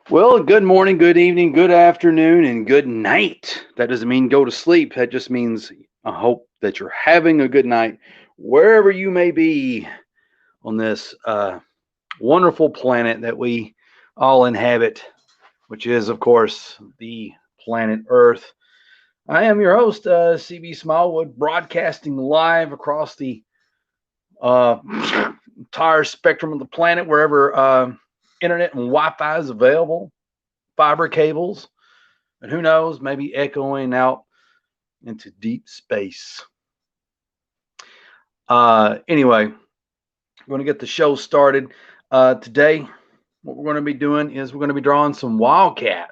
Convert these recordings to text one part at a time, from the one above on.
Well, good morning, good evening, good afternoon, and good night. That doesn't mean go to sleep. That just means I hope that you're having a good night wherever you may be on this wonderful planet that we all inhabit, which is, of course, the planet Earth. I am your host, CB Smallwood, broadcasting live across the uh, entire spectrum of the planet, wherever internet and Wi Fi is available, fiber cables. And who knows, maybe echoing out into deep space. Anyway, we're going to get the show started. Today, what we're going to be doing is we're going to be drawing some WILDCAT.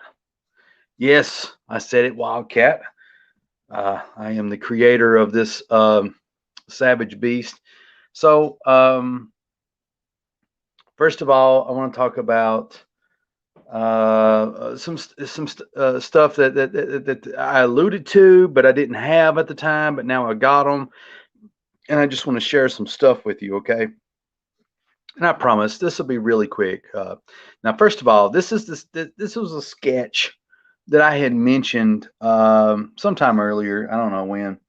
Yes, I said it, WILDCAT. I am the creator of this savage beast. So, first of all, I want to talk about some stuff that I alluded to, but I didn't have at the time, but now I got them, and I just want to share some stuff with you, okay? And I promise this will be really quick. Now, first of all, this was a sketch that I had mentioned sometime earlier. I don't know when,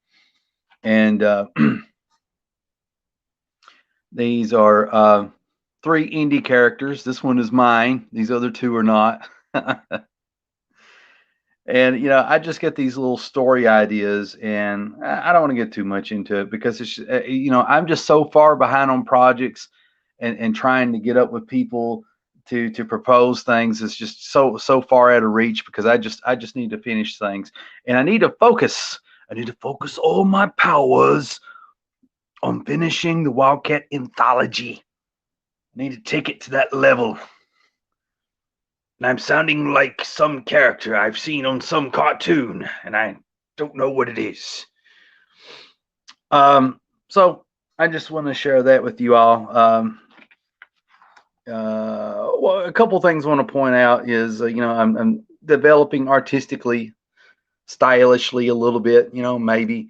and these are three indie characters. This one is mine. These other two are not. And I just get these little story ideas, and I don't want to get too much into it because it's I'm just so far behind on projects, and trying to get up with people to propose things is just so far out of reach because I just need to finish things, and I need to focus. I need to focus all my powers on finishing the Wildcat anthology. I need to take it to that level. And I'm sounding like some character I've seen on some cartoon, and I don't know what it is. So I just want to share that with you all. Well, a couple things I want to point out is, I'm developing artistically, stylishly a little bit, maybe.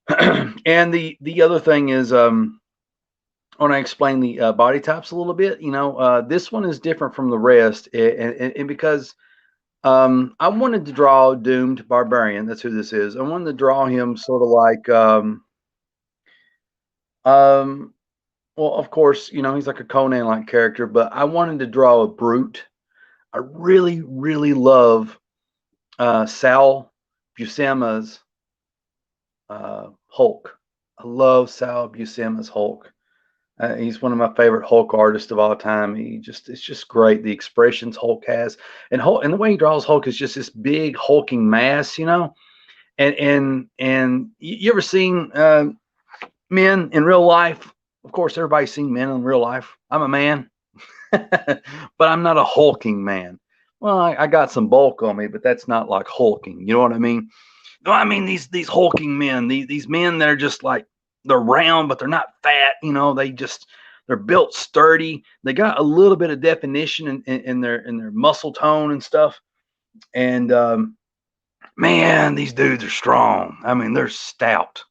And the other thing is, when I explain the body types a little bit, this one is different from the rest, and because I wanted to draw Doomed Barbarian. That's who this is. I wanted to draw him sort of like, um, well, of course, he's like a Conan-like character, but I wanted to draw a brute. I really, really love Sal Buscema's Hulk. I love Sal Buscema's Hulk. He's one of my favorite Hulk artists of all time. It's just great. The expressions Hulk has, and Hulk, and the way he draws Hulk is just this big hulking mass, And you ever seen men in real life? Of course, everybody's seen men in real life. I'm a man, but I'm not a hulking man. Well, I got some bulk on me, but that's not like hulking. You know what I mean? No, I mean these hulking men, these men that are just like they're round, but they're not fat. They're built sturdy. They got a little bit of definition in their muscle tone and stuff. And man, these dudes are strong. I mean, they're stout.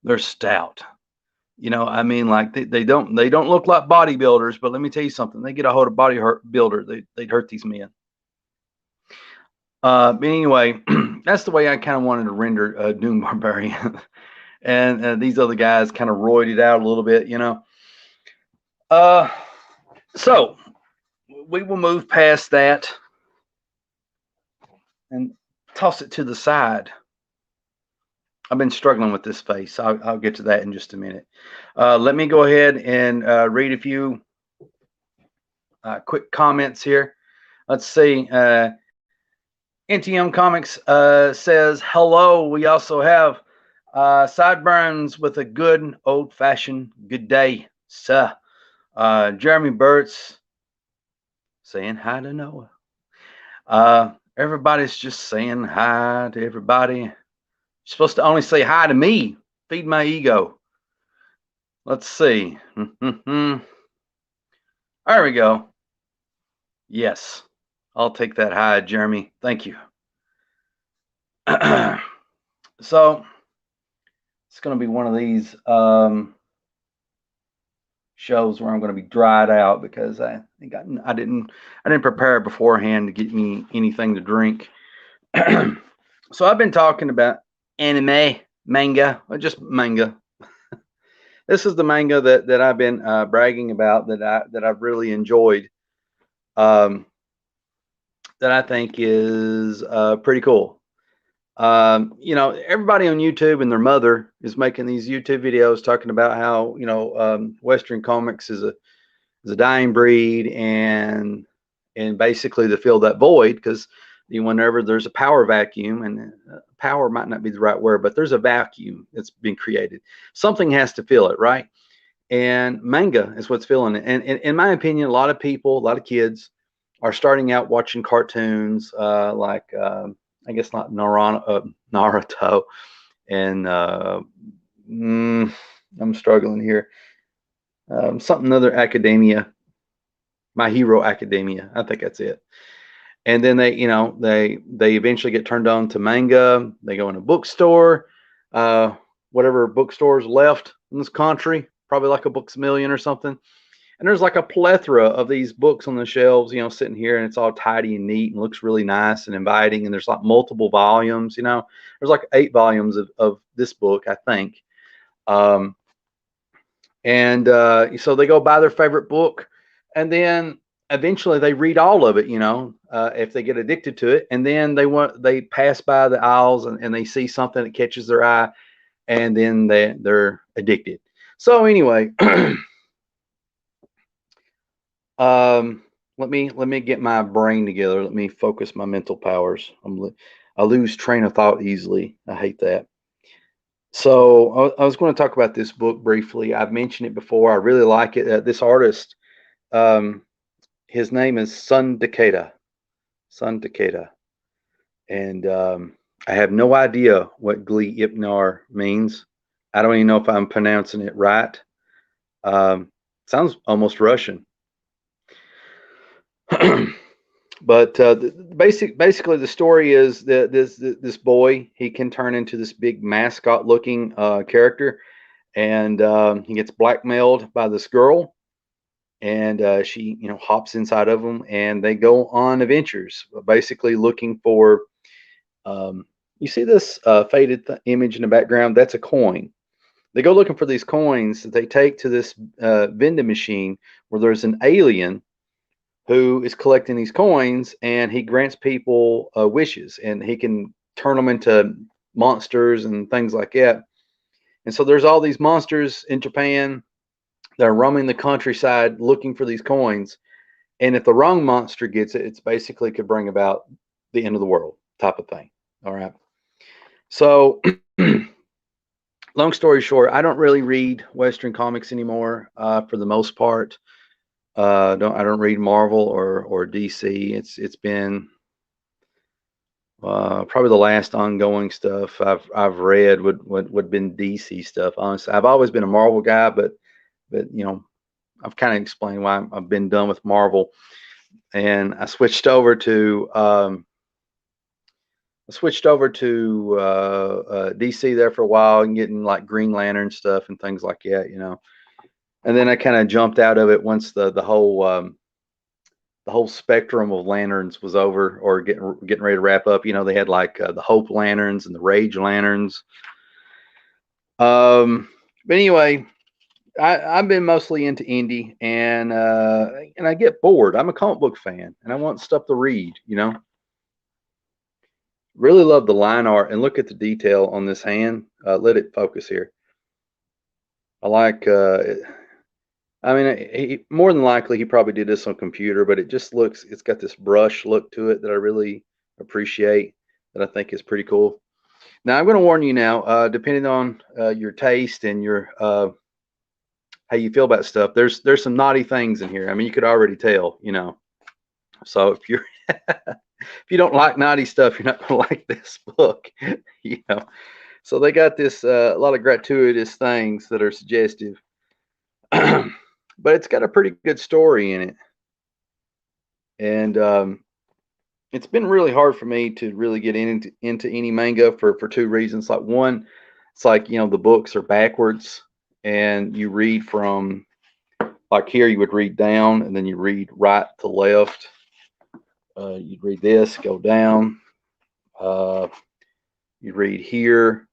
They're stout. I mean, like they don't look like bodybuilders, but let me tell you something. They get a hold of bodybuilder, they'd hurt these men. But anyway, that's the way I kind of wanted to render Doom Barbarian, and these other guys kind of roided out a little bit. Uh, so we will move past that and toss it to the side. I've been struggling with this face. I'll get to that in just a minute. Let me go ahead and read a few quick comments here. Let's see. NTM Comics says, hello. We also have Sideburns with a good old-fashioned good day, sir. Jeremy Burt's saying hi to Noah. Everybody's just saying hi to everybody. You're supposed to only say hi to me. Feed my ego. Let's see. There we go. Yes. I'll take that hi, Jeremy. Thank you. So it's going to be one of these shows where I'm going to be dried out because I didn't prepare beforehand to get me anything to drink. So I've been talking about anime, manga, or just manga. This is the manga that I've been bragging about that I've really enjoyed. Um, that I think is pretty cool. Everybody on YouTube and their mother is making these YouTube videos talking about how Western comics is a dying breed, and basically to fill that void, because whenever there's a power vacuum, and power might not be the right word, but there's a vacuum that's been created. Something has to fill it, right? And manga is what's filling it. And in my opinion, a lot of people, a lot of kids are starting out watching cartoons like I guess not Naruto and I'm struggling here. Something other Academia, My Hero Academia. I think that's it. And then they eventually get turned on to manga. They go in a bookstore, whatever bookstores left in this country, probably like a Books a Million or something. And there's like a plethora of these books on the shelves, sitting here, and it's all tidy and neat and looks really nice and inviting. And there's like multiple volumes, there's like 8 volumes of this book, I think. And so they go buy their favorite book, and then eventually they read all of it, if they get addicted to it. And then they pass by the aisles, and they see something that catches their eye, and then they're addicted. So anyway, let me get my brain together. Let me focus my mental powers. I lose train of thought easily. I hate that. So I was going to talk about this book briefly. I've mentioned it before. I really like it. This artist, his name is Sun Takeda. Sun Takeda. And I have no idea what Gli Ipnar means. I don't even know if I'm pronouncing it right. Sounds almost Russian. But basically the story is that this boy, he can turn into this big mascot looking character, and he gets blackmailed by this girl, and she hops inside of him, and they go on adventures, basically looking for you see this faded image in the background? That's a coin. They go looking for these coins that they take to this vending machine where there's an alien who is collecting these coins, and he grants people wishes, and he can turn them into monsters and things like that. And so there's all these monsters in Japan that are roaming the countryside looking for these coins. And if the wrong monster gets it, it's basically could bring about the end of the world type of thing. All right. So long story short, I don't really read Western comics anymore for the most part. I don't read Marvel or DC. It's been probably the last ongoing stuff I've read would been DC stuff. Honestly, I've always been a Marvel guy, but I've kind of explained why I've been done with Marvel, and I switched over to DC there for a while, and getting like Green Lantern stuff and things like that. And then I kind of jumped out of it once the whole spectrum of lanterns was over, or getting ready to wrap up. They had like the Hope lanterns and the Rage lanterns. But anyway, I've been mostly into indie, and I get bored. I'm a comic book fan, and I want stuff to read. Really love the line art, and look at the detail on this hand. Let it focus here. I like. I mean, more than likely he probably did this on computer, but it just looks, it's got this brush look to it that I really appreciate, that I think is pretty cool. Now, I'm going to warn you now, depending on your taste and your how you feel about stuff, there's some naughty things in here. I mean, you could already tell, So if you're if you don't like naughty stuff, you're not going to like this book, So they got this a lot of gratuitous things that are suggestive. But it's got a pretty good story in it, and it's been really hard for me to really get into any manga for 2 reasons. Like, one, it's like the books are backwards, and you read from Like here, you would read down, and then you read right to left. You'd read this, go down. Uh, you'd read here,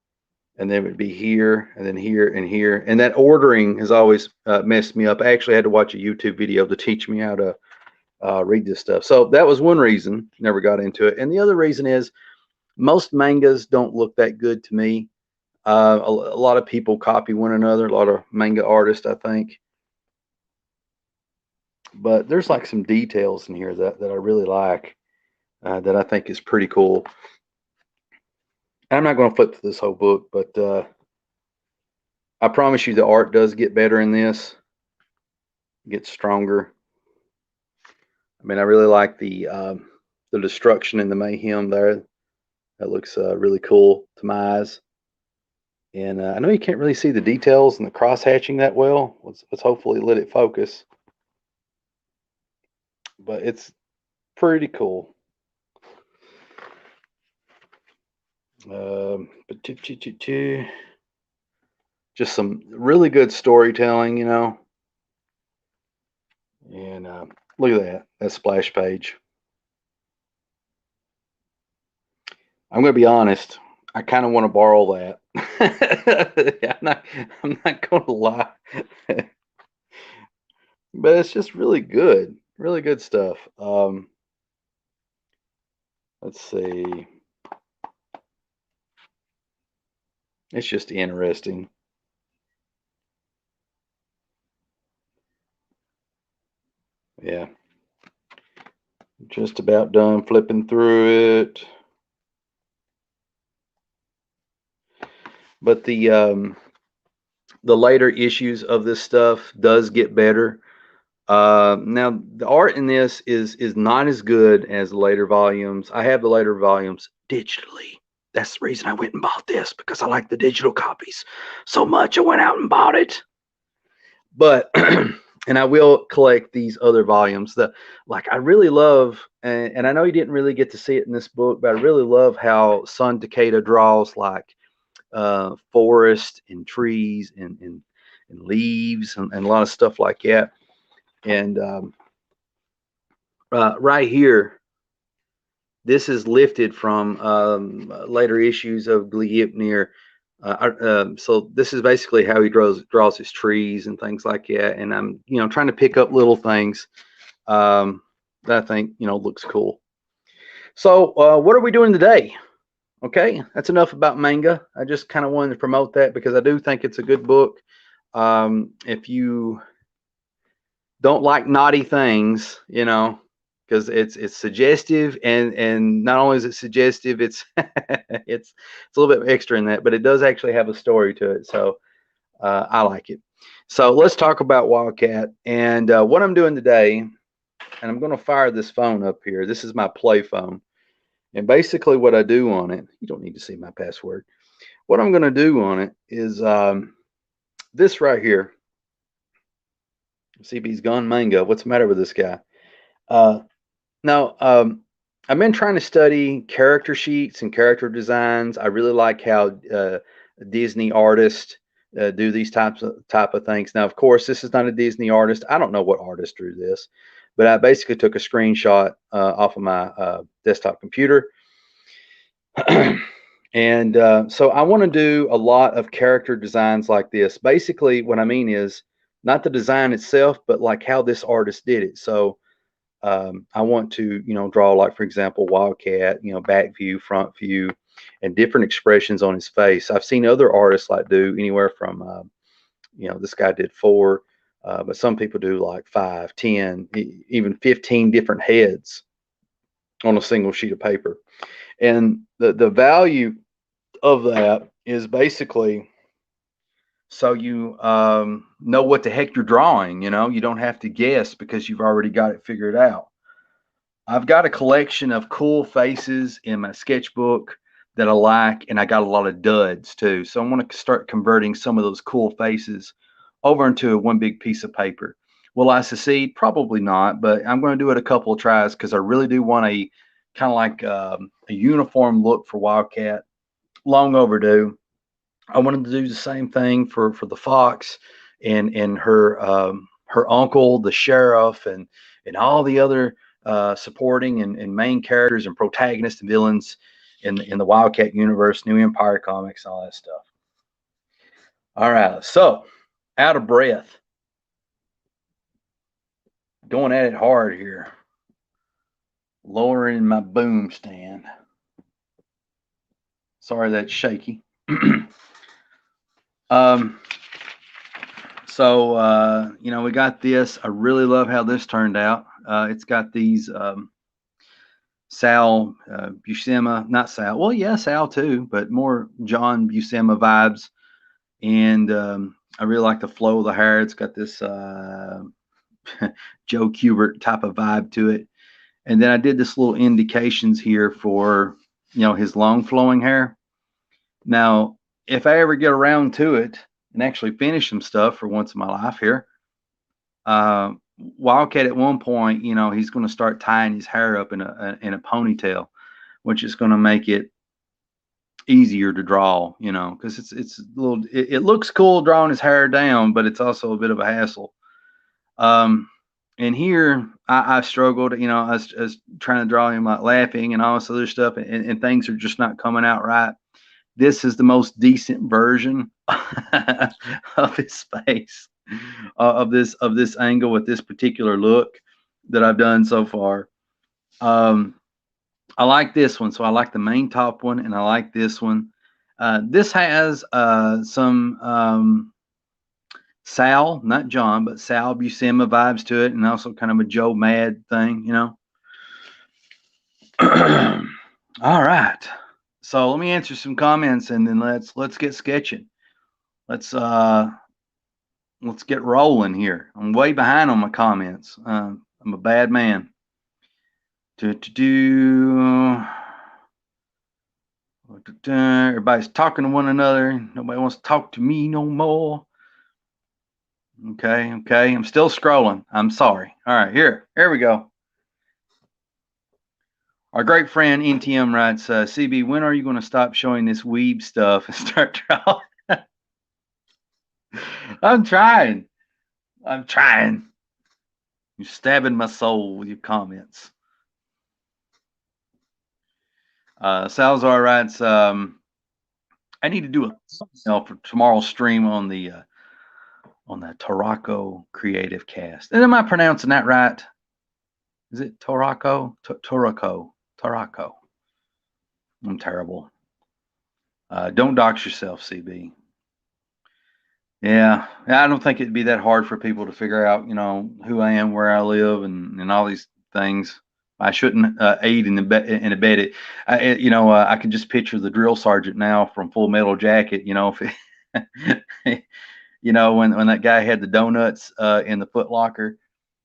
and then it would be here, and then here, and here. And that ordering has always messed me up. I actually had to watch a YouTube video to teach me how to read this stuff. So that was one reason, never got into it. And the other reason is most mangas don't look that good to me. A lot of people copy one another, a lot of manga artists, I think. But there's like some details in here that I really like, that I think is pretty cool. I'm not going to flip through this whole book, but I promise you the art does get better in this. It gets stronger. I mean, I really like the destruction and the mayhem there. That looks really cool to my eyes. And I know you can't really see the details and the cross hatching that well. Let's hopefully let it focus. But it's pretty cool. Just some really good storytelling, you know. And look at that splash page. I'm going to be honest. I kind of want to borrow that. I'm not going to lie. But it's just really good stuff. Let's see. It's just interesting. Yeah. Just about done flipping through it. But the later issues of this stuff does get better. Now the art in this is not as good as the later volumes. I have the later volumes digitally. That's the reason I went and bought this, because I like the digital copies so much. I went out and bought it. But and I will collect these other volumes. I really love, and I know you didn't really get to see it in this book, but I really love how Sun Takeda draws like forest and trees and leaves and a lot of stuff like that. And right here, this is lifted from later issues of Gleipnir. So this is basically how he draws his trees and things like that. And I'm trying to pick up little things that I think looks cool. So what are we doing today? Okay, that's enough about manga. I just kind of wanted to promote that because I do think it's a good book. If you don't like naughty things, because it's suggestive, and not only is it suggestive, it's it's a little bit extra in that, but it does actually have a story to it. So I like it. So let's talk about WILDCAT and what I'm doing today. And I'm going to fire this phone up here. This is my play phone. And basically what I do on it, you don't need to see my password. What I'm going to do on it is this right here. CB's gone manga. What's the matter with this guy? Now, I've been trying to study character sheets and character designs. I really like how Disney artists do these type of things. Now, of course, this is not a Disney artist. I don't know what artist drew this, but I basically took a screenshot off of my desktop computer. And so I want to do a lot of character designs like this. Basically, what I mean is not the design itself, but like how this artist did it. So I want to, draw, like, for example, WILDCAT, back view, front view, and different expressions on his face. I've seen other artists like do anywhere from, this guy did 4, but some people do like 5, 10, even 15 different heads on a single sheet of paper. And the value of that is basically so you know what the heck you're drawing. You don't have to guess because you've already got it figured out. I've got a collection of cool faces in my sketchbook that I like, and I got a lot of duds too. So I want to start converting some of those cool faces over into one big piece of paper. Will I succeed? Probably not, but I'm going to do it a couple of tries because I really do want a kind of like a uniform look for WILDCAT. Long overdue. I wanted to do the same thing for the fox and her her uncle, the sheriff, and all the other supporting and main characters and protagonists and villains in the Wildcat universe, New Empire comics, all that stuff. All right, so out of breath, going at it hard here, lowering my boom stand. Sorry, that's shaky. So you know, we got this. I really love how this turned out. It's got these Sal Buscema, not Sal. Well, yeah, Sal too, but more John Buscema vibes. And I really like the flow of the hair. It's got this Joe Kubert type of vibe to it. And then I did this little indications here for, you know, his long flowing hair. Now, if I ever get around to it and actually finish some stuff for once in my life here, Wildcat at one point, you know, he's going to start tying his hair up in a ponytail, which is going to make it easier to draw, you know, because it's a little, it looks cool drawing his hair down, but it's also a bit of a hassle. And here I struggled, you know, I was trying to draw him like laughing and all this other stuff, and things are just not coming out right. This is the most decent version of his face, of this angle with this particular look that I've done so far. I like this one, so I like the main top one, and I like this one. This has some Sal, not John, but Sal Buscema vibes to it, and also kind of a Joe Mad thing, you know. All right, so let me answer some comments, and then let's get sketching. Let's get rolling here. I'm way behind on my comments. I'm a bad man. Everybody's talking to one another. Nobody wants to talk to me no more. Okay. I'm still scrolling. I'm sorry. All right, here we go. Our great friend NTM writes, CB, when are you going to stop showing this weeb stuff and start drawing? I'm trying. You're stabbing my soul with your comments. Salazar writes, I need to do a thumbnail for tomorrow's stream on the Toraco Creative Cast. And am I pronouncing that right? Is it Toraco? Toraco. I'm terrible. Don't dox yourself, CB. Yeah, I don't think it'd be that hard for people to figure out, you know, who I am, where I live, and all these things. I shouldn't aid and abet it. You know, I can just picture the drill sergeant now from Full Metal Jacket. You know, if you know, when that guy had the donuts in the Foot Locker.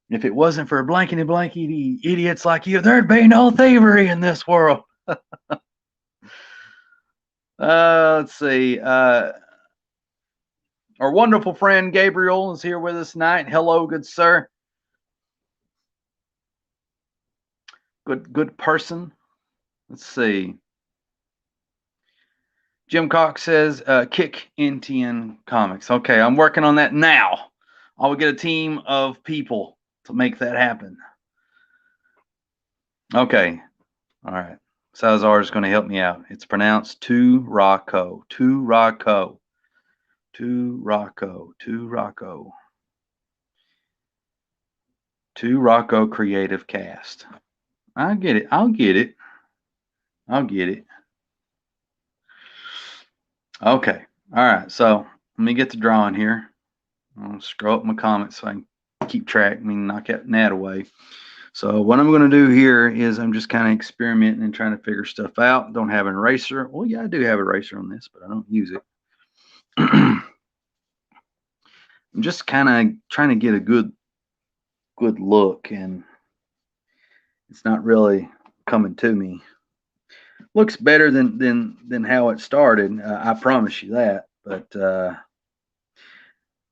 If it wasn't for blankety blankety idiots like you, there'd be no thievery in this world. Let's see. Our wonderful friend Gabriel is here with us tonight. Hello, good sir. Good person. Let's see. Jim Cox says, kick NTN Comics. Okay, I'm working on that now. I will get a team of people to make that happen. Okay. All right. Salazar is going to help me out. It's pronounced Toraco. Toraco. Toraco. Toraco. Toraco Creative Cast. I get it. I'll get it. Okay. All right. So let me get to drawing here. I'll scroll up my comments so I can keep track. I mean, knock that away. So what I'm going to do here is I'm just kind of experimenting and trying to figure stuff out. Don't have an eraser. Well, yeah, I do have an eraser on this, but I don't use it. I'm just kind of trying to get a good look, and it's not really coming to me. Looks better than how it started. I promise you that. But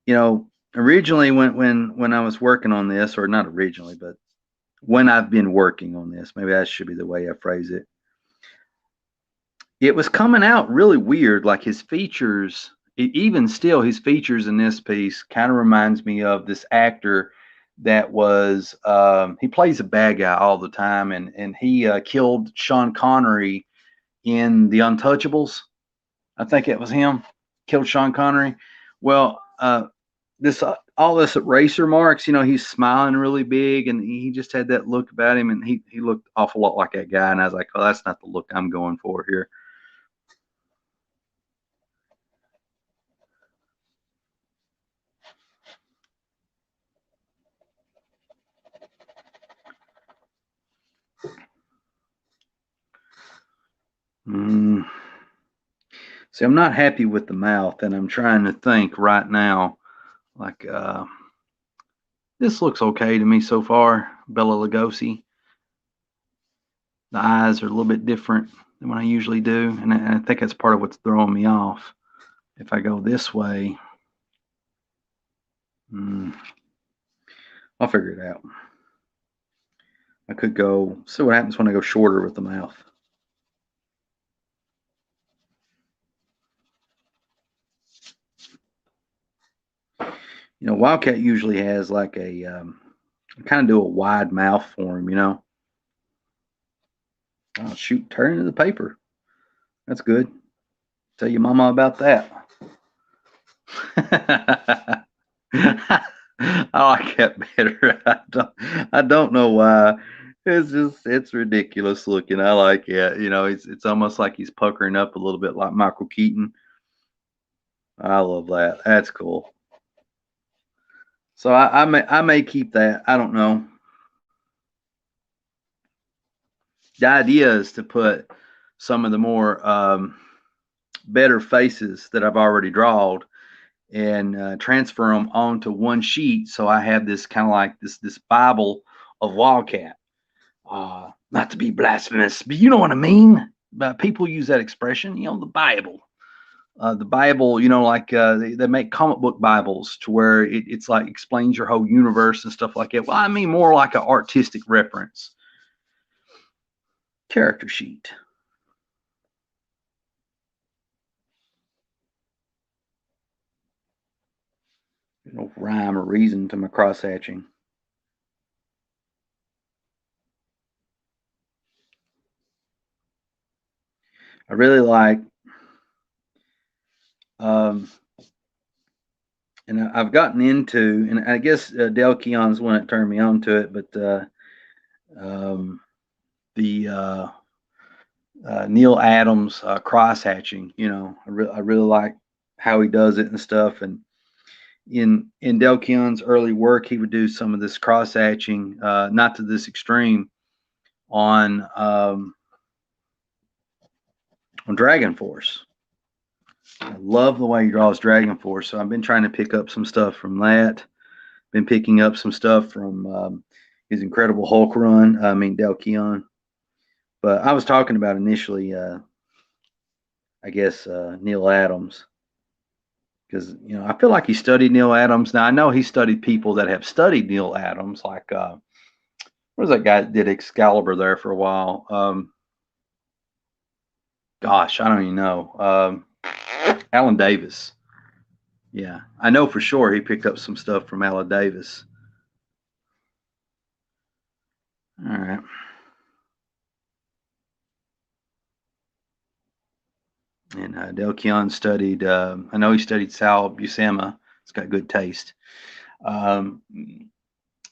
you know, originally when I was working on this, or not originally, but when I've been working on this, maybe that should be the way I phrase it. It was coming out really weird. Like his features even still, his features in this piece kind of reminds me of this actor that was he plays a bad guy all the time, and he killed Sean Connery in The Untouchables. I think it was him killed Sean Connery. Well, this all this eraser marks, he's smiling really big, and he just had that look about him, and he looked awful lot like that guy, and I was like, oh, that's not the look I'm going for here. Mm. See, I'm not happy with the mouth, and I'm trying to think right now. Like, this looks okay to me so far. Bela Lugosi. The eyes are a little bit different than what I usually do, and I think that's part of what's throwing me off. If I go this way, I'll figure it out. I could go, see what happens when I go shorter with the mouth. Wildcat usually has like kind of do a wide mouth for him, Oh, shoot, turn into the paper. That's good. Tell your mama about that. I like that better. I don't know why. It's ridiculous looking. I like it. It's almost like he's puckering up a little bit like Michael Keaton. I love that. That's cool. So I may keep that. I don't know. The idea is to put some of the more better faces that I've already drawn and transfer them onto one sheet. So I have this kind of like this Bible of Wildcat. Not to be blasphemous, but you know what I mean. But people use that expression. The Bible. The Bible, like they make comic book Bibles to where it's like explains your whole universe and stuff like that. Well, I mean more like an artistic reference. Character sheet. No rhyme or reason to my cross hatching. I really like, um, and I've gotten into, and I guess Del Keon's one that turned me on to it, but um, the Neil Adams cross hatching. I really like how he does it and stuff. And in Del Keon's early work, he would do some of this cross hatching, not to this extreme, on Dragon Force. I love the way he draws Dragon Force, so I've been trying to pick up some stuff from that. Been picking up some stuff from his Incredible Hulk run. I mean Del Keon, but I was talking about initially, I guess Neil Adams, because I feel like he studied Neil Adams. Now I know he studied people that have studied Neil Adams, like what was that guy that did Excalibur there for a while? Gosh, I don't even know. Alan Davis. Yeah, I know for sure he picked up some stuff from Alan Davis. All right. And Del Keon studied, I know he studied Sal Buscema. It's got good taste. Um,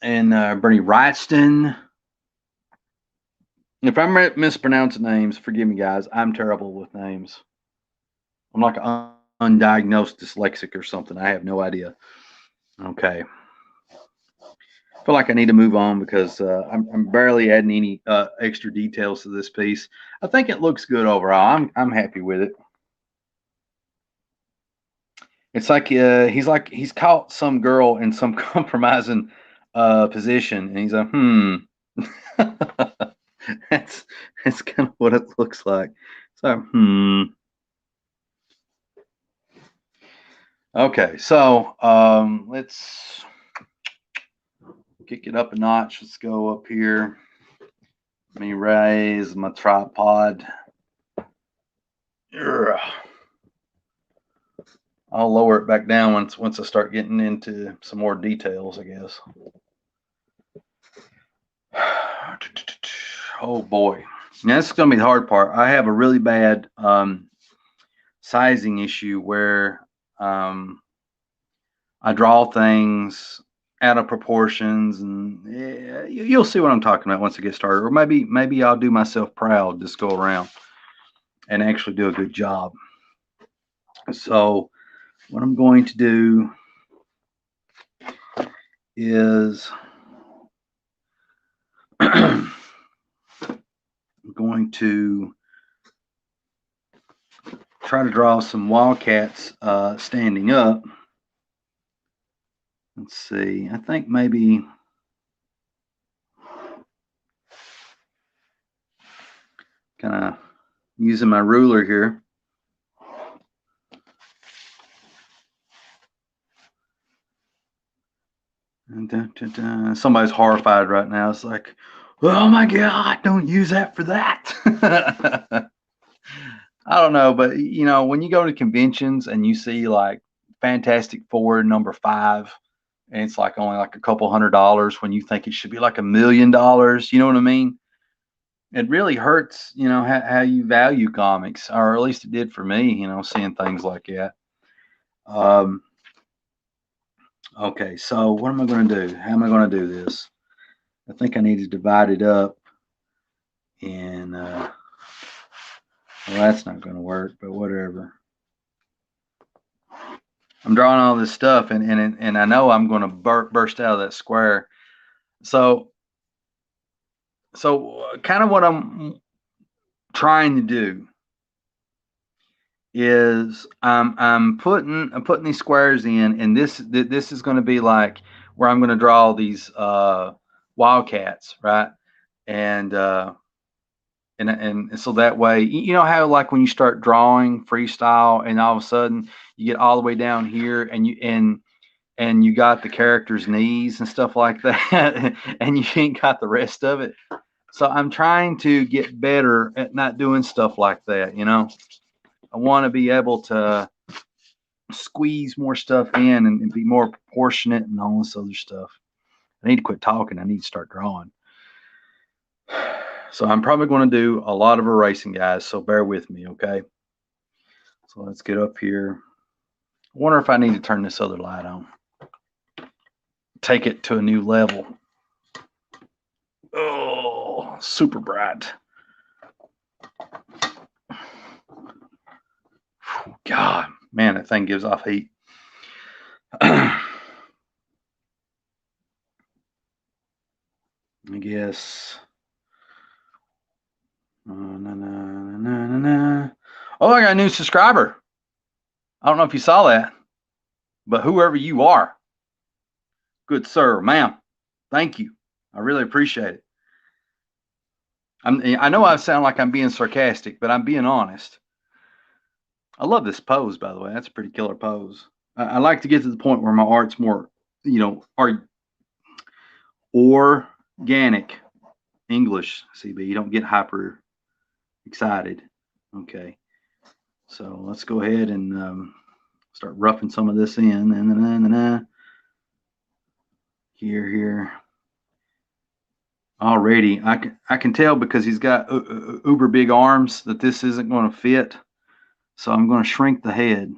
and Bernie Wrightson. If I'm mispronouncing names, forgive me, guys. I'm terrible with names. I'm like an undiagnosed dyslexic or something. I have no idea. Okay. I feel like I need to move on because I'm barely adding any extra details to this piece. I think it looks good overall. I'm happy with it. It's like he's caught some girl in some compromising position, and he's like, that's kind of what it looks like. So Okay, so let's kick it up a notch. Let's go up here. Let me raise my tripod. I'll lower it back down once I start getting into some more details, I guess. Oh boy. Now this is going to be the hard part. I have a really bad sizing issue where I draw things out of proportions, and yeah, you'll see what I'm talking about once I get started. Or maybe I'll do myself proud, just go around and actually do a good job. So what I'm going to do is I'm going to try to draw some wildcats standing up. Let's see. I think maybe kind of using my ruler here. And somebody's horrified right now. It's like, oh my God, don't use that for that. I don't know, but you know, when you go to conventions and you see like Fantastic Four #5, and it's like only like a couple $100 when you think it should be like $1 million, you know what I mean? It really hurts, you know, how you value comics, or at least it did for me, you know, seeing things like that. Okay, so what am I going to do? How am I going to do this? I think I need to divide it up, and well, that's not going to work, but whatever. I'm drawing all this stuff, and I know I'm going to burst out of that square. So kind of what I'm trying to do is I'm putting these squares in, and this is going to be like where I'm going to draw these wildcats, right? And so that way, you know how like when you start drawing freestyle, and all of a sudden you get all the way down here, and you got the character's knees and stuff like that, and you ain't got the rest of it. So I'm trying to get better at not doing stuff like that, you know. I want to be able to squeeze more stuff in and be more proportionate and all this other stuff. I need to quit talking. I need to start drawing. So I'm probably going to do a lot of erasing, guys, so bear with me, okay? So let's get up here. I wonder if I need to turn this other light on. Take it to a new level. Oh, super bright. God, man, that thing gives off heat. I guess. Oh, I got a new subscriber. I don't know if you saw that, but whoever you are, good sir, ma'am, thank you. I really appreciate it. I know I sound like I'm being sarcastic, but I'm being honest. I love this pose, by the way. That's a pretty killer pose. I like to get to the point where my art's more, you know, organic. English, CB. You don't get hyper excited. Okay. So let's go ahead and start roughing some of this in. And here. Already, I can tell because he's got uber big arms that this isn't going to fit. So I'm going to shrink the head.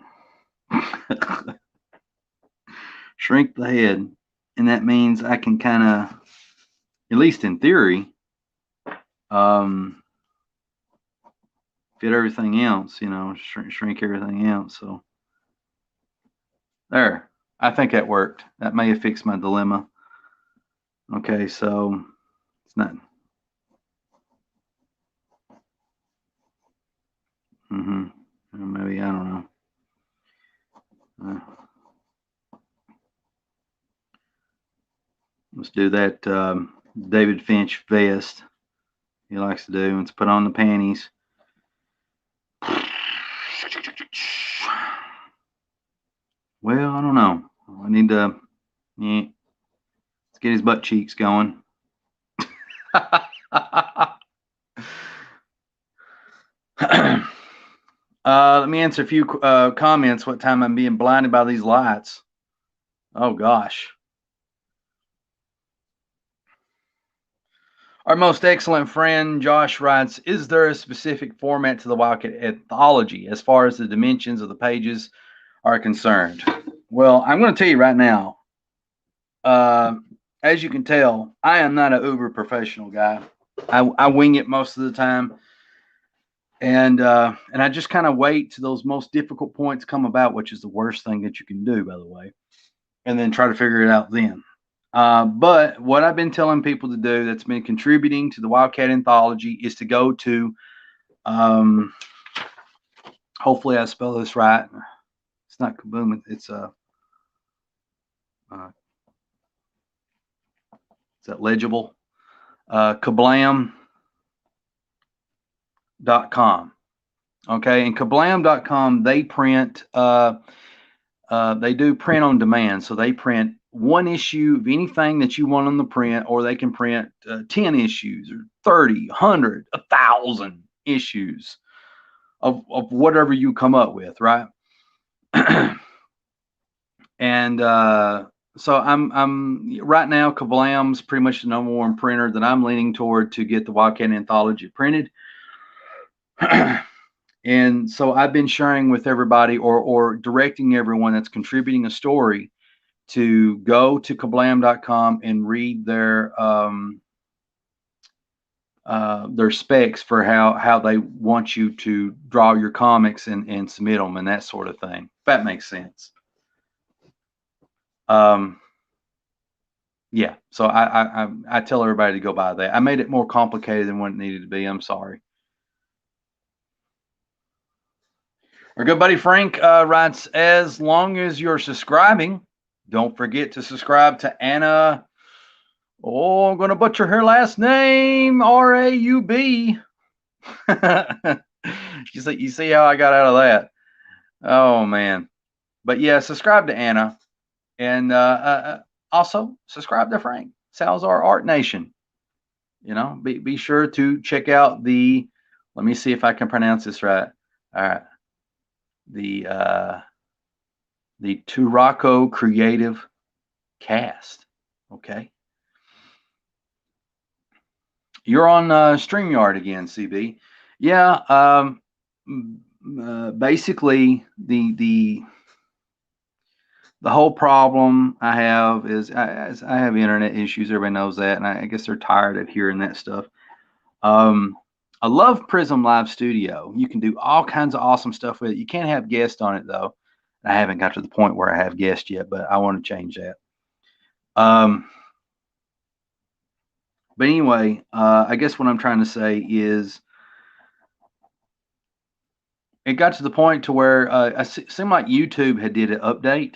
Shrink the head. And that means I can kind of, at least in theory, fit everything else, you know, shrink everything else. So there, I think that worked. That may have fixed my dilemma. Okay, so it's not. Maybe, I don't know. Let's do that David Finch vest he likes to do. Let's put on the panties. Well, I don't know. I need to, let's get his butt cheeks going. Let me answer a few comments. What time I'm being blinded by these lights? Oh gosh. Our most excellent friend Josh writes, is there a specific format to the Wildcat anthology as far as the dimensions of the pages are concerned? Well, I'm going to tell you right now, uh, as you can tell, I am not an uber professional guy. I wing it most of the time. And I just kind of wait till those most difficult points come about, which is the worst thing that you can do, by the way, and then try to figure it out then. But what I've been telling people to do that's been contributing to the Wildcat Anthology is to go to, hopefully I spell this right. It's not Kaboom. It's is that legible? Kablam.com. Okay, and kablam.com, they print, they do print on demand. So they print one issue of anything that you want on the print, or they can print 10 issues or 30, 100, 1,000 issues of whatever you come up with, right? And so I'm right now, Kablam's pretty much the number one printer that I'm leaning toward to get the Wildcat Anthology printed. And so I've been sharing with everybody, or directing everyone that's contributing a story to go to kablam.com and read their specs for how they want you to draw your comics and submit them and that sort of thing. If that makes sense. Yeah. So I tell everybody to go by that. I made it more complicated than what it needed to be. I'm sorry. Our good buddy Frank writes, as long as you're subscribing, don't forget to subscribe to Anna. Oh, I'm going to butcher her last name, R-A-U-B. You see how I got out of that? Oh, man. But yeah, subscribe to Anna. And also subscribe to Frank, Salazar Art Nation. You know, be sure to check out the, let me see if I can pronounce this right. All right. The Turaco Creative Cast. Okay. You're on StreamYard again, CB. Yeah. Basically, the whole problem I have is I have internet issues. Everybody knows that, and I guess they're tired of hearing that stuff. I love Prism Live Studio. You can do all kinds of awesome stuff with it. You can't have guests on it though. I haven't got to the point where I have guests yet, but I want to change that. But anyway, I guess what I'm trying to say is it got to the point to where it seemed like YouTube had did an update,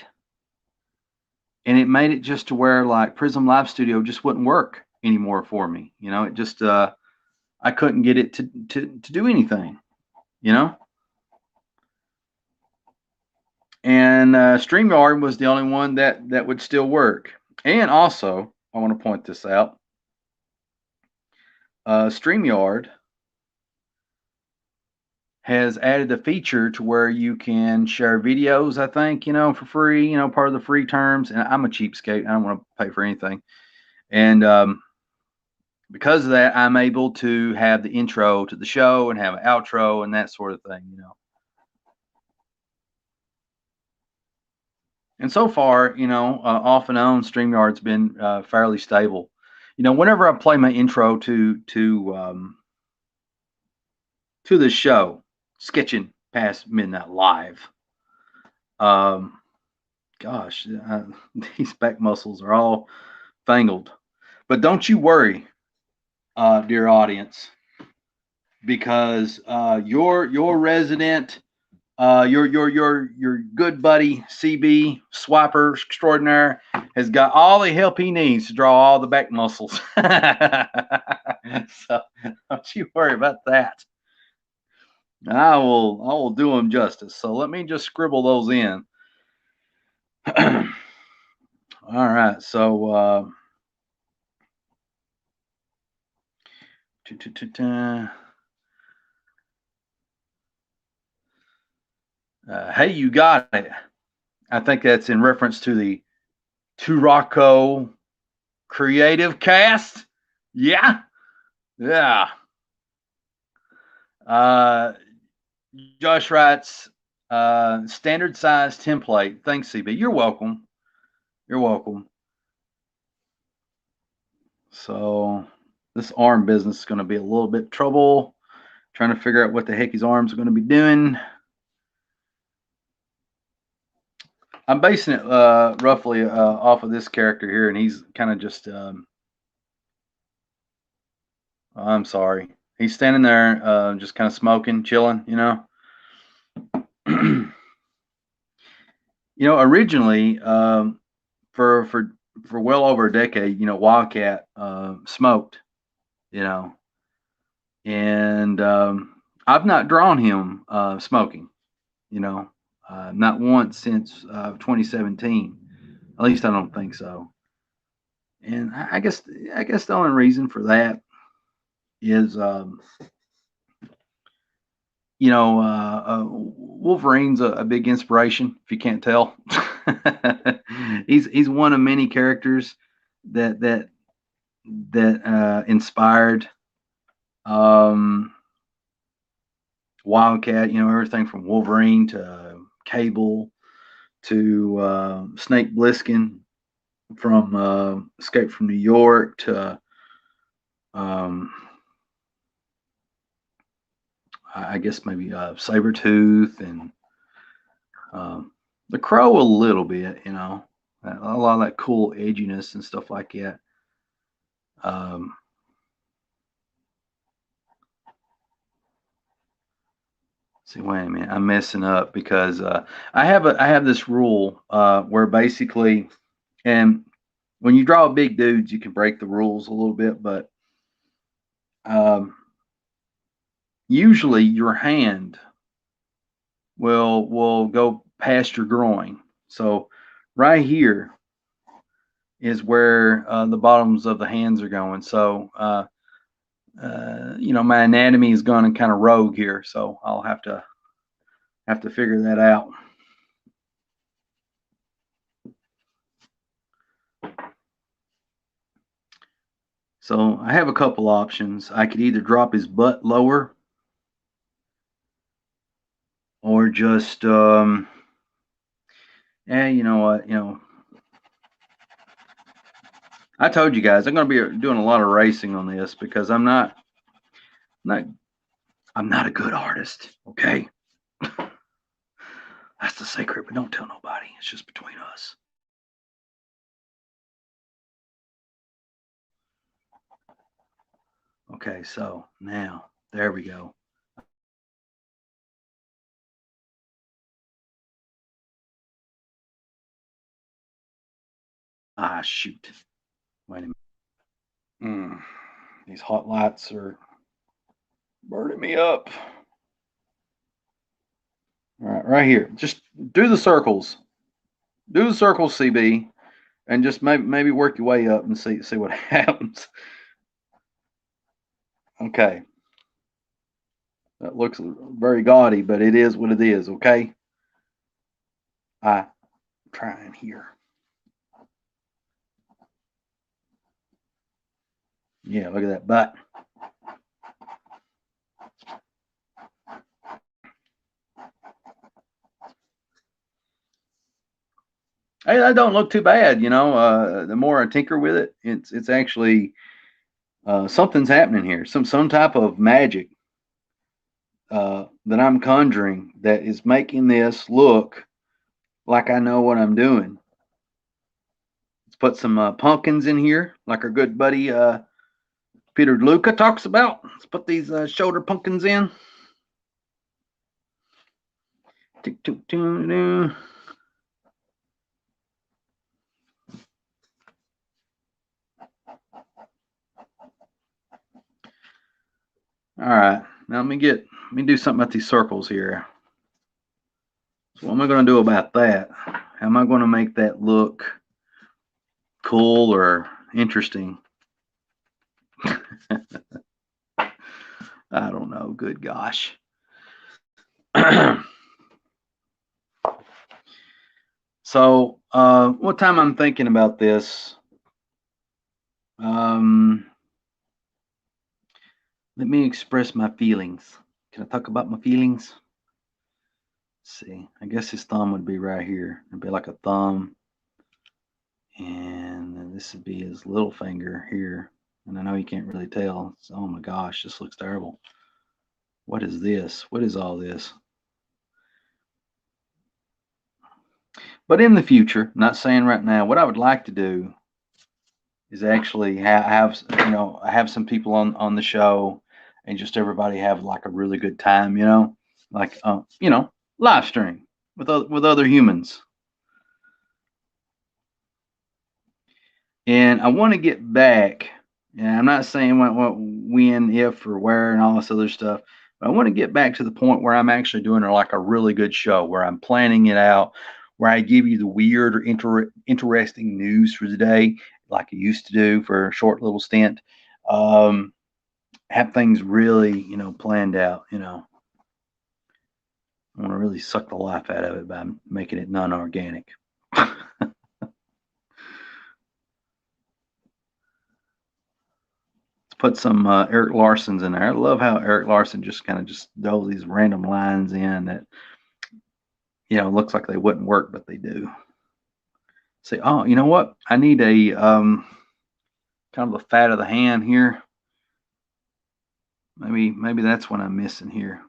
and it made it just to where like Prism Live Studio just wouldn't work anymore for me. You know, it just I couldn't get it to do anything. You know. And StreamYard was the only one that would still work. And also, I want to point this out. StreamYard has added a feature to where you can share videos, I think, you know, for free, you know, part of the free terms. And I'm a cheapskate. I don't want to pay for anything. And because of that, I'm able to have the intro to the show and have an outro and that sort of thing, you know. And so far, you know, off and on, StreamYard's been fairly stable. You know, whenever I play my intro to the show, Sketching Past Midnight Live, gosh, these back muscles are all fangled. But don't you worry, dear audience, because your resident, your good buddy CB Swiper Extraordinaire has got all the help he needs to draw all the back muscles. So don't you worry about that. I will do them justice. So let me just scribble those in. All right. So Hey, you got it. I think that's in reference to the Turocco Creative Cast. Yeah, yeah. Uh, Josh writes, standard size template. Thanks, CB. You're welcome. You're welcome. So this arm business is going to be a little bit trouble. Trying to figure out what the heck his arms are going to be doing. I'm basing it roughly off of this character here, and he's kind of just. I'm sorry. He's standing there, just kind of smoking, chilling. Originally, for well over a decade, WILDCAT smoked, you know, and I've not drawn him smoking, not once since 2017. At least I don't think so. And I guess the only reason for that is, Wolverine's a big inspiration. If you can't tell, he's one of many characters that inspired WILDCAT. Everything from Wolverine to Cable to Snake Plissken from Escape from New York to I guess maybe Sabretooth and the Crow a little bit, a lot of that cool edginess and stuff like that. See, wait a minute, I'm messing up because I have this rule where basically, and when you draw big dudes, you can break the rules a little bit, but usually your hand will go past your groin. So right here is where the bottoms of the hands are going. So my anatomy is going kind of rogue here, so I'll have to figure that out. So I have a couple options. I could either drop his butt lower or just you know what, I told you guys I'm going to be doing a lot of racing on this because I'm not a good artist, okay? That's the secret, but don't tell nobody. It's just between us. Okay, so now there we go. Ah, shoot. Wait a minute. These hot lights are burning me up. All right, right here. Just do the circles. Do the circles, CB, and just maybe work your way up and see what happens. Okay. That looks very gaudy, but it is what it is, okay? I'm trying here. Yeah, look at that butt. Hey, that don't look too bad, the more I tinker with it, it's actually something's happening here. Some type of magic that I'm conjuring that is making this look like I know what I'm doing. Let's put some pumpkins in here, like our good buddy Peter Luca talks about. Let's put these shoulder pumpkins in. All right, now let me do something about these circles here. So what am I going to do about that? How am I going to make that look cool or interesting? I don't know. Good gosh. So, what time I'm thinking about this? Um, Let me express my feelings. Can I talk about my feelings? Let's see, I guess his thumb would be right here. It'd be like a thumb, and then this would be his little finger here. And I know you can't really tell. So, oh my gosh, this looks terrible. What is this? What is all this? But in the future, not saying right now, what I would like to do is actually have have some people on the show, and just everybody have like a really good time, like live stream with other humans. And I want to get back, and I'm not saying what when, if, or where, and all this other stuff, but I want to get back to the point where I'm actually doing like a really good show, where I'm planning it out, where I give you the weird or interesting news for the day, like I used to do for a short little stint. Um, have things really, planned out. I want to really suck the life out of it by making it non-organic. Put some Eric Larson's in there. I love how Eric Larson just kind of just throws these random lines in that looks like they wouldn't work, but they do. Say, oh, you know what? I need a kind of the fat of the hand here. Maybe that's what I'm missing here.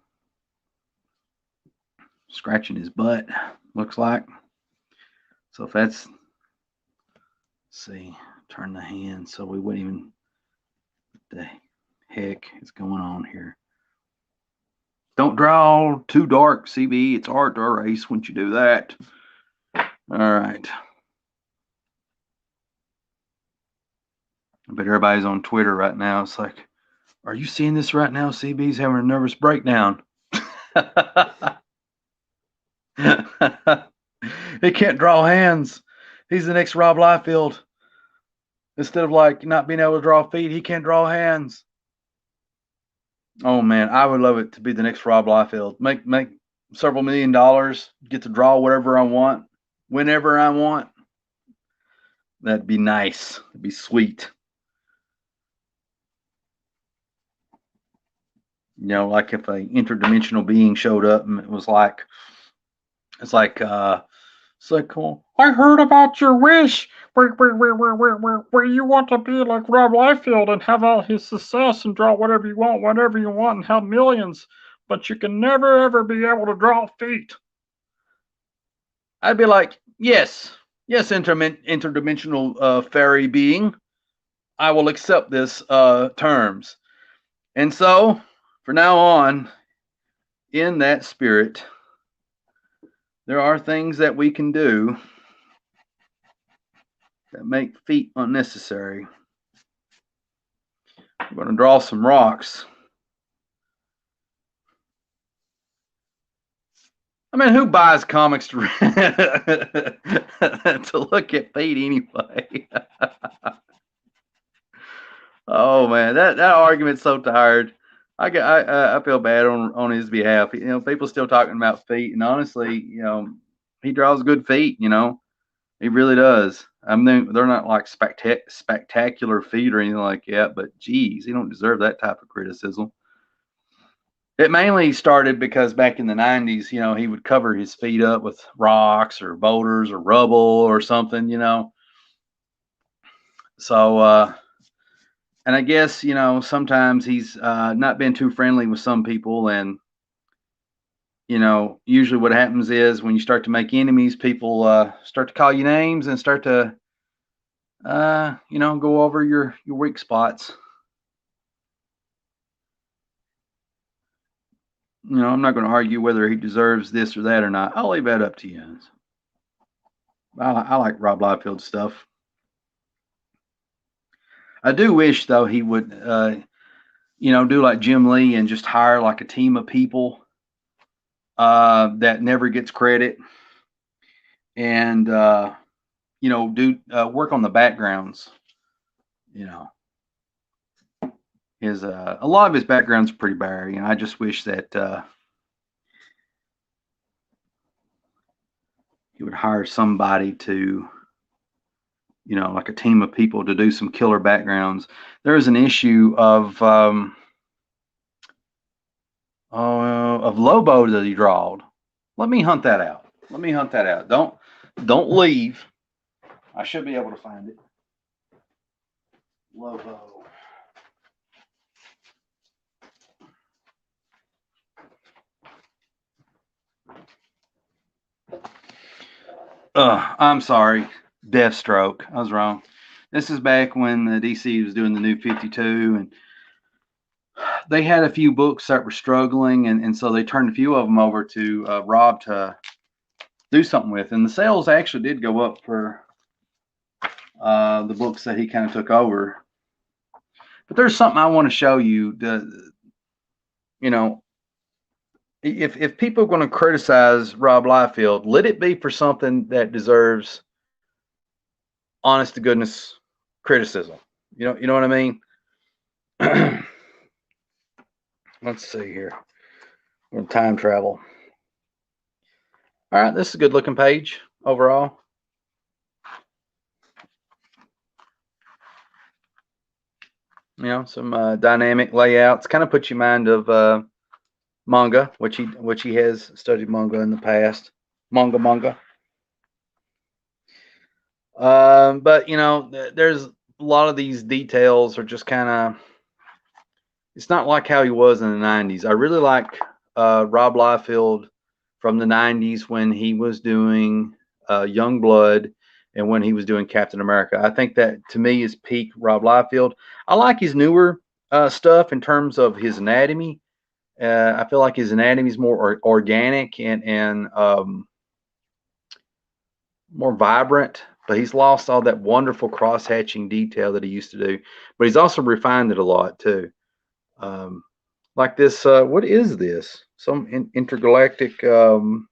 Scratching his butt, looks like. So if that's, let's see, turn the hand so we wouldn't even. What the heck is going on here? Don't draw too dark, CB. It's hard to erase once you do that. All right. I bet everybody's on Twitter right now. It's like, are you seeing this right now? CB's having a nervous breakdown. He can't draw hands. He's the next Rob Liefeld. Instead of like not being able to draw feet, he can't draw hands. Oh man, I would love it to be the next Rob Liefeld. Make several $1 million, get to draw whatever I want, whenever I want. That'd be nice. It'd be sweet. Like if an interdimensional being showed up and it was like, it's like, oh, I heard about your wish where you want to be like Rob Liefeld and have all his success and draw whatever you want, whenever you want, and have millions, but you can never ever be able to draw feet. I'd be like, yes, interdimensional fairy being, I will accept this terms. And so, for now on, in that spirit, there are things that we can do that make feet unnecessary. I'm going to draw some rocks. I mean, who buys comics to look at feet anyway? Oh man, that argument's so tired. I feel bad on his behalf. People still talking about feet, and honestly, he draws good feet. He really does. I mean, they're not like spectacular feet or anything like that, but geez, he don't deserve that type of criticism. It mainly started because back in the 90s, he would cover his feet up with rocks or boulders or rubble or something, So, and I guess, sometimes he's not been too friendly with some people. And, usually what happens is when you start to make enemies, people start to call you names and start to, go over your weak spots. I'm not going to argue whether he deserves this or that or not. I'll leave that up to you. I like Rob Liefeld's stuff. I do wish though he would, do like Jim Lee and just hire like a team of people that never gets credit, and do work on the backgrounds. His a lot of his backgrounds are pretty blurry, and I just wish that he would hire somebody to, like a team of people to do some killer backgrounds. There is an issue of Lobo that he drawed. Let me hunt that out. Don't leave. I should be able to find it. Lobo. I'm sorry. Deathstroke. I was wrong. This is back when the DC was doing the New 52, and they had a few books that were struggling, and so they turned a few of them over to Rob to do something with. And the sales actually did go up for the books that he kind of took over. But there's something I want to show you. If people are going to criticize Rob Liefeld, let it be for something that deserves honest to goodness criticism. You know what I mean? Let's see here. We're going to time travel. All right, this is a good looking page overall. Some dynamic layouts. Kind of puts you in mind of manga, which he has studied manga in the past. Manga. But there's a lot of these details are just kind of. It's not like how he was in the 90s. I really like Rob Liefeld from the 90s when he was doing Young Blood and when he was doing Captain America. I think that, to me, is peak Rob Liefeld. I like his newer stuff in terms of his anatomy. I feel like his anatomy is more organic and more vibrant, but he's lost all that wonderful cross-hatching detail that he used to do. But he's also refined it a lot, too. Like this, what is this? Some intergalactic lion?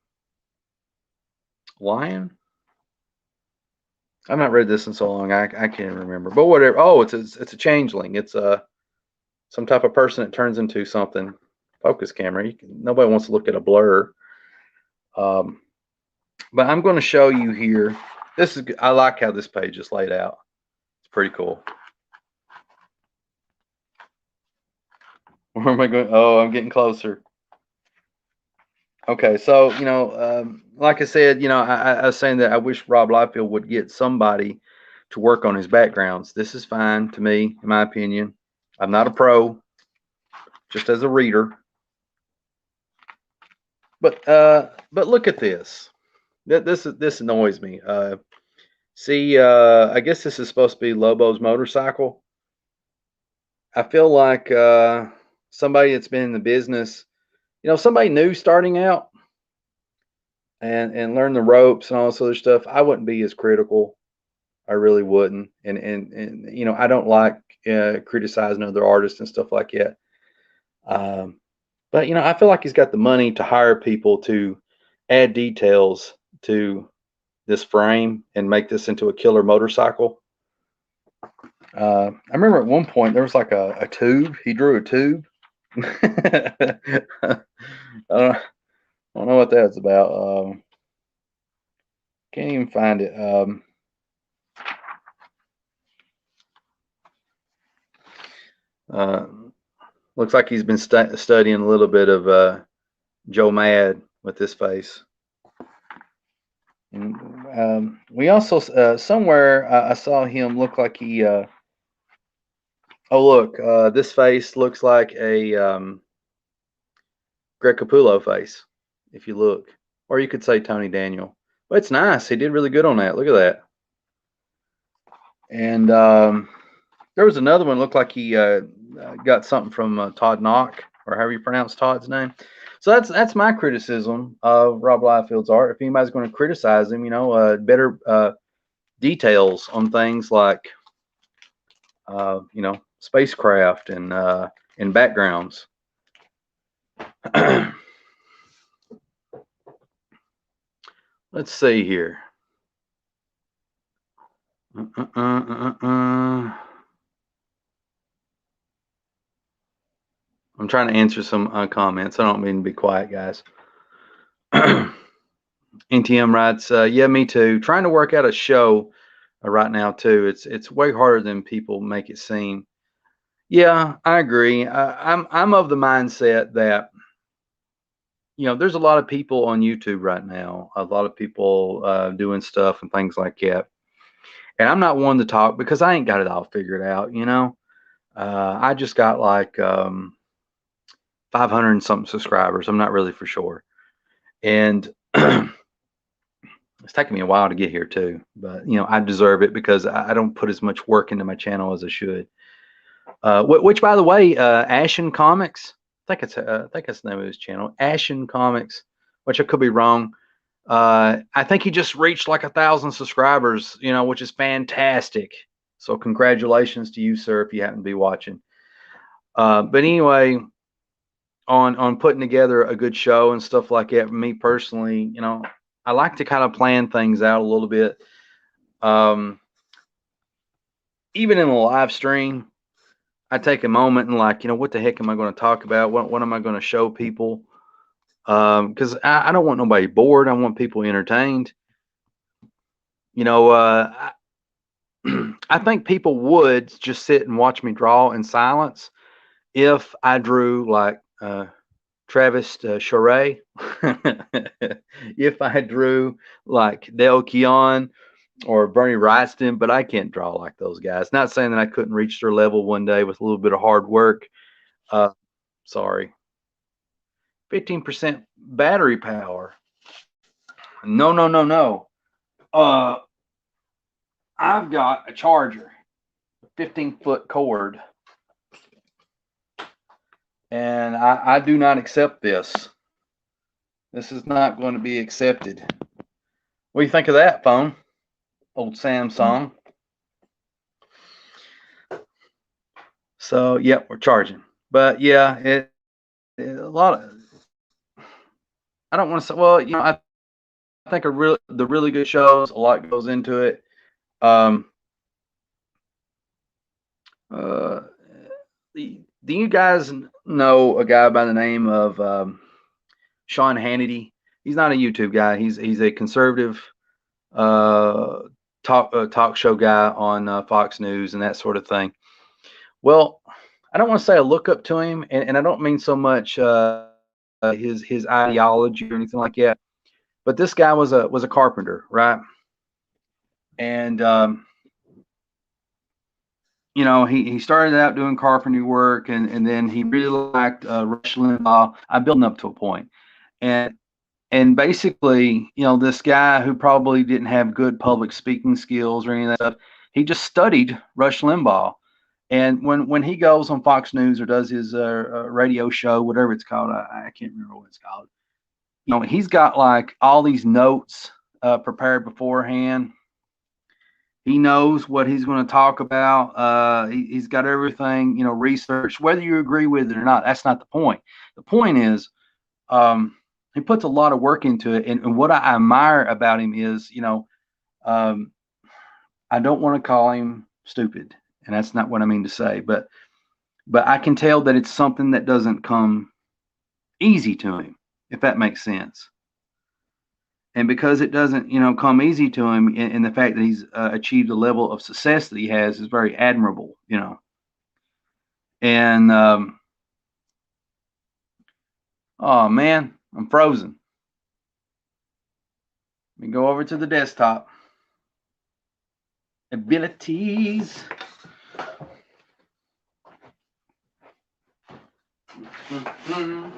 I've not read this in so long, I can't remember. But whatever. Oh, it's a changeling. It's some type of person that turns into something. Focus camera. Nobody wants to look at a blur. But I'm going to show you here. I like how this page is laid out. It's pretty cool. Where am I going? Oh, I'm getting closer. Okay, so like I said, I was saying that I wish Rob Liefeld would get somebody to work on his backgrounds. This is fine to me, in my opinion. I'm not a pro, just as a reader. But look at this. This annoys me. See, I guess this is supposed to be Lobo's motorcycle. I feel like somebody that's been in the business, somebody new starting out and learn the ropes and all this other stuff, I wouldn't be as critical. I really wouldn't. And I don't like criticizing other artists and stuff like that. But I feel like he's got the money to hire people to add details to this frame and make this into a killer motorcycle. I remember at one point there was like a tube. He drew a tube. I don't know what that's about. Can't even find it. Looks like he's been studying a little bit of Joe Mad with this face. And we also somewhere I saw him look like he. Oh look, this face looks like a Greg Capullo face, if you look, or you could say Tony Daniel. But it's nice. He did really good on that. Look at that. And there was another one looked like he got something from Todd Knock, or however you pronounce Todd's name. So that's my criticism of Rob Liefeld's art. If anybody's going to criticize him, better details on things like spacecraft and backgrounds. Let's see here. I'm trying to answer some comments. I don't mean to be quiet, guys. NTM writes, yeah, me too. Trying to work out a show right now too. It's way harder than people make it seem. Yeah, I agree. I'm of the mindset that there's a lot of people on YouTube right now, a lot of people doing stuff and things like that. And I'm not one to talk because I ain't got it all figured out. I just got like 500 and something subscribers. I'm not really for sure. And it's taken me a while to get here too, but I deserve it because I don't put as much work into my channel as I should. Which, by the way, Ashen Comics, I think that's the name of his channel, Ashen Comics, which I could be wrong. I think he just reached like 1,000 subscribers, which is fantastic. So congratulations to you, sir, if you happen to be watching. But anyway, on putting together a good show and stuff like that, me personally, I like to kind of plan things out a little bit. Even in a live stream, I take a moment and like, what the heck am I going to talk about? What am I going to show people? Because I don't want nobody bored. I want people entertained. I think people would just sit and watch me draw in silence if I drew like Travis Charest, if I drew like Dale Keon or Bernie Wrightson, but I can't draw like those guys. Not saying that I couldn't reach their level one day with a little bit of hard work. Sorry. 15% battery power. No, no, no, no. I've got a charger, a 15-foot cord, and I do not accept this. This is not going to be accepted. What do you think of that phone? Old Samsung. So, yep, we're charging. But yeah, a lot of, I don't want to say, well, I think the really good shows, a lot goes into it. Do you guys know a guy by the name of Sean Hannity? He's not a YouTube guy. He's a conservative talk show guy on Fox News and that sort of thing. Well, I don't want to say I look up to him, and I don't mean so much his ideology or anything like that. But this guy was a carpenter, right? And he started out doing carpentry work, and then he really liked Rush Limbaugh. I'm building up to a point, and basically, this guy who probably didn't have good public speaking skills or any of that stuff, he just studied Rush Limbaugh. And when he goes on Fox News or does his radio show, whatever it's called, I can't remember what it's called. He's got like all these notes prepared beforehand. He knows what he's going to talk about. He's got everything, researched. Whether you agree with it or not, that's not the point. The point is, he puts a lot of work into it. And what I admire about him is, I don't want to call him stupid, and that's not what I mean to say, but I can tell that it's something that doesn't come easy to him, if that makes sense. And because it doesn't, come easy to him, and the fact that he's achieved a level of success that he has is very admirable. And oh man, I'm frozen. Let me go over to the desktop. Abilities. Mm-hmm.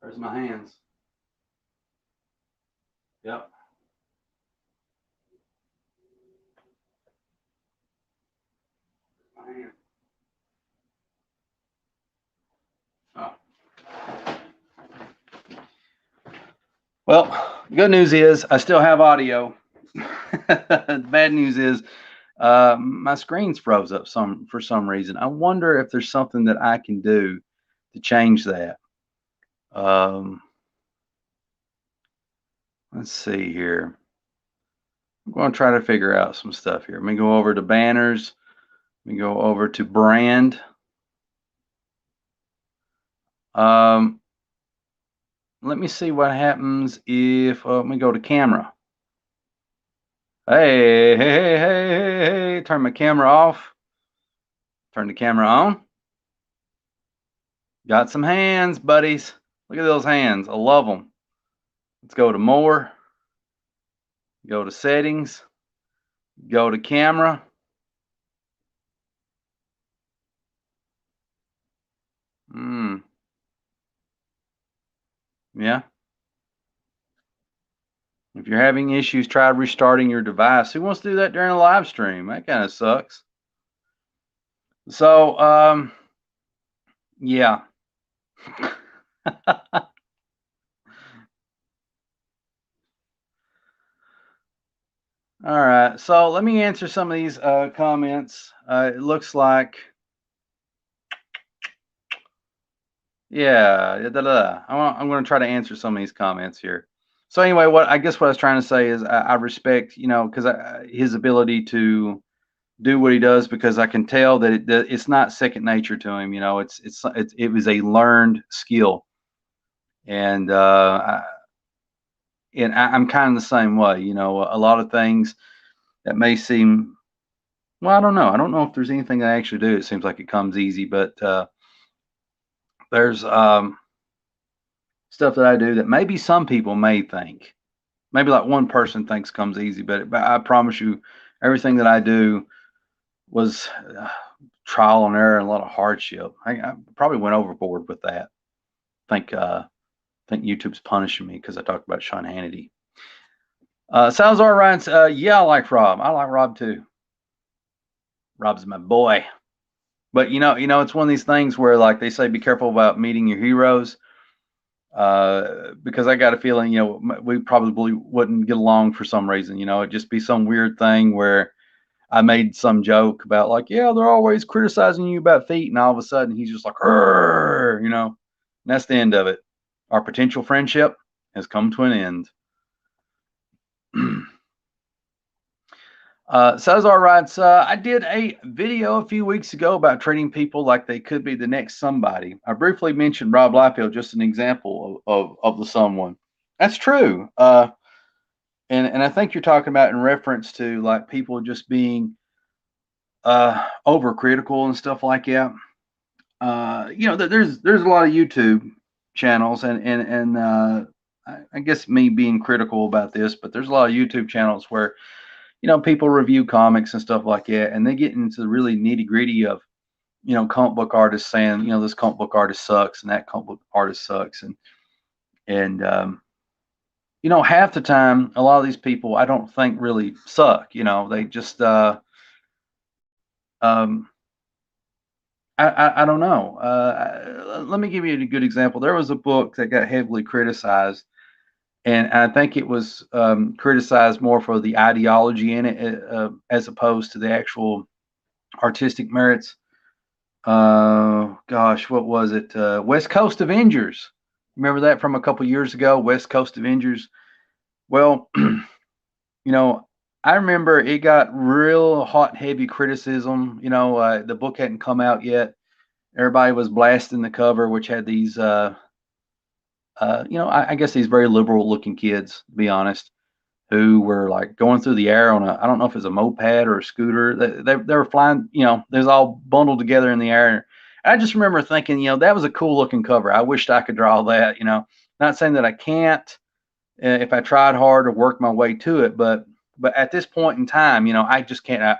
Where's my hands? Yep. My hand. Oh. Well, good news is I still have audio. The bad news is my screen's froze up for some reason. I wonder if there's something that I can do to change that. Let's see here. I'm going to try to figure out some stuff here. Let me go over to banners. Let me go over to brand. Let me see what happens if let me go to camera. Hey, hey, hey, hey, hey, hey, turn my camera off. Turn the camera on. Got some hands, buddies. Look at those hands. I love them. Let's go to more. Go to settings. Go to camera. Yeah. If you're having issues, try restarting your device. Who wants to do that during a live stream? That kind of sucks. So, yeah. All right. So let me answer some of these comments. It looks like, yeah. I'm going to try to answer some of these comments here. So anyway, what I was trying to say is I respect, because his ability to do what he does, because I can tell that it's not second nature to him. It was a learned skill, and I'm kind of the same way. A lot of things that may seem, well, I don't know. I don't know if there's anything I actually do. It seems like it comes easy, but there's stuff that I do that maybe some people may think, maybe like one person thinks comes easy, but I promise you, everything that I do was trial and error and a lot of hardship. I probably went overboard with that. I think YouTube's punishing me because I talked about Sean Hannity. Salazar writes, yeah, I like Rob. I like Rob too. Rob's my boy. But it's one of these things where, like they say, be careful about meeting your heroes. Because I got a feeling, we probably wouldn't get along for some reason. It'd just be some weird thing where I made some joke about, like, yeah, they're always criticizing you about feet, and all of a sudden he's just like, and that's the end of it. Our potential friendship has come to an end. Cesar writes, I did a video a few weeks ago about treating people like they could be the next somebody. I briefly mentioned Rob Liefeld, just an example of the someone. That's true. And I think you're talking about in reference to like people just being overcritical and stuff like that. There's a lot of YouTube channels, and I guess me being critical about this, but there's a lot of YouTube channels where people review comics and stuff like that, and they get into the really nitty gritty of comic book artists saying this comic book artist sucks and that comic book artist sucks, and half the time a lot of these people I don't think really suck. They just um, I don't know. Let me give you a good example. There was a book that got heavily criticized, and I think it was criticized more for the ideology in it as opposed to the actual artistic merits. Gosh, what was it? West Coast Avengers. Remember that from a couple years ago? West Coast Avengers. Well, I remember it got real hot, heavy criticism. The book hadn't come out yet. Everybody was blasting the cover, which had these, I guess these very liberal-looking kids, to be honest, who were like going through the air on I don't know if it was a moped or a scooter. They were flying, they was all bundled together in the air. I just remember thinking, that was a cool-looking cover. I wished I could draw that. Not saying that I can't if I tried hard or worked my way to it, but at this point in time, I just can't,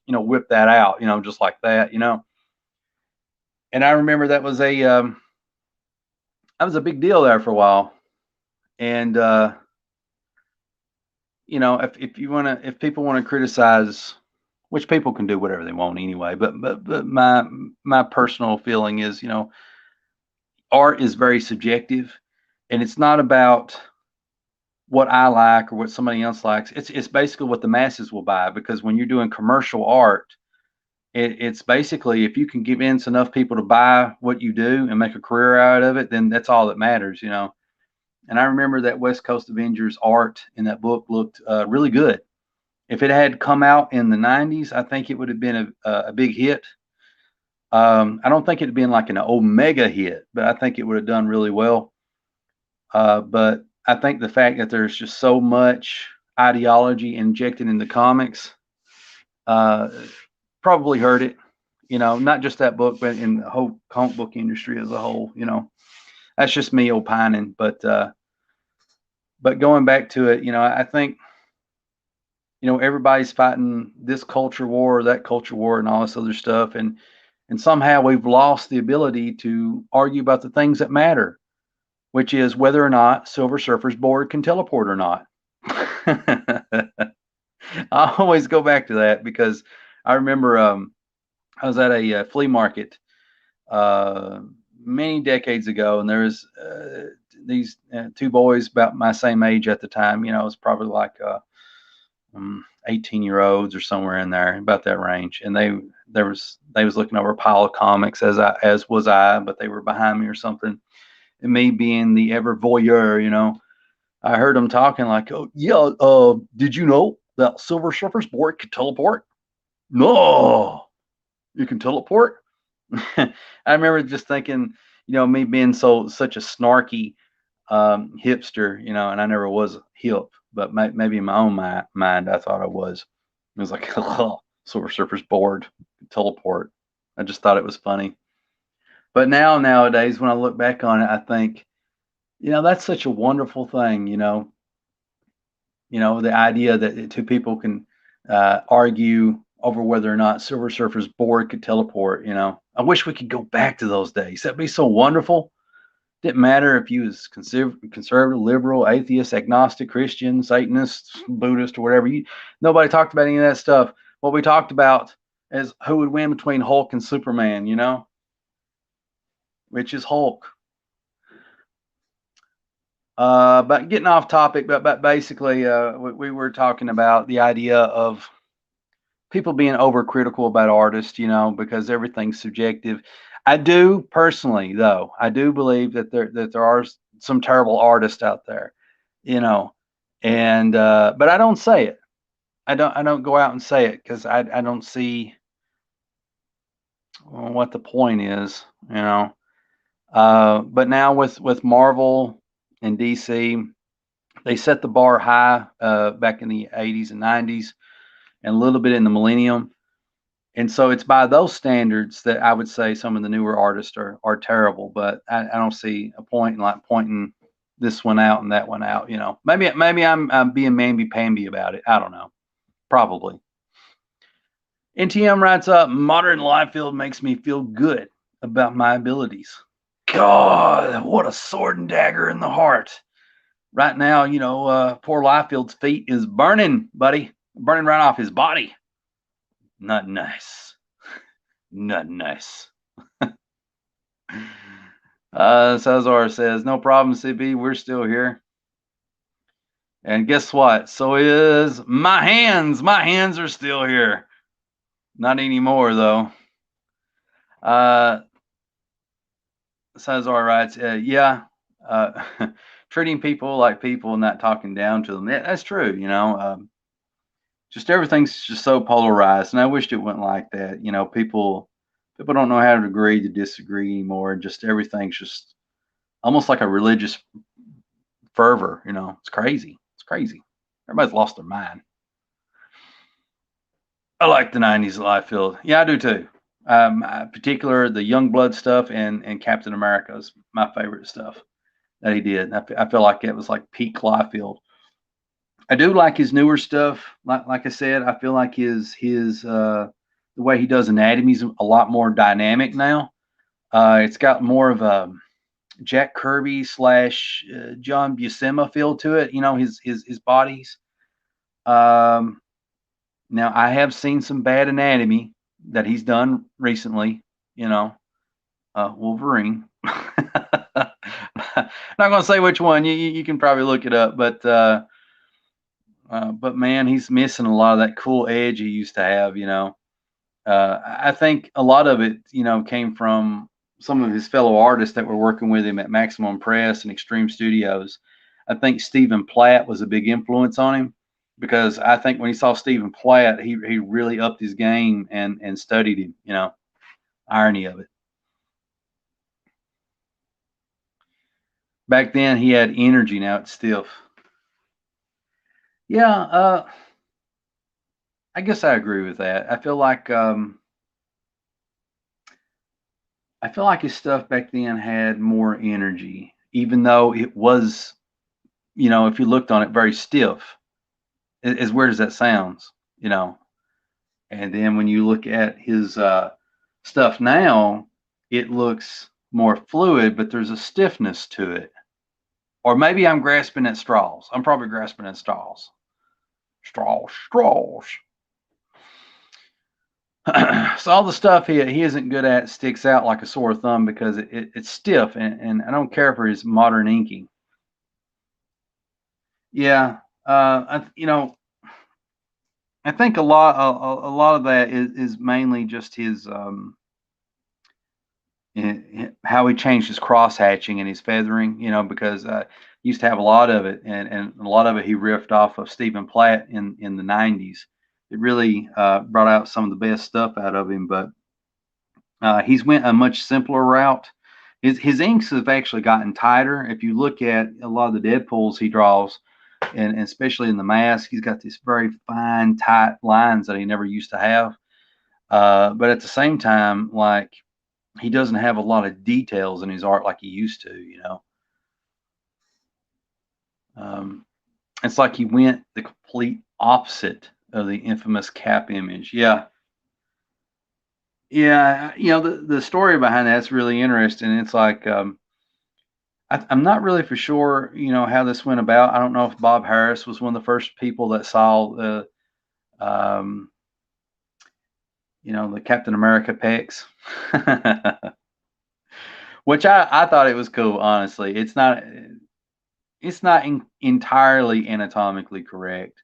whip that out, just like that, And I remember that was a big deal there for a while. And if people want to criticize, which people can do whatever they want anyway, but my personal feeling is, art is very subjective, and it's not about what I like or what somebody else likes. It's basically what the masses will buy, because when you're doing commercial art, it's basically if you can convince enough people to buy what you do and make a career out of it, then that's all that matters, And I remember that West Coast Avengers art in that book looked really good, If it had come out in the 90s, I think it would have been a big hit. I don't think it'd been like an omega hit, but I think it would have done really well. But I think the fact that there's just so much ideology injected into comics probably hurt it. Not just that book, but in the whole comic book industry as a whole. That's just me opining. But going back to it, I think everybody's fighting this culture war, that culture war, and all this other stuff, and somehow we've lost the ability to argue about the things that matter, which is whether or not Silver Surfer's board can teleport or not. I always go back to that because I remember I was at a flea market many decades ago, and there was these two boys about my same age at the time. It was probably like 18-year-olds or somewhere in there, about that range, and they was looking over a pile of comics as was I, but they were behind me or something. And me being the ever voyeur, I heard them talking like, "Oh yeah, did you know that Silver Surfer's board could teleport?" "No, you can teleport." I remember just thinking, me being such a snarky hipster, and I never was hip, but maybe in my own mind I thought I was. It was like, oh, Silver Surfer's board teleport. I just thought it was funny. But nowadays, when I look back on it, I think, that's such a wonderful thing. The idea that two people can argue over whether or not Silver Surfer's board could teleport. I wish we could go back to those days. That'd be so wonderful. Didn't matter if you was conservative, liberal, atheist, agnostic, Christian, Satanist, Buddhist, or whatever. Nobody talked about any of that stuff. What we talked about is who would win between Hulk and Superman, which is Hulk. But getting off topic, but basically, we were talking about the idea of people being overcritical about artists, because everything's subjective. I do personally, though, I do believe that there are some terrible artists out there, and but I don't say it. I don't go out and say it because I don't see what the point is, But now with Marvel and DC, they set the bar high back in the 80s and 90s, and a little bit in the millennium. And so it's by those standards that I would say some of the newer artists are terrible, but I don't see a point in like pointing this one out and that one out. Maybe I'm being mamby-pamby about it. I don't know. Probably. NTM writes up, modern Liefeld makes me feel good about my abilities. God, what a sword and dagger in the heart. Right now, poor Liefeld's feet is burning, buddy. Burning right off his body. Not nice. Not nice. Cesar says, no problem, CB. We're still here. And guess what? So is my hands. My hands are still here. Not anymore, though. Cesar writes, yeah, treating people like people and not talking down to them. Yeah, that's true, just everything's just so polarized, and I wished it wasn't like that. People don't know how to agree to disagree anymore, and just everything's just almost like a religious fervor. It's crazy. It's crazy. Everybody's lost their mind. I like the 90s Liefeld. Yeah, I do too. Particular the Youngblood stuff and Captain America's my favorite stuff that he did. I feel like it was like peak Liefeld. I do like his newer stuff. Like I said, I feel like his the way he does anatomy is a lot more dynamic now. It's got more of a Jack Kirby / John Buscema feel to it. His bodies. Now I have seen some bad anatomy that he's done recently. Wolverine. Not gonna say which one. You can probably look it up, but man, he's missing a lot of that cool edge he used to have. I think a lot of it, came from some of his fellow artists that were working with him at Maximum Press and Extreme Studios. I think Stephen Platt was a big influence on him. because I think when he saw Stephen Platt, he really upped his game and studied him. Irony of it. Back then he had energy. Now it's stiff. Yeah, I guess I agree with that. I feel like his stuff back then had more energy, even though it was, if you looked on it, very stiff. As weird as that sounds, you know. And then when you look at his stuff now, it looks more fluid, but there's a stiffness to it. Or maybe I'm grasping at straws. I'm probably grasping at straws. Straws. So all the stuff he isn't good at sticks out like a sore thumb because it's stiff, and I don't care for his modern inking. Yeah, I think a lot of that is mainly just his how he changed his cross hatching and his feathering, because he used to have a lot of it, and a lot of it he riffed off of Stephen Platt in the 90s. It really brought out some of the best stuff out of him, but he's went a much simpler route. His inks have actually gotten tighter. If you look at a lot of the Deadpools he draws, and especially in the mask, he's got these very fine, tight lines that he never used to have. But at the same time, like, he doesn't have a lot of details in his art like he used to. It's like he went the complete opposite of the infamous Cap image. Yeah. Yeah, the story behind that's really interesting. It's like I'm not really for sure, how this went about. I don't know if Bob Harris was one of the first people that saw um, the Captain America pecs, which I thought it was cool. Honestly, it's not entirely anatomically correct,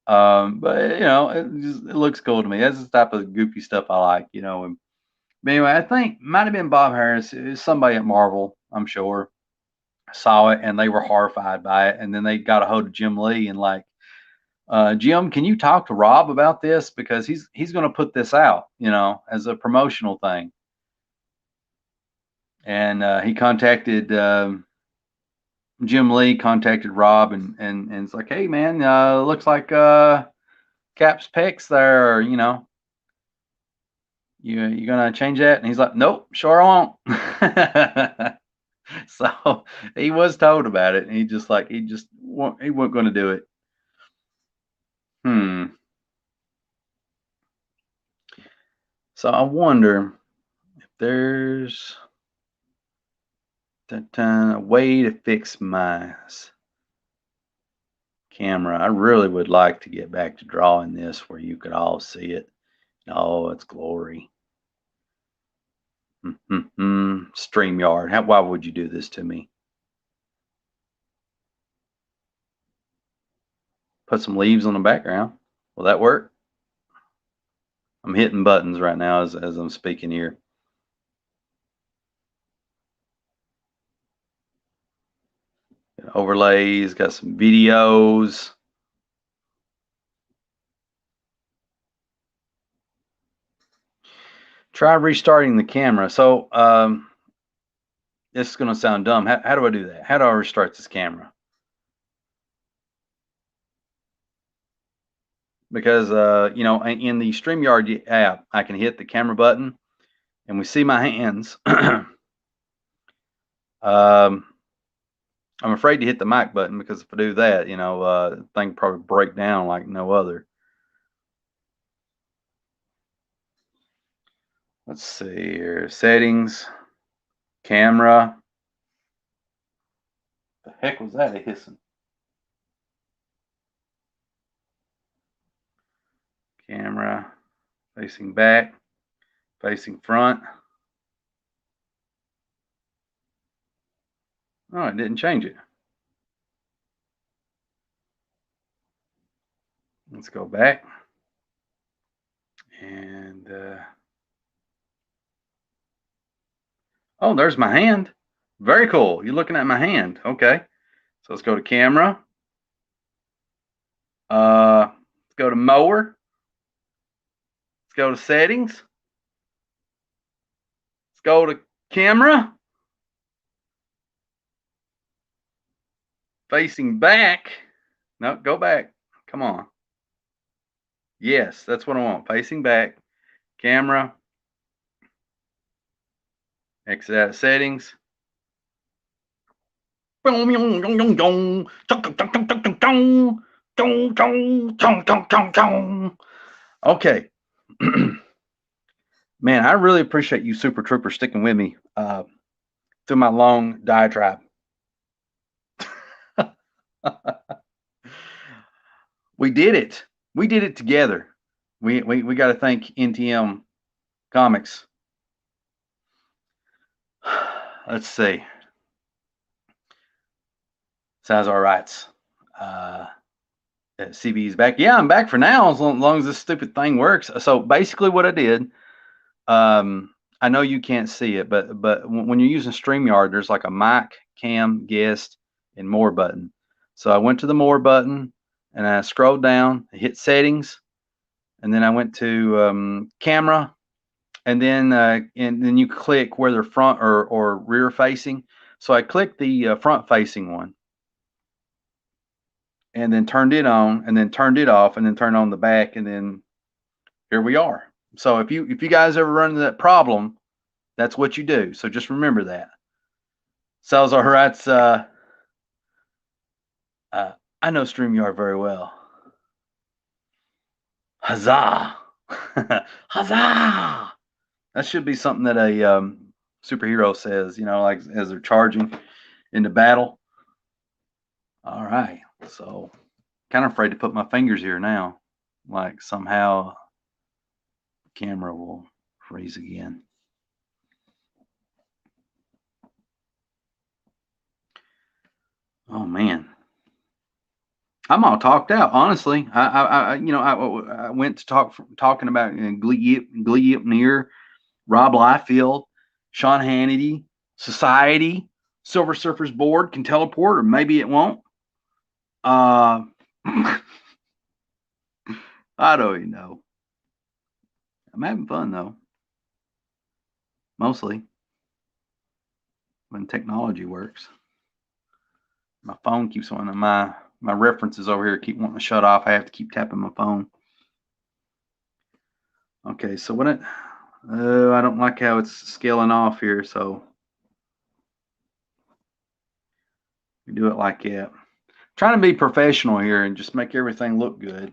but it looks cool to me. That's the type of goofy stuff I like. But anyway, I think might have been Bob Harris. It was somebody at Marvel, I'm sure, saw it and they were horrified by it, and then they got a hold of Jim Lee and like, Jim, can you talk to Rob about this, because he's going to put this out, as a promotional thing. And he contacted Jim Lee, contacted Rob, and it's like, hey man, looks like Cap's pecs there, you gonna change that? And he's like, nope, sure I won't. So he was told about it, and he wasn't going to do it. So I wonder if there's a way to fix my camera. I really would like to get back to drawing this where you could all see it. Oh, it's glory. StreamYard. Why would you do this to me? Put some leaves on the background. Will that work? I'm hitting buttons right now as I'm speaking here. Got overlays, got some videos. Try restarting the camera. So this is going to sound dumb. How do I do that? How do I restart this camera? Because in the StreamYard app, I can hit the camera button and we see my hands. I'm afraid to hit the mic button, because if I do that, the thing probably break down like no other. Let's see here. Settings, camera. The heck was that hissing? Camera, facing back, facing front. Oh, it didn't change it. Let's go back. And oh, there's my hand. Very cool. You're looking at my hand. Okay. So let's go to camera. Let's go to mower. Let's go to settings. Let's go to camera. Facing back. No, go back. Come on. Yes, that's what I want. Facing back. Camera. Exit out of settings. Okay. Man, I really appreciate you Super Troopers sticking with me through my long diatribe. We did it. We did it together. We got to thank NTM Comics. Let's see. Salazar writes, CB's back. Yeah, I'm back for now as long as this stupid thing works. So basically what I did, I know you can't see it, but when you're using StreamYard, there's like a mic, cam, guest, and more button. So I went to the more button and I scrolled down, hit settings, and then I went to camera, and then you click where they're front or rear facing. So I clicked the front facing one, and then turned it on, and then turned it off, and then turned on the back, and then here we are. So if you guys ever run into that problem, that's what you do. So just remember that. Salazar writes, I know StreamYard very well. Huzzah! Huzzah! That should be something that a superhero says, like as they're charging into battle. All right. So kind of afraid to put my fingers here now. Like somehow the camera will freeze again. Oh man, I'm all talked out. Honestly, I went to talking about Glee up near Rob Liefeld, Sean Hannity, Society, Silver Surfers Board can teleport, or maybe it won't. I don't even know. I'm having fun though, mostly when technology works. My phone keeps wanting my references over here keep wanting to shut off. I have to keep tapping my phone. Okay, so I don't like how it's scaling off here, so we do it like that. Trying to be professional here and just make everything look good.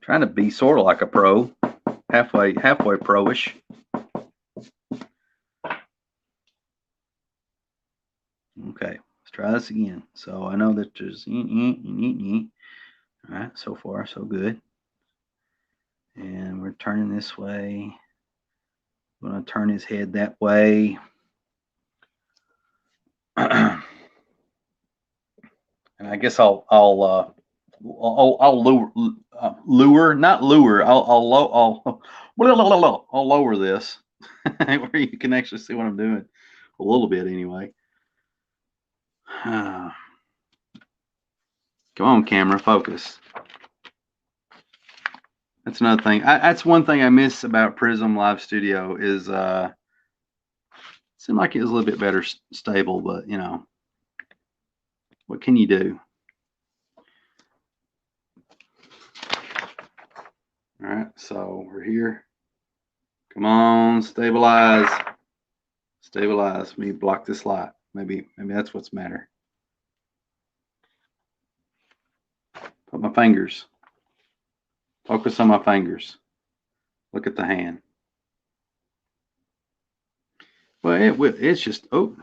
Trying to be sort of like a pro, halfway pro-ish. Okay, let's try this again. So I know that there's all right, so far so good. And we're turning this way. I'm going to turn his head that way. And I guess I'll lure, not lure. I'll lower this where you can actually see what I'm doing a little bit anyway. Come on, camera, focus. That's another thing. That's one thing I miss about Prism Live Studio is it seemed like it was a little bit better stable, but what can you do? All right, so we're here. Come on, stabilize. Stabilize. Let me block this light. Maybe that's what's matter. Put my fingers. Focus on my fingers. Look at the hand. Well, it's just it's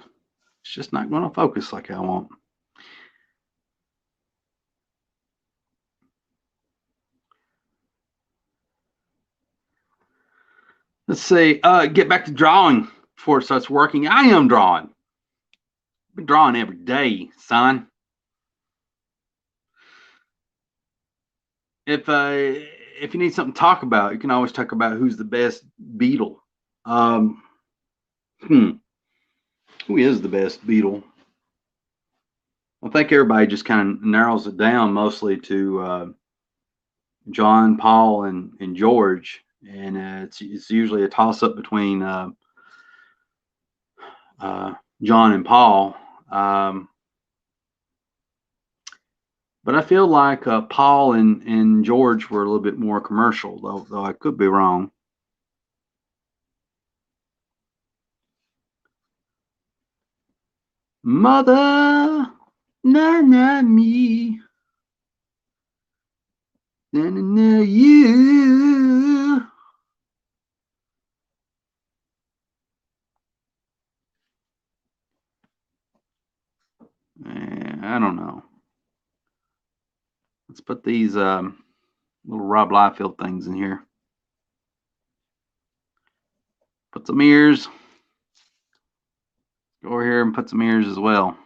just not going to focus like I want. Let's see. Get back to drawing before it starts working. I am drawing. I've been drawing every day, son. If you need something to talk about, you can always talk about who's the best Beatle. Hmm. Who is the best Beatle? I think everybody just kind of narrows it down mostly to John, Paul, and George, and it's usually a toss up between uh, John and Paul. Um, but I feel like Paul and George were a little bit more commercial, though I could be wrong. Mother, na na me, na na na you. I don't know. Let's put these little Rob Liefeld things in here. Put some ears. Go over here and put some ears as well.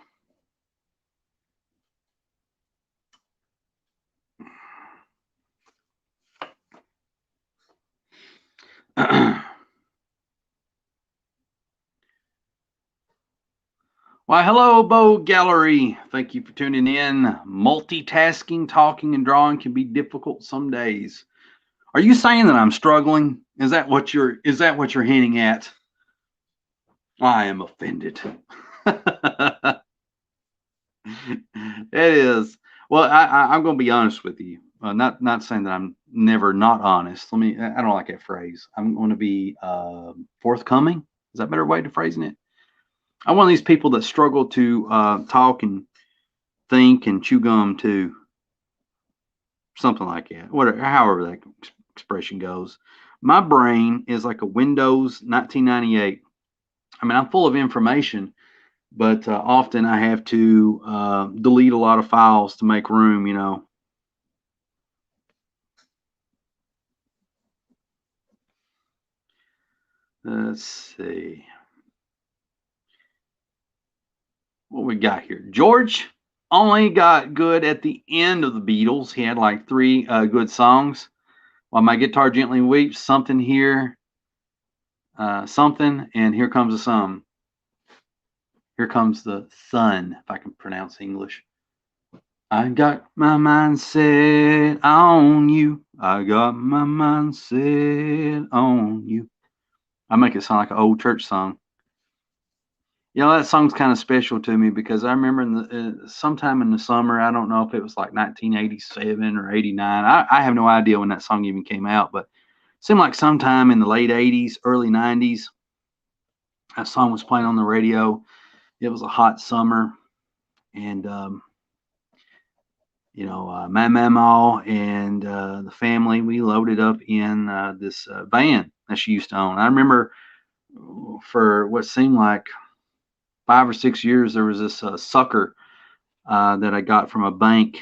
Why, hello, Bo Gallery. Thank you for tuning in. Multitasking, talking, and drawing can be difficult some days. Are you saying that I'm struggling? Is that what you're hinting at? I am offended. It is. Well, I'm going to be honest with you. Not saying that I'm never not honest. I don't like that phrase. I'm going to be forthcoming. Is that a better way to phrasing it? I'm one of these people that struggle to talk and think and chew gum too. Something like that. Whatever, however that expression goes. My brain is like a Windows 1998. I mean, I'm full of information, but often I have to delete a lot of files to make room, you know. Let's see. What we got here? George only got good at the end of the Beatles. He had like 3 good songs. While my guitar gently weeps, something here, something, and here comes the sun. Here comes the sun, if I can pronounce English. I got my mind set on you. I got my mind set on you. I make it sound like an old church song. You know, that song's kind of special to me because I remember sometime in the summer, I don't know if it was like 1987 or 89. I have no idea when that song even came out, but it seemed like sometime in the late 80s, early 90s, that song was playing on the radio. It was a hot summer, and my mama and the family, we loaded up in this van that she used to own. I remember for what seemed like 5 or 6 years, there was this sucker that I got from a bank,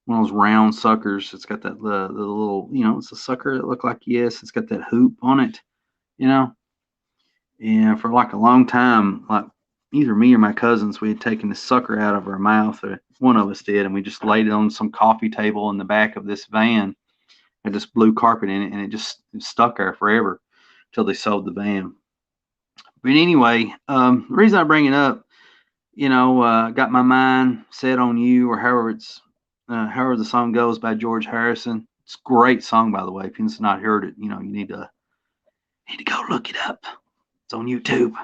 one of those round suckers. It's got that the little, it's a sucker that looked like yes, it's got that hoop on it, you know. And for like a long time, like either me or my cousins, we had taken the sucker out of our mouth, or one of us did, and we just laid it on some coffee table in the back of this van. Had this blue carpet in it, and it stuck there forever until they sold the van. But anyway, the reason I bring it up, got my mind set on you, or however the song goes by George Harrison. It's a great song, by the way. If you've not heard it, you need to go look it up. It's on YouTube.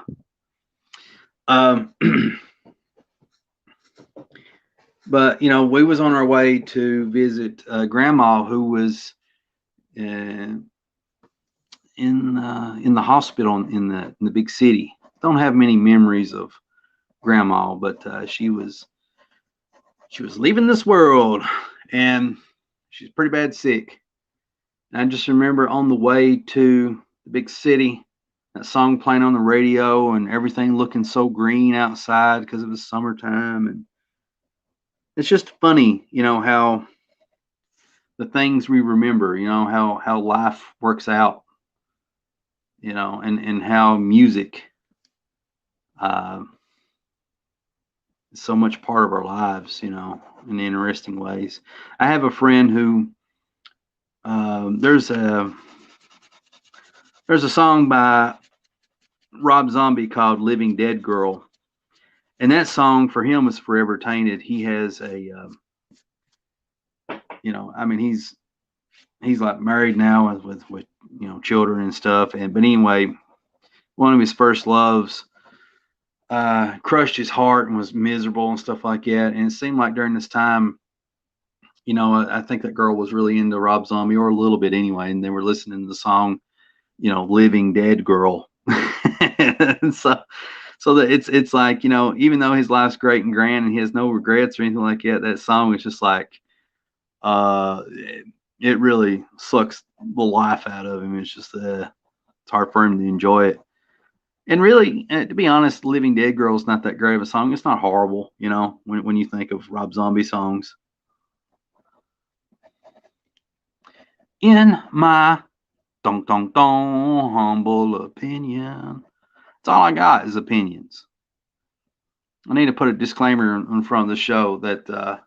But we was on our way to visit Grandma, who was in the hospital in the big city. Don't have many memories of Grandma, but she was leaving this world, and she's pretty bad sick. And I just remember on the way to the big city, that song playing on the radio, and everything looking so green outside because it was summertime. And it's just funny, how the things we remember, how life works out, and how music is so much part of our lives, in interesting ways. I have a friend who there's a song by Rob Zombie called "Living Dead Girl," and that song for him was forever tainted. He has a, I mean, he's like married now with children and stuff. And but anyway, one of his first loves crushed his heart and was miserable and stuff like that. And it seemed like during this time, I think that girl was really into Rob Zombie, or a little bit anyway, and they were listening to the song, "Living Dead Girl." So that it's like, even though his life's great and grand and he has no regrets or anything like that, that song is just like, it really sucks the life out of him. It's just it's hard for him to enjoy it. And really, to be honest, "Living Dead Girl" is not that great of a song. It's not horrible, when you think of Rob Zombie songs. In my dong dong dong humble opinion, that's all I got is opinions. I need to put a disclaimer in front of the show that,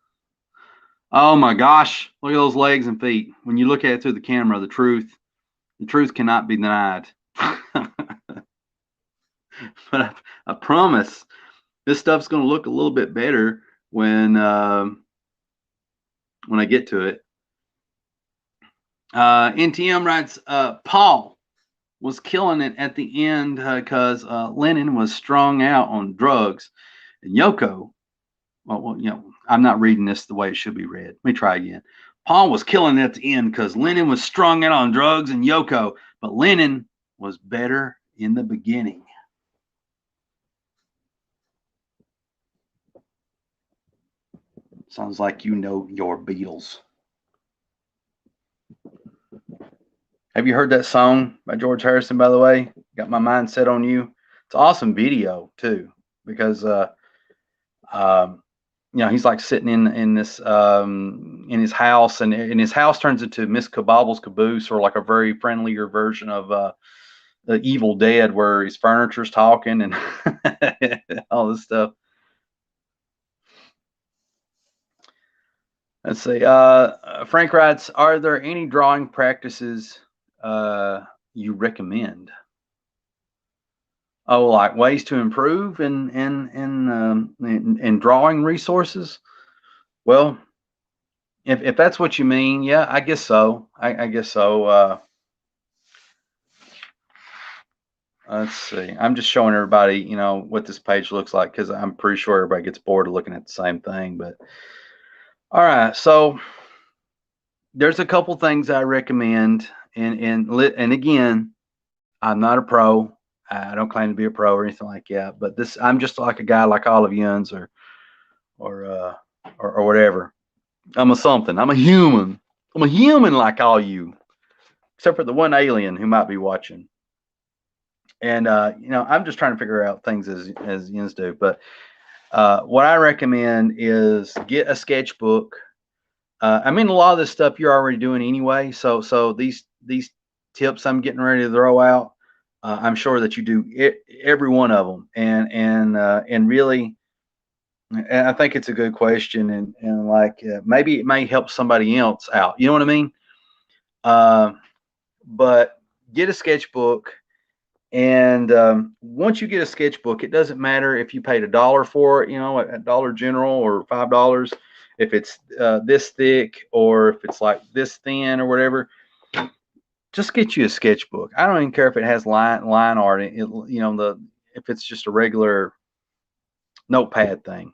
oh my gosh, look at those legs and feet. When you look at it through the camera, the truth cannot be denied. But I promise this stuff's going to look a little bit better when I get to it. NTM writes, Paul was killing it at the end because Lennon was strung out on drugs, and Yoko, well, I'm not reading this the way it should be read. Let me try again. Paul was killing it at the end because Lennon was strung out on drugs and Yoko, but Lennon was better in the beginning. Sounds like you know your Beatles. Have you heard that song by George Harrison, by the way? Got My Mind Set on You. It's an awesome video, too, because, he's like sitting in this, in his house, and his house turns into Miss Kabobble's caboose, or like a very friendlier version of the Evil Dead, where his furniture's talking and all this stuff. Let's see. Frank writes, are there any drawing practices you recommend? Oh, like ways to improve in drawing resources? Well, if that's what you mean, yeah, I guess so. I guess so. Let's see. I'm just showing everybody, what this page looks like, because I'm pretty sure everybody gets bored of looking at the same thing. But all right, so there's a couple things I recommend, and again, I'm not a pro. I don't claim to be a pro or anything like that. But I'm just like a guy like all of yous, or whatever. I'm a something. I'm a human. I'm a human like all you, except for the one alien who might be watching. And I'm just trying to figure out things as yins do. But what I recommend is get a sketchbook. I mean, a lot of this stuff you're already doing anyway. So these tips I'm getting ready to throw out, I'm sure that you do every one of them. And really, and I think it's a good question, and like maybe it may help somebody else out. You know what I mean? But get a sketchbook. And once you get a sketchbook, it doesn't matter if you paid $1 for it, at Dollar General, or $5, if it's this thick or if it's like this thin or whatever. Just get you a sketchbook. I don't even care if it has line art. If it's just a regular notepad thing,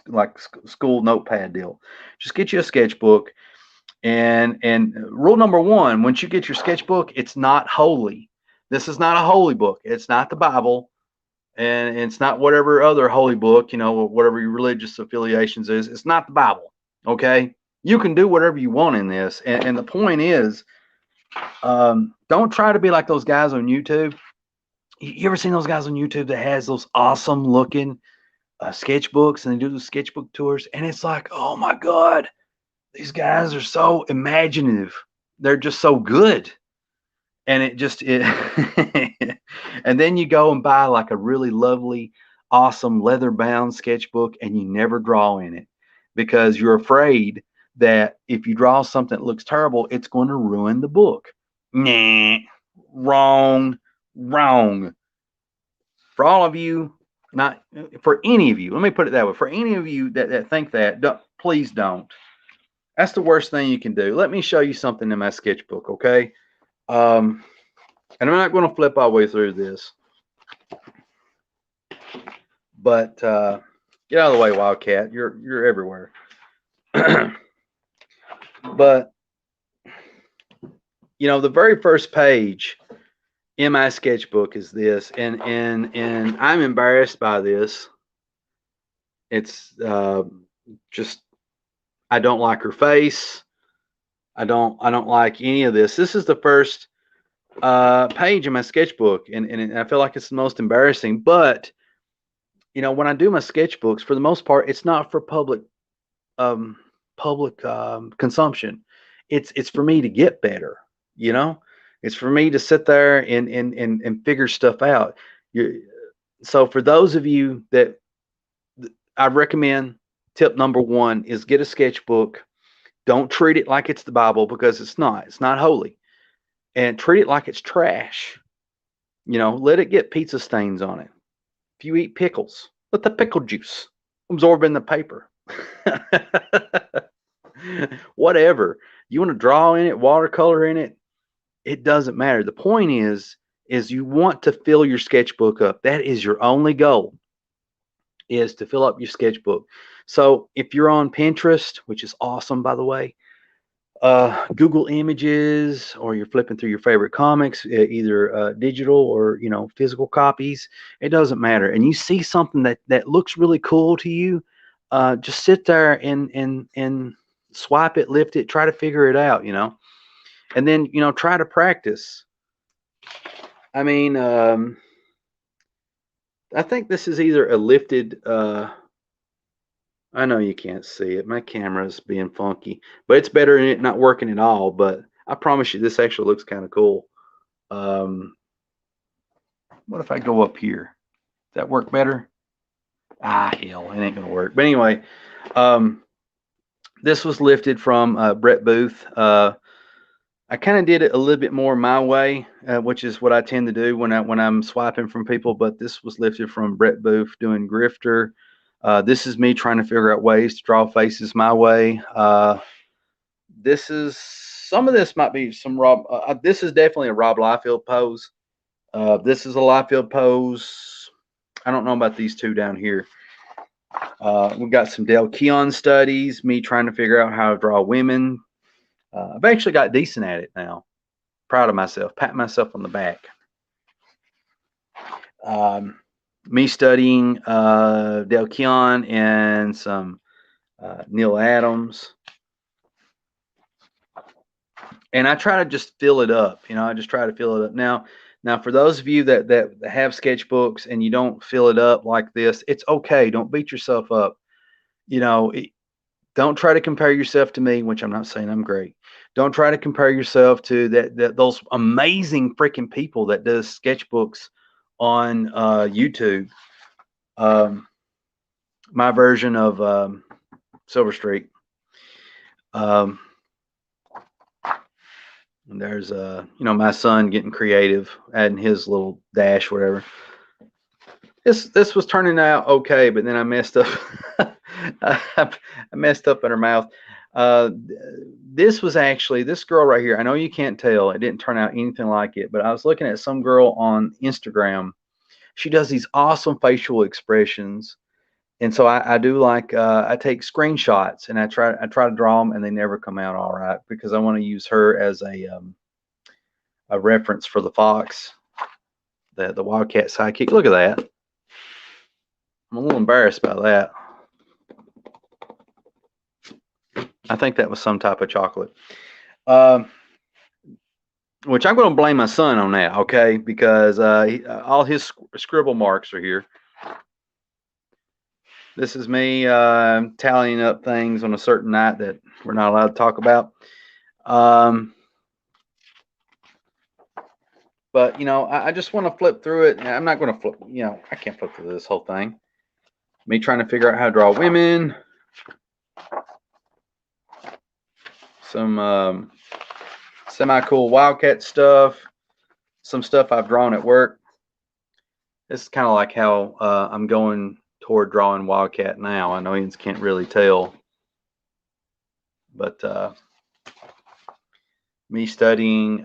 like school notepad deal. Just get you a sketchbook. And rule number one: once you get your sketchbook, it's not holy. This is not a holy book. It's not the Bible, and it's not whatever other holy book, whatever your religious affiliations is. It's not the Bible, okay? You can do whatever you want in this. And the point is, don't try to be like those guys on YouTube. You ever seen those guys on YouTube that has those awesome looking sketchbooks, and they do the sketchbook tours? And it's like, oh my God, these guys are so imaginative. They're just so good. And and then you go and buy like a really lovely, awesome leather bound sketchbook, and you never draw in it because you're afraid that if you draw something that looks terrible, it's going to ruin the book. Nah, wrong. Wrong. For all of you, not for any of you, let me put it that way. For any of you that think that, please don't. That's the worst thing you can do. Let me show you something in my sketchbook, okay? And I'm not going to flip all the way through this. But get out of the way, Wildcat. You're everywhere. But you know, the very first page in my sketchbook is this, and I'm embarrassed by this. It's just I don't like her face. I don't like any of this. This is the first page in my sketchbook, and I feel like it's the most embarrassing. But you know, when I do my sketchbooks, for the most part, it's not for public um, consumption. It's for me to get better. You know, it's for me to sit there and figure stuff out. You, so for those of you that I recommend, tip number one is get a sketchbook. Don't treat it like it's the Bible because it's not. It's not holy. And treat it like it's trash. You know, let it get pizza stains on it. If you eat pickles, let the pickle juice absorb in the paper. Whatever. You want to draw in it, watercolor in it, it doesn't matter. The point is you want to fill your sketchbook up. That is your only goal, is to fill up your sketchbook. So if you're on Pinterest, which is awesome, by the way, Google Images, or you're flipping through your favorite comics, either digital or physical copies, it doesn't matter. And you see something that looks really cool to you, just sit there and swipe it, lift it, try to figure it out, and then try to practice. I mean, I think this is either a lifted. I know you can't see it. My camera's being funky, but it's better than it not working at all. But I promise you, this actually looks kind of cool. What if I go up here? Does that work better? Ah, hell, it ain't gonna work. But anyway, this was lifted from Brett Booth. I kind of did it a little bit more my way, which is what I tend to do when I'm swiping from people. But this was lifted from Brett Booth doing Grifter. This is me trying to figure out ways to draw faces my way. Some of this might be some Rob. This is definitely a Rob Liefeld pose. This is a Liefeld pose. I don't know about these two down here. We've got some Dale Keon studies. Me trying to figure out how to draw women. I've actually got decent at it now. Proud of myself. Pat myself on the back. Me studying Dale Keon and some Neil Adams. And I try to just fill it up. I just try to fill it up. Now, for those of you that have sketchbooks and you don't fill it up like this, it's okay. Don't beat yourself up. Don't try to compare yourself to me, which I'm not saying I'm great. Don't try to compare yourself to those amazing freaking people that does sketchbooks on YouTube. My version of Silver Streak. And there's my son getting creative, adding his little dash, whatever. This was turning out okay, but then I messed up. I messed up in her mouth. This was actually this girl right here. I know you can't tell. It didn't turn out anything like it, but I was looking at some girl on Instagram. She does these awesome facial expressions, and so I do like I take screenshots and I try to draw them, and they never come out all right because I want to use her as a reference for the fox, the Wildcat sidekick. Look at that. I'm a little embarrassed by that. I think that was some type of chocolate. Which I'm going to blame my son on that, okay? Because all his scribble marks are here. This is me tallying up things on a certain night that we're not allowed to talk about. But, I just want to flip through it. I'm not going to flip, I can't flip through this whole thing. Me trying to figure out how to draw women. Some semi-cool Wildcat stuff. some stuff I've drawn at work. This is kind of like how I'm going toward drawing Wildcat now. I know you can't really tell, but me studying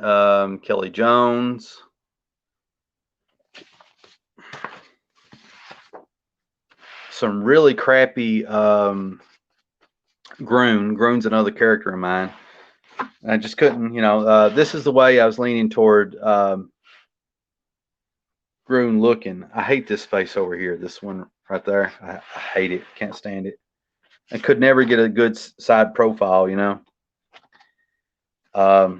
Kelly Jones. Some really crappy Groon's another character of mine. I just couldn't, this is the way I was leaning toward Groon looking. I hate this face over here, this one right there. I hate it. Can't stand it. I could never get a good side profile, but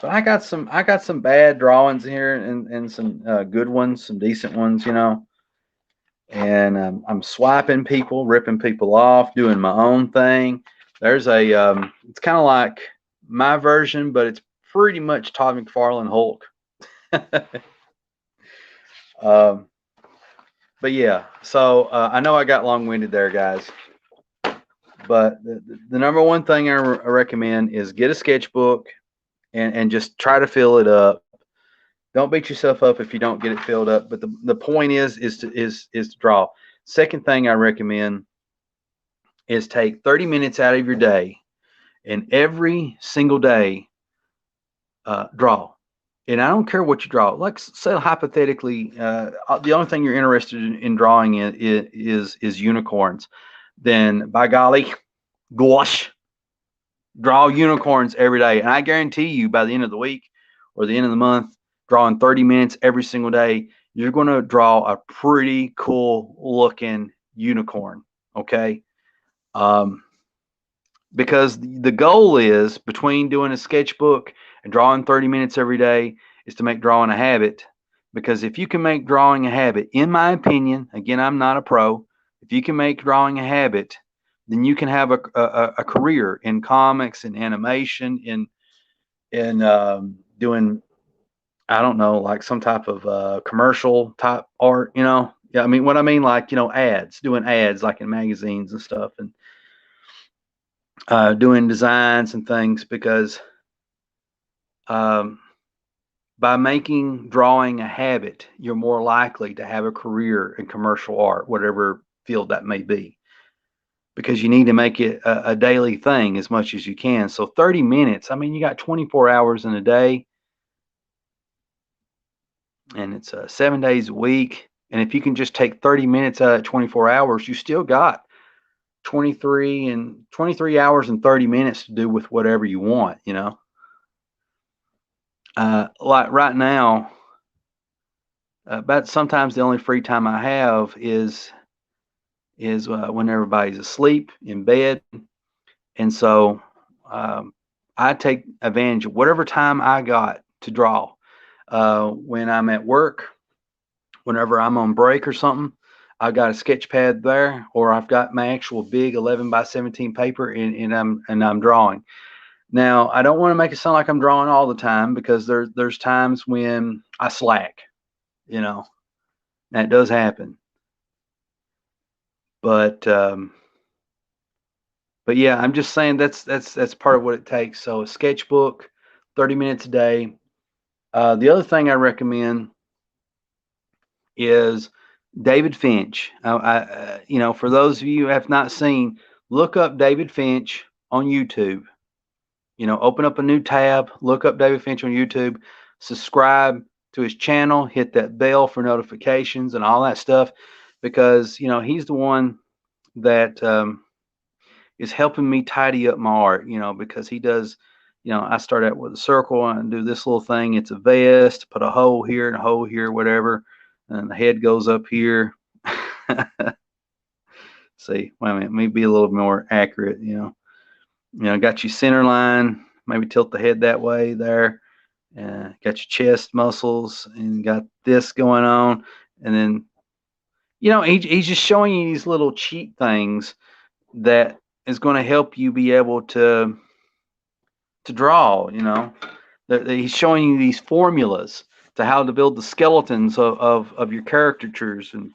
I got some bad drawings here and some good ones, some decent ones, and I'm swiping people, ripping people off, doing my own thing. There's it's kind of like my version, but it's pretty much Todd McFarlane Hulk. But yeah, so I know I got long-winded there, guys. But the number one thing I recommend is get a sketchbook and just try to fill it up. Don't beat yourself up if you don't get it filled up. But the point is to draw. Second thing I recommend is take 30 minutes out of your day, and every single day draw. And I don't care what you draw. Like, say hypothetically, the only thing you're interested in drawing is unicorns. Then, by golly, gosh, draw unicorns every day. And I guarantee you, by the end of the week or the end of the month, drawing 30 minutes every single day, you're going to draw a pretty cool looking unicorn. Okay. Because the goal is, between doing a sketchbook and drawing 30 minutes every day, is to make drawing a habit. Because if you can make drawing a habit, in my opinion, again, I'm not a pro, if you can make drawing a habit, then you can have a career in comics and animation, in doing, I don't know, like some type of commercial type art, Yeah, I mean, what I mean, like, ads, doing ads like in magazines and stuff, and doing designs and things, because by making drawing a habit, you're more likely to have a career in commercial art, whatever field that may be, because you need to make it a daily thing as much as you can. So 30 minutes, I mean, you got 24 hours in a day, and it's 7 days a week. And if you can just take 30 minutes out of 24 hours, you still got 23 hours and 30 minutes to do with whatever you want, like right now, but sometimes the only free time I have is when everybody's asleep in bed. And so I take advantage of whatever time I got to draw. When I'm at work, whenever I'm on break or something, I've got a sketch pad there, or I've got my actual big 11 by 17 paper, and I'm drawing. Now, I don't want to make it sound like I'm drawing all the time, because there's times when I slack, that does happen. But yeah, I'm just saying that's part of what it takes. So a sketchbook, 30 minutes a day. The other thing I recommend is David Finch. For those of you who have not seen, look up David Finch on YouTube. Open up a new tab, look up David Finch on YouTube, subscribe to his channel, hit that bell for notifications and all that stuff, because he's the one that is helping me tidy up my art. Because he does. I start out with a circle and do this little thing. It's a vest, put a hole here and a hole here, whatever, and the head goes up here. See, wait a minute, let me be a little more accurate. Got your center line, maybe tilt the head that way there. Got your chest muscles, and got this going on. And then, he's just showing you these little cheat things that is going to help you be able to draw. He's showing you these formulas to how to build the skeletons of your characters and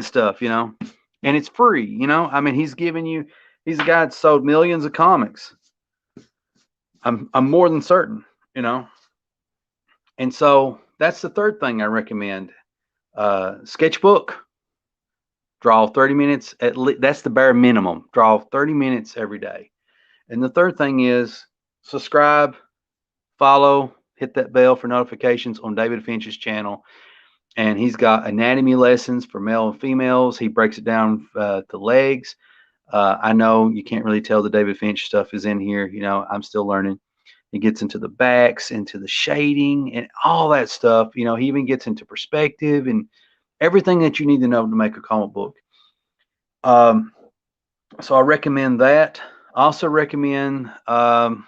stuff, and it's free. I mean, he's a guy that sold millions of comics. I'm more than certain. you know. And so that's the third thing I recommend. Sketchbook, draw 30 minutes at least. That's the bare minimum. Draw 30 minutes every day. And the third thing is subscribe, follow, hit that bell for notifications on David Finch's channel. And he's got anatomy lessons for male and females. He breaks it down to legs. I know you can't really tell the David Finch stuff is in here. You know, I'm still learning. He gets into the backs, into the shading, and all that stuff. You know, he even gets into perspective and everything that you need to know to make a comic book. So I recommend that. I also recommend, let's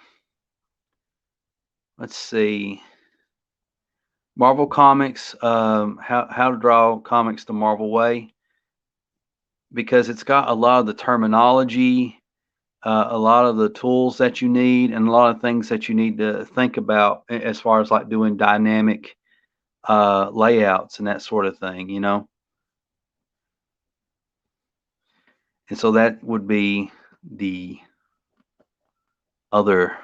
see, Marvel Comics, how to draw comics the Marvel way, because it's got a lot of the terminology, a lot of the tools that you need, and a lot of things that you need to think about as far as like doing dynamic layouts and that sort of thing, you know. And so that would be the other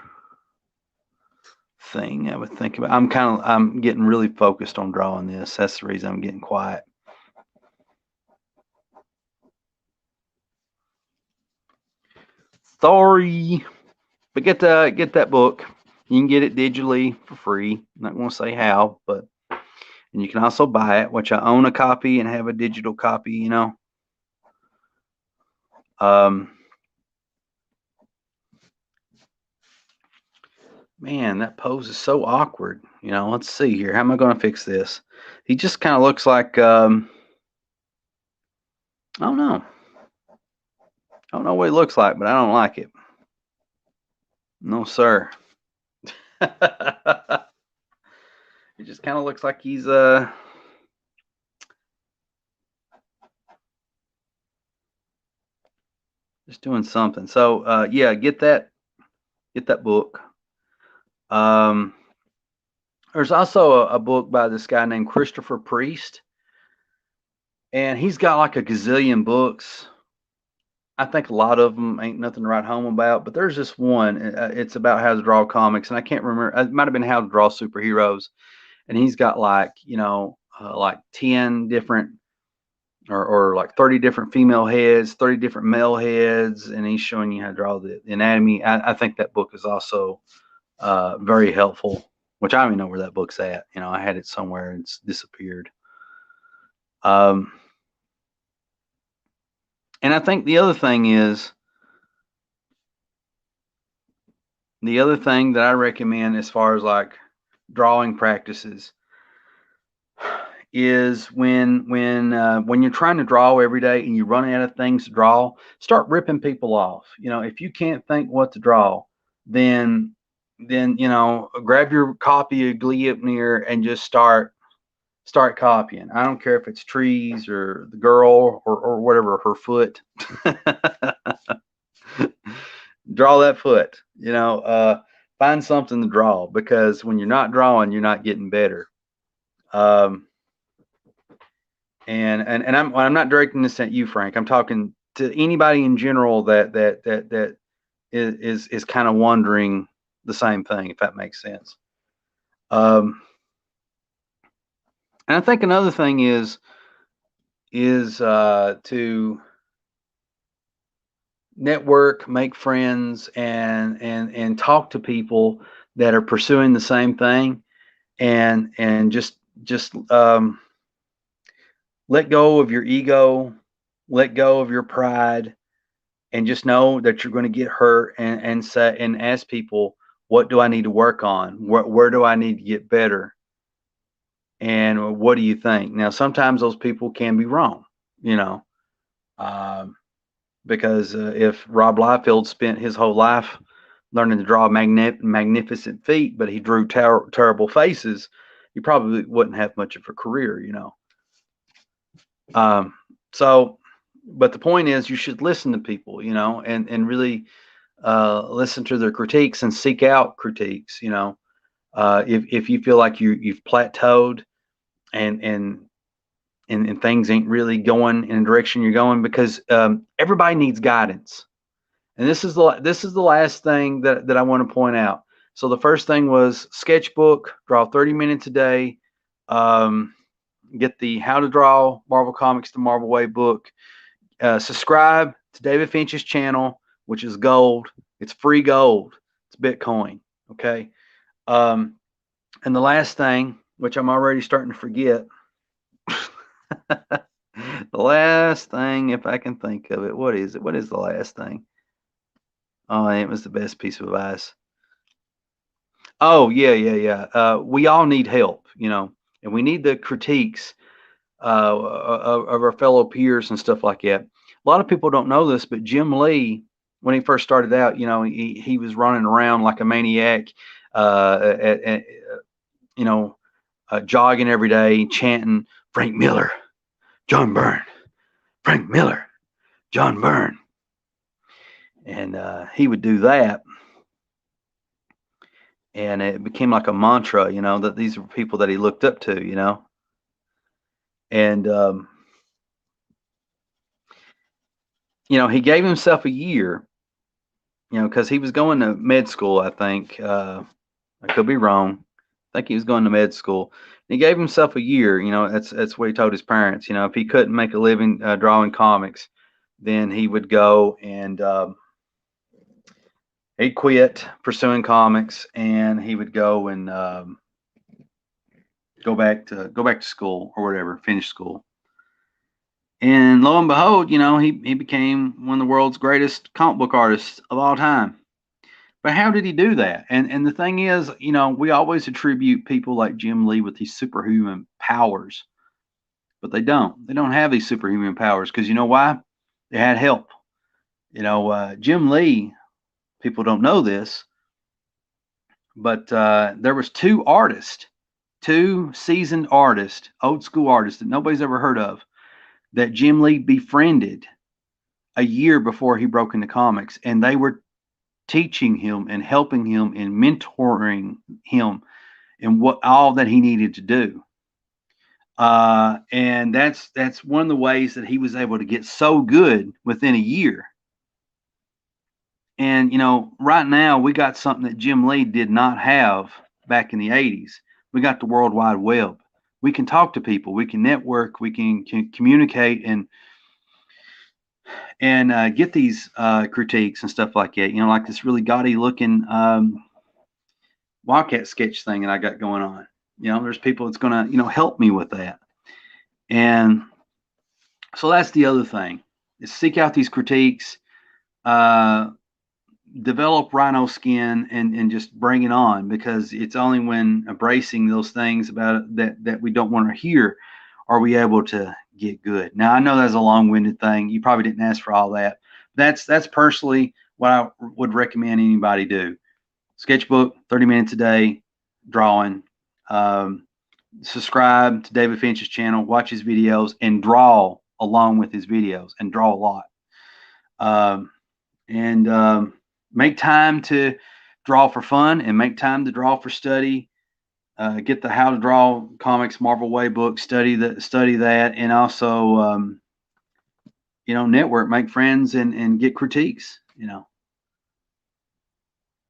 thing I would think about. I'm getting really focused on drawing this. That's the reason I'm getting quiet. Sorry, but get that book. You can get it digitally for free. I'm not going to say how, but and you can also buy it, which I own a copy and have a digital copy. You know. Man, that pose is so awkward. You know, let's see here. How am I going to fix this? He just kind of looks like, I don't know. I don't know what he looks like, but I don't like it. No, sir. It just kind of looks like he's, just doing something. So, yeah, get that book. There's also a book by this guy named Christopher Priest, and he's got like a gazillion books. I think a lot of them ain't nothing to write home about, but there's this one. It's about how to draw comics, and I can't remember. It might have been how to draw superheroes, and he's got like, you know, like 10 different or like 30 different female heads, 30 different male heads, and he's showing you how to draw the anatomy. I think that book is also very helpful, which I don't even know where that book's at. You know, I had it somewhere and it's disappeared. And I think the other thing that I recommend as far as like drawing practices is when you're trying to draw every day and you run out of things to draw, start ripping people off. You know, if you can't think what to draw, then you know, grab your copy of Gleipnir and just start copying. I don't care if it's trees or the girl or whatever, her foot. Draw that foot, you know, find something to draw, because when you're not drawing, you're not getting better. And I'm not directing this at you, Frank. I'm talking to anybody in general that is kind of wondering the same thing, if that makes sense. And I think another thing is to network, make friends, and talk to people that are pursuing the same thing, and just let go of your ego, let go of your pride, and just know that you're going to get hurt, and say and ask people, what do I need to work on? Where do I need to get better? And what do you think? Now, sometimes those people can be wrong, you know, because if Rob Liefeld spent his whole life learning to draw magnificent feet, but he drew terrible faces, he probably wouldn't have much of a career, you know. So, but the point is, you should listen to people, you know, and really listen to their critiques and seek out critiques, you know. If you feel like you've plateaued and things ain't really going in the direction you're going, because everybody needs guidance. And this is the last thing that I want to point out. So the first thing was sketchbook, draw 30 minutes a day, um, get the How to Draw Marvel Comics the Marvel Way book, subscribe to David Finch's channel, which is gold. It's free gold. It's Bitcoin. Okay. And the last thing, which I'm already starting to forget, the last thing, if I can think of it, what is it? What is the last thing? Oh, it was the best piece of advice. Oh, yeah. We all need help, and we need the critiques of our fellow peers and stuff like that. A lot of people don't know this, but Jim Lee, when he first started out, he was running around like a maniac, at jogging every day, chanting Frank Miller, John Byrne, Frank Miller, John Byrne, and he would do that, and it became like a mantra, that these were people that he looked up to, and he gave himself a year, because he was going to med school, I think. I could be wrong. I think he was going to med school. He gave himself a year. That's what he told his parents. If he couldn't make a living drawing comics, then he would go and he'd quit pursuing comics, and he would go and go back to school or whatever, finish school. And lo and behold, he became one of the world's greatest comic book artists of all time. But how did he do that? And the thing is, we always attribute people like Jim Lee with these superhuman powers, but they don't. They don't have these superhuman powers because you know why? They had help. Jim Lee, people don't know this, but there was two seasoned artists, old school artists that nobody's ever heard of, that Jim Lee befriended a year before he broke into comics, and they were teaching him and helping him and mentoring him in what all that he needed to do. And that's one of the ways that he was able to get so good within a year. And right now we got something that Jim Lee did not have back in the 80s. We got the World Wide Web. We can talk to people, we can network, we can communicate and get these critiques and stuff like that. Like this really gaudy looking WILDCAT sketch thing that I got going on. There's people that's going to help me with that. And so that's the other thing, is seek out these critiques, develop rhino skin, and just bring it on, because it's only when embracing those things about it that we don't want to hear are we able to get good. Now, I know that's a long-winded thing. You probably didn't ask for all that. That's personally what I would recommend anybody do. Sketchbook, 30 minutes a day, drawing. Subscribe to David Finch's channel, watch his videos, and draw along with his videos, and draw a lot. And make time to draw for fun, and make time to draw for study. Get the How to Draw Comics Marvel Way book, study that, and also network, make friends, and get critiques.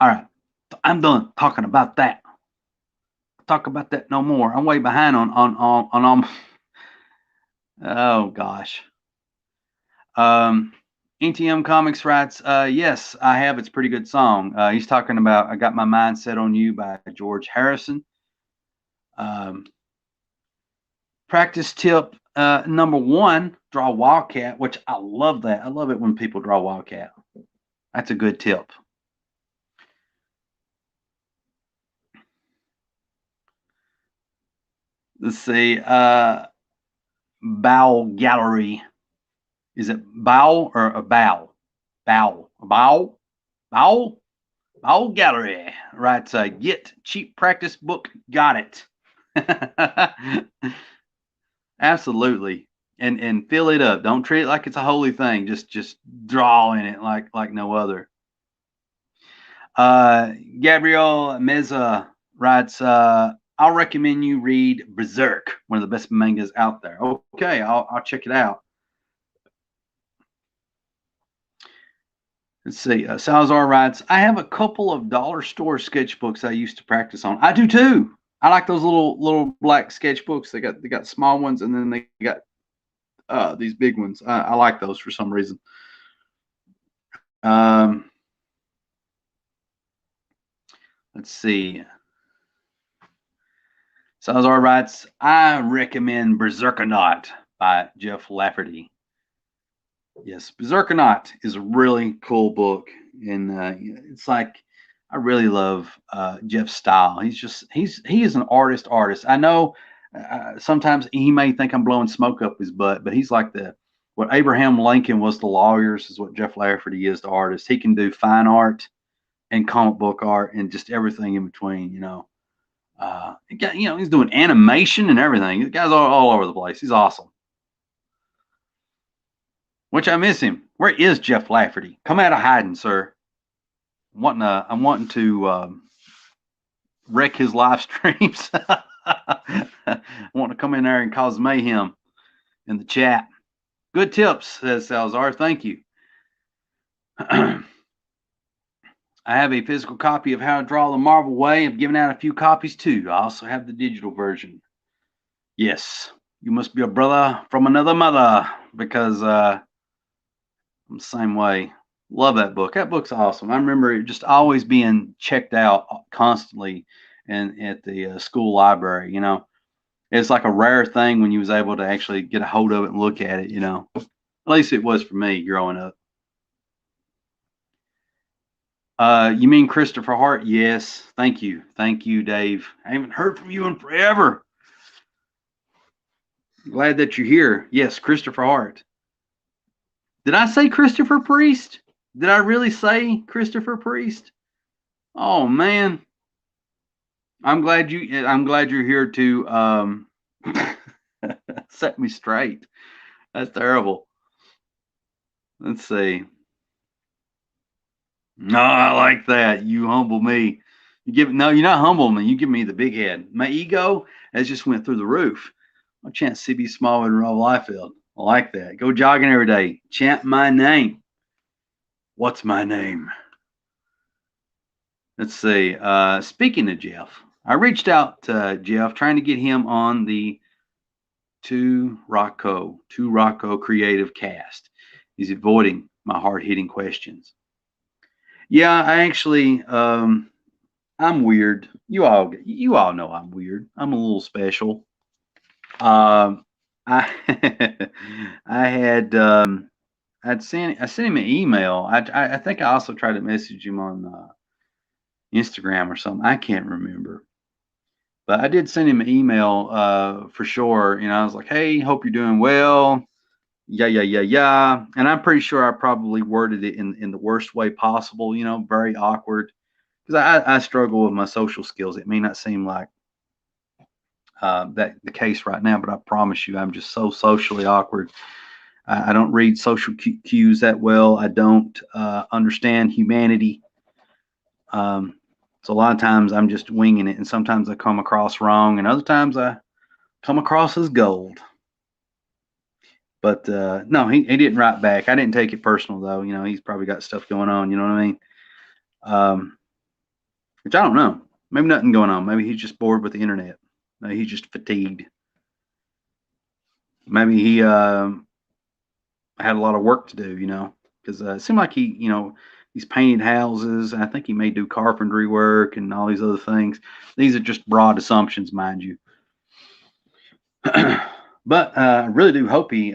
All right, I'm done talking about that. Talk about that no more. I'm way behind on oh gosh. NTM Comics writes, yes, I have. It's a pretty good song. He's talking about I Got My Mind Set on You by George Harrison. Practice tip number 1, draw WILDCAT, which I love that. I love it when people draw WILDCAT. That's a good tip. Let's see. Bow Gallery. Is it bow or a bow? Bow. Bow? Bow? Bow Gallery. Right. Get cheap practice book. Got it. Absolutely. And fill it up. Don't treat it like it's a holy thing. Just draw in it like no other. Gabriel Meza writes, I'll recommend you read Berserk, one of the best mangas out there. Okay, I'll check it out. Let's see. Salazar writes, I have a couple of dollar store sketchbooks I used to practice on. I do too. I like those little black sketchbooks. They got small ones, and then they got these big ones. I like those for some reason. Let's see. Salazar writes, I recommend Berserkernaut by Jeff Lafferty. Yes, Berserkernaut is a really cool book, and it's like I really love Jeff's style. He is an artist. I know sometimes he may think I'm blowing smoke up his butt, but he's like what Abraham Lincoln was to lawyers is what Jeff Lafferty is to artists. He can do fine art and comic book art and just everything in between. He's doing animation and everything. The guy's all over the place. He's awesome. Which I miss him. Where is Jeff Lafferty? Come out of hiding, sir. I'm wanting to wreck his live streams. I want to come in there and cause mayhem in the chat. Good tips, says Salazar. Thank you. I have a physical copy of How to Draw the Marvel Way. I've given out a few copies too. I also have the digital version. Yes, you must be a brother from another mother, because I'm the same way. Love that book. That book's awesome. I remember it just always being checked out constantly at the school library. It's like a rare thing when you was able to actually get a hold of it and look at it. At least it was for me growing up. You mean Christopher Hart? Yes. Thank you, Dave. I haven't heard from you in forever. Glad that you're here. Yes, Christopher Hart. Did I say Christopher Priest? Did I really say Christopher Priest? Oh man, I'm glad you're here to set me straight. That's terrible. Let's see. No, I like that. You humble me. No, you're not humbling me. You give me the big head. My ego has just went through the roof. I chant CB Smallwood and Rob Liefeld. I like that. Go jogging every day. Chant my name. What's my name? Let's see. Speaking of Jeff, I reached out to Jeff trying to get him on the Two Rocco Creative Cast. He's avoiding my hard-hitting questions. Yeah, I actually, I'm weird. You all know I'm weird. I'm a little special. I sent him an email. I think I also tried to message him on Instagram or something. I can't remember, but I did send him an email for sure. I was like, "Hey, hope you're doing well." Yeah. And I'm pretty sure I probably worded it in the worst way possible. Very awkward, because I struggle with my social skills. It may not seem like that the case right now, but I promise you, I'm just so socially awkward. I don't read social cues that well. I don't understand humanity. So a lot of times I'm just winging it, and sometimes I come across wrong, and other times I come across as gold. But no, he didn't write back. I didn't take it personal though. He's probably got stuff going on. You know what I mean? Which I don't know. Maybe nothing going on. Maybe he's just bored with the internet. Maybe he's just fatigued. Maybe he had a lot of work to do, because it seemed like he's painted houses. I think he may do carpentry work and all these other things. These are just broad assumptions, mind you. But I really do hope he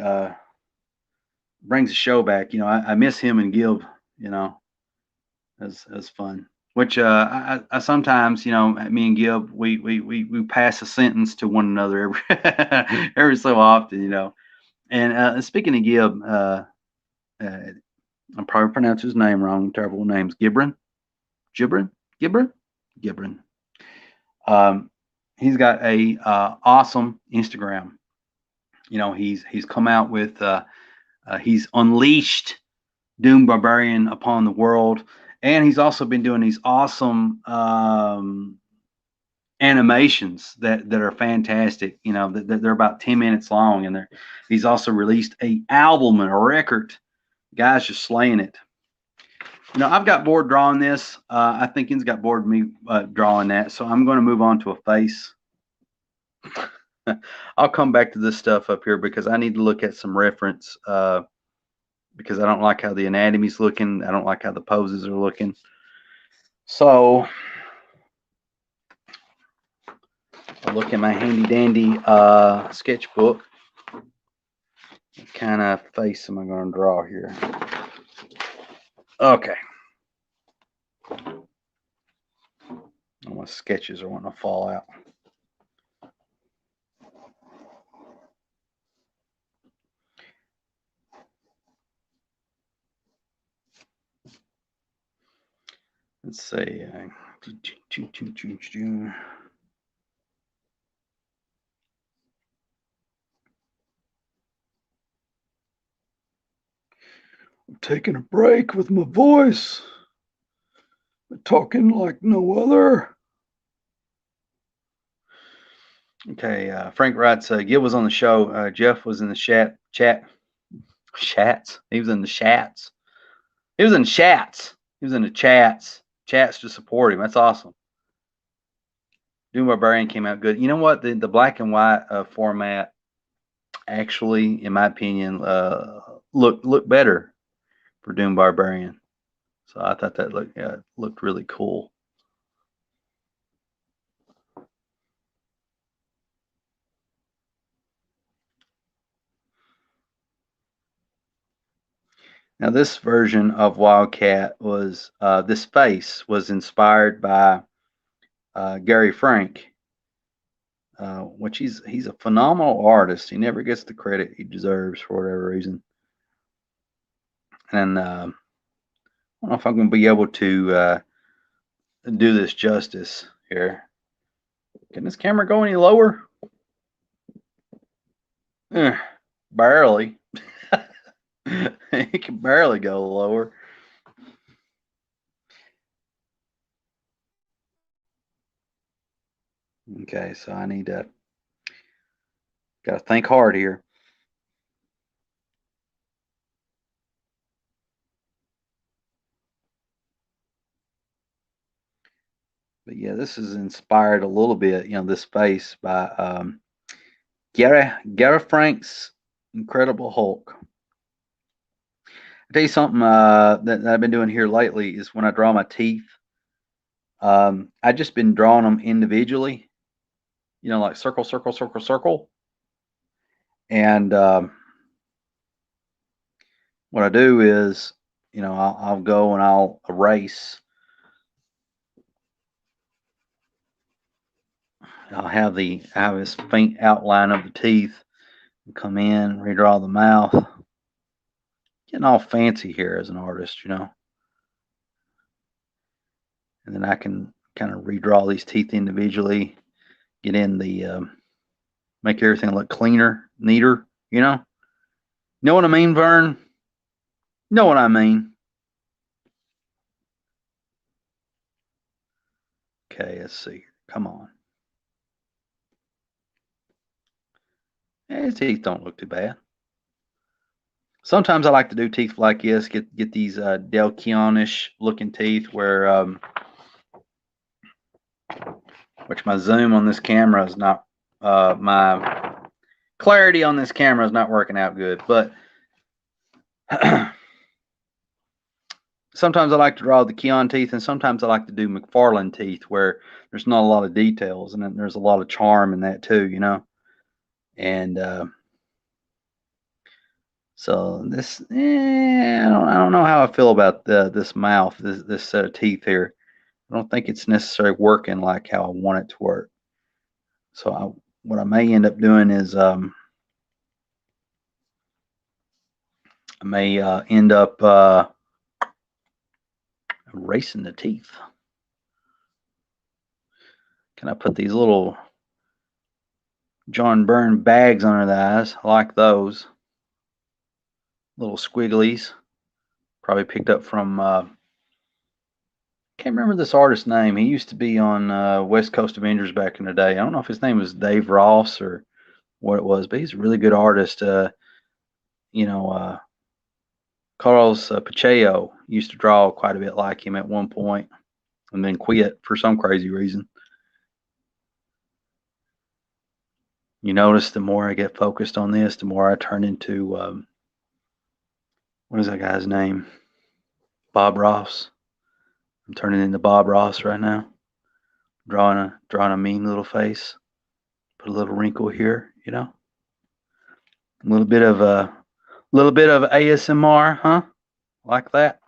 brings the show back. I miss him and Gib. That's fun. Which I sometimes, me and Gib, we pass a sentence to one another every so often, And speaking of Gib, I'm probably pronouncing his name wrong. Terrible names. Gibran. He's got a awesome Instagram. He's come out with he's unleashed Doom Barbarian upon the world, and he's also been doing these awesome animations that are fantastic. They're about 10 minutes long, and he's also released a album and a record. Guy's just slaying it. You know, I've got bored drawing this. I think Ian's got bored of me drawing that, so I'm going to move on to a face. I'll come back to this stuff up here because I need to look at some reference because I don't like how the anatomy's looking. I don't like how the poses are looking. So I'll look at my handy dandy sketchbook. What kind of face am I going to draw here? Okay. All my sketches are wanting to fall out. Let's see. I'm taking a break with my voice. I'm talking like no other. Okay, Frank writes, Gil was on the show. Jeff was in the chats. He was in the chats. He was in chats. He was in the chats. Chats to support him. That's awesome. Doom Barbarian came out good. You know what? The black and white format actually, in my opinion, looked better for Doom Barbarian. So I thought that looked really cool. Now this version of Wildcat was this face was inspired by Gary Frank, which he's a phenomenal artist. He never gets the credit he deserves for whatever reason. And I don't know if I'm going to be able to do this justice here. Can this camera go any lower? Barely. It can barely go lower. Okay, so I need to got to think hard here. But yeah, this is inspired a little bit, you know, this face by Gary Frank's Incredible Hulk. I'll tell you something that I've been doing here lately is when I draw my teeth, I've just been drawing them individually, you know, like circle, circle, circle, circle. And what I do is, you know, I'll go and I'll erase. I'll have this faint outline of the teeth, come in, redraw the mouth. Getting all fancy here as an artist, you know. And then I can kind of redraw these teeth individually, get in the make everything look cleaner, neater, you know. Know what I mean, Vern? Know what I mean? Okay, let's see. Come on. His teeth don't look too bad. Sometimes I like to do teeth like this, get these Del Keon-ish looking teeth where which my zoom on this camera is not my clarity on this camera is not working out good, but sometimes I like to draw the Keon teeth, and sometimes I like to do McFarlane teeth where there's not a lot of details, and then there's a lot of charm in that too, you know. And so this, I don't know how I feel about this mouth, this set of teeth here. I don't think it's necessarily working like how I want it to work. So what I may end up doing is I may end up erasing the teeth. Can I put these little John Byrne bags under the eyes? I like those. Little squigglies. Probably picked up from, can't remember this artist's name. He used to be on West Coast Avengers back in the day. I don't know if his name was Dave Ross or what it was, but he's a really good artist. You know, Carlos Pacheco used to draw quite a bit like him at one point, and then quit for some crazy reason. You notice the more I get focused on this, the more I turn into what is that guy's name? Bob Ross. I'm turning into Bob Ross right now. Drawing a mean little face. Put a little wrinkle here, you know. A little bit of ASMR, huh? Like that.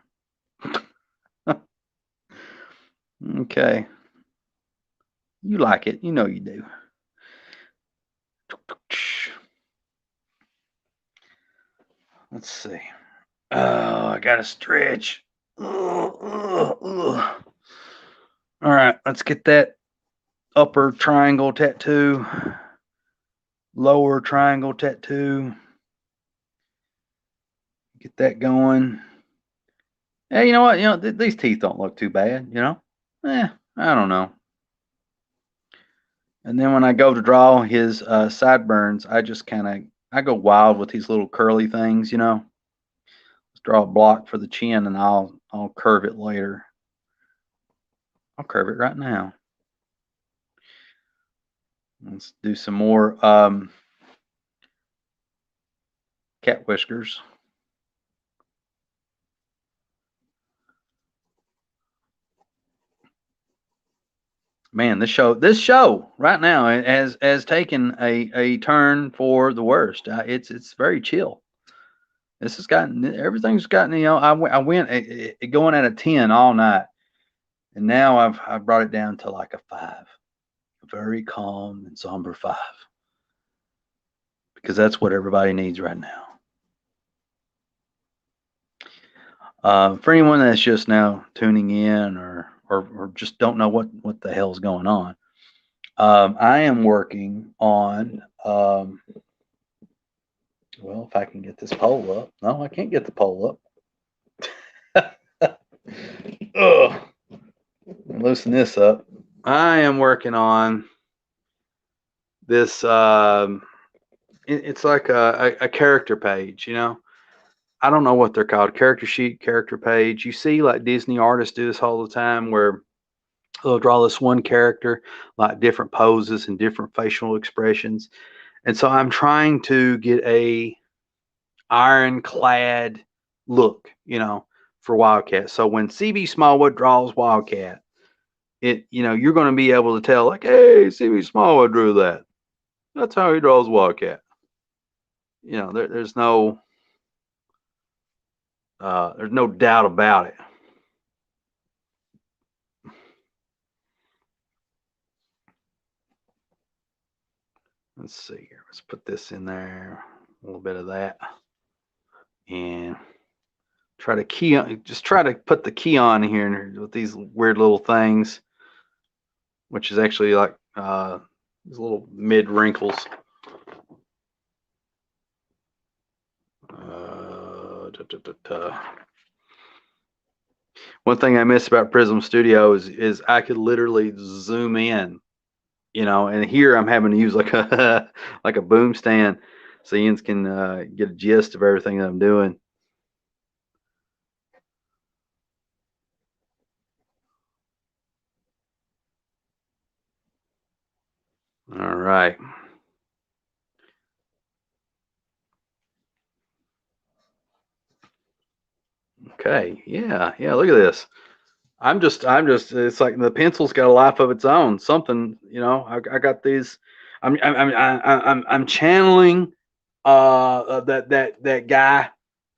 Okay. You like it, you know you do. Let's see. Oh, I gotta stretch. All right, let's get that upper triangle tattoo, lower triangle tattoo. Get that going. Hey, you know what? You know, these teeth don't look too bad, you know? I don't know. And then when I go to draw his sideburns, I just I go wild with these little curly things, you know? Let's draw a block for the chin and I'll curve it later. I'll curve it right now. Let's do some more cat whiskers. Man, this show right now has taken a turn for the worst. It's very chill. This has gotten everything's gotten, you know. I went going at a 10 all night, and now I've brought it down to like a 5, a very calm and somber 5, because that's what everybody needs right now. For anyone that's just now tuning in or just don't know what the hell's going on, I am working on well, if I can get this pole up. No, I can't get the pole up. Ugh. Loosen this up. I am working on this. It's like a character page, you know. I don't know what they're called. Character sheet, character page. You see, like Disney artists do this all the time, where they'll draw this one character, like different poses and different facial expressions. And so I'm trying to get a ironclad look, you know, for WILDCAT. So when CB Smallwood draws WILDCAT, you're going to be able to tell, like, hey, CB Smallwood drew that. That's how he draws WILDCAT. You know, there's no doubt about it. Let's see here. Let's put this in there. A little bit of that, and try to put the key on here with these weird little things, which is actually like these little mid wrinkles. One thing I miss about Prism Studio is I could literally zoom in, you know, and here I'm having to use like a like a boom stand so Ian's can get a gist of everything that I'm doing. All right. Okay. Yeah. Look at this. I'm just. It's like the pencil's got a life of its own. Something, you know. I got these. I'm channeling that guy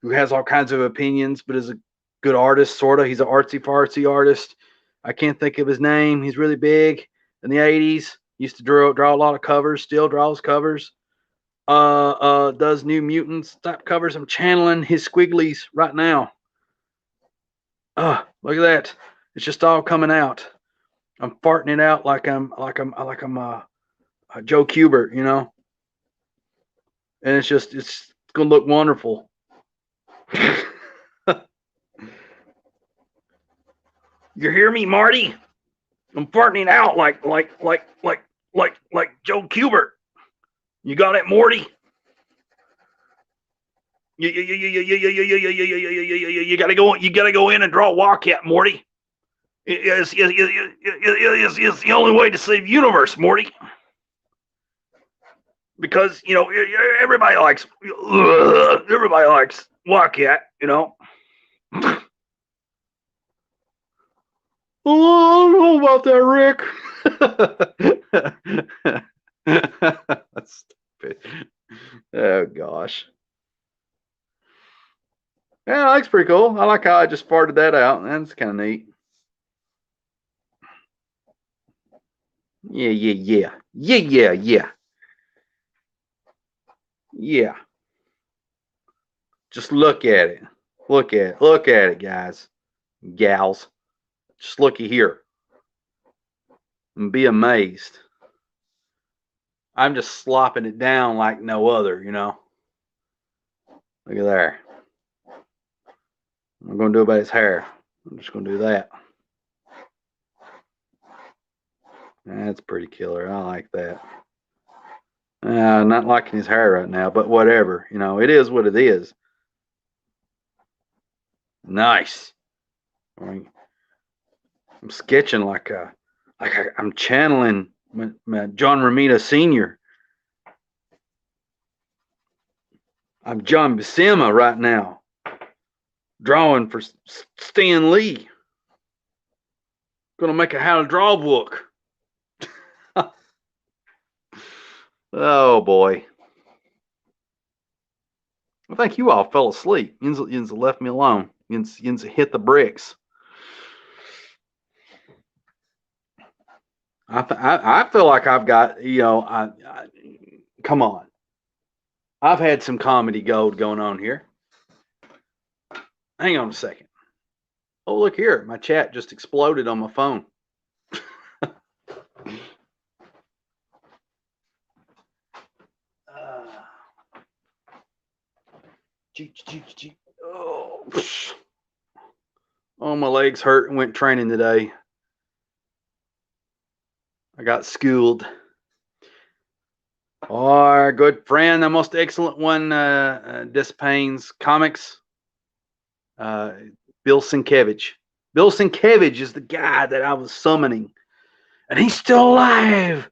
who has all kinds of opinions, but is a good artist, sort of. He's an artsy fartsy artist. I can't think of his name. He's really big in the '80s. Used to draw a lot of covers. Still draws covers. Does New Mutants type covers. I'm channeling his squigglies right now. Look at that. It's just all coming out. I'm farting it out like I'm Joe Kubert, you know. And it's gonna look wonderful. You hear me, Marty? I'm farting it out like Joe Kubert. You got it, Morty? You gotta go. You gotta go in and draw WILDCAT, Morty. It's the only way to save the universe, Morty. Because everybody likes WILDCAT. Oh, I don't know about that, Rick. That's stupid. Oh gosh. Yeah, that's pretty cool. I like how I just farted that out. That's kind of neat. Yeah. Just look at it. Look at it, guys, gals. Just looky here and be amazed. I'm just slopping it down like no other, Look at there. I'm going to do about his hair. I'm just going to do that. That's pretty killer. I like that. Not liking his hair right now, but whatever. It is what it is. Nice. I'm sketching like I'm channeling my John Romita Sr. I'm John Buscema right now, drawing for Stan Lee. Gonna make a how to draw book. Oh boy. I think you all fell asleep. Yins left me alone. Yins hit the bricks. I feel like I've got, come on. I've had some comedy gold going on here. Hang on a second. Oh, look here. My chat just exploded on my phone. Oh, my legs hurt and went training today. I got schooled. Our good friend, the most excellent one, Despain's Comics, Bill Sienkiewicz. Bill Sienkiewicz is the guy that I was summoning, and he's still alive.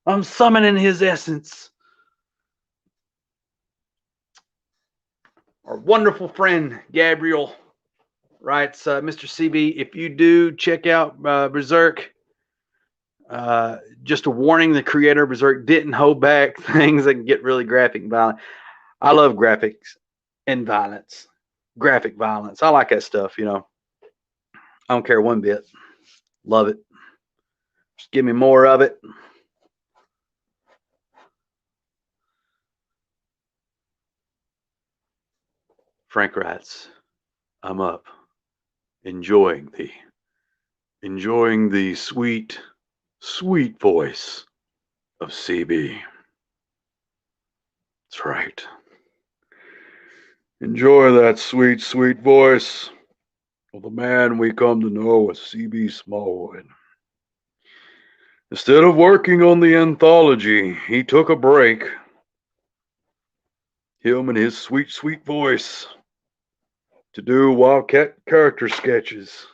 I'm summoning his essence. Our wonderful friend, Gabriel, writes, Mr. CB, if you do check out Berserk, just a warning, the creator of Berserk didn't hold back things that can get really graphic and violent. I love graphics and violence. Graphic violence. I like that stuff, I don't care one bit. Love it. Just give me more of it. Frank writes, I'm up, enjoying the sweet voice of CB. That's right. Enjoy that sweet voice of the man we come to know as CB Smallwood. Instead of working on the anthology, he took a break. Him and his sweet voice to do WILDCAT character sketches.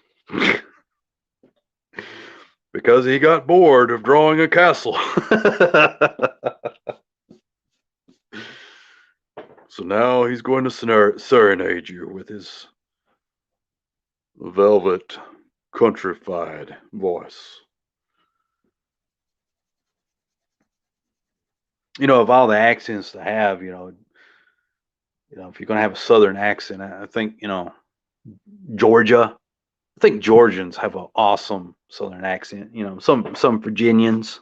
Because he got bored of drawing a castle. So now he's going to serenade you with his velvet, countrified voice. Of all the accents to have, if you're going to have a Southern accent, I think, Georgia. I think Georgians have an awesome Southern accent. Some Virginians.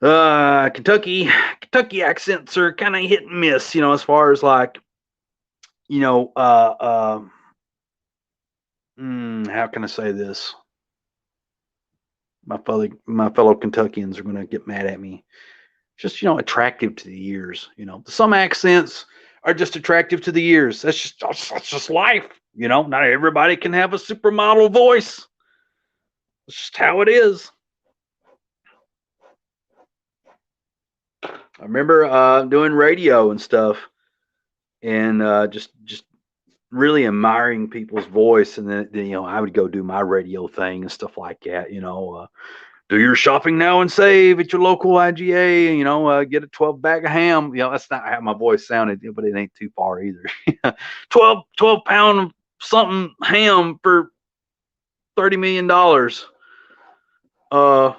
Kentucky accents are kind of hit and miss. As far as like, how can I say this? My fellow Kentuckians are going to get mad at me. Just attractive to the ears. Some accents are just attractive to the ears. That's just life. Not everybody can have a supermodel voice. It's just how it is. I remember doing radio and stuff. and just really admiring people's voice. And then you know, I would go do my radio thing and stuff like that. You know, do your shopping now and save at your local IGA. You know, get a 12 bag of ham. You know, that's not how my voice sounded, but it ain't too far either. 12 pound something ham for $30 million. Uh,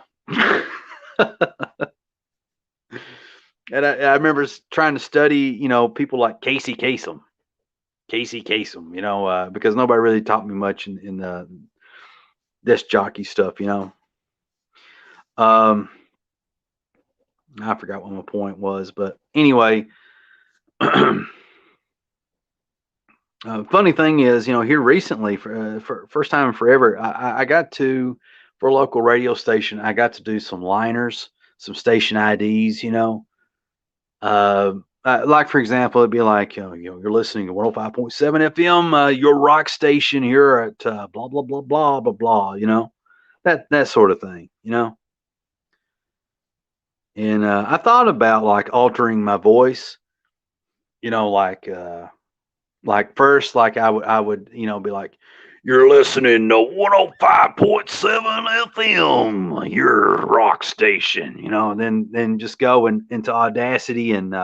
and I remember trying to study, you know, people like Casey Kasem, you know, because nobody really taught me much in the disc jockey stuff, you know. Um, I forgot what my point was, but anyway, funny thing is, you know, here recently, for first time in forever, I got to, for a local radio station, I got to do some liners, some station IDs, you know. Uh, like for example, it'd be like, you know, you're listening to 105.7 FM, your rock station here at blah blah blah blah blah blah. You know, that sort of thing. You know, and I thought about like altering my voice. You know, like first, like I would you know be like, you're listening to 105.7 FM, your rock station. You know, and then just go into Audacity and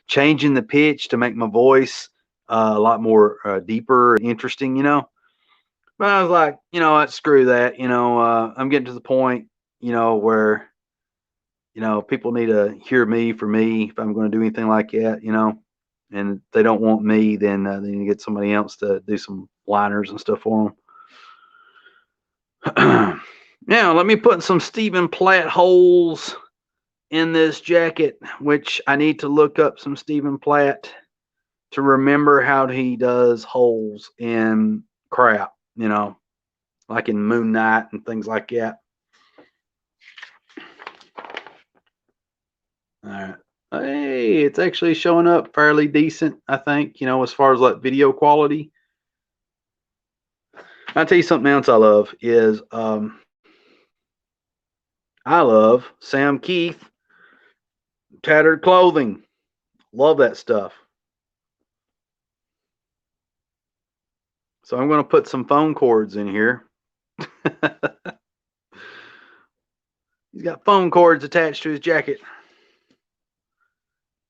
changing the pitch to make my voice a lot more deeper and interesting, you know. But I was like, you know what, screw that. You know, I'm getting to the point, you know, where, you know, people need to hear me for me if I'm going to do anything like that, you know. And if they don't want me, then they need to get somebody else to do some liners and stuff for them. Now, let me put some Stephen Platt holes in this jacket, which I need to look up some Stephen Platt to remember how he does holes in crap, you know, like in Moon Knight and things like that. All right. Hey, it's actually showing up fairly decent, I think, you know, as far as like video quality. I'll tell you something else I love is I love Sam Keith tattered clothing. Love that stuff. So I'm going to put some phone cords in here. He's got phone cords attached to his jacket.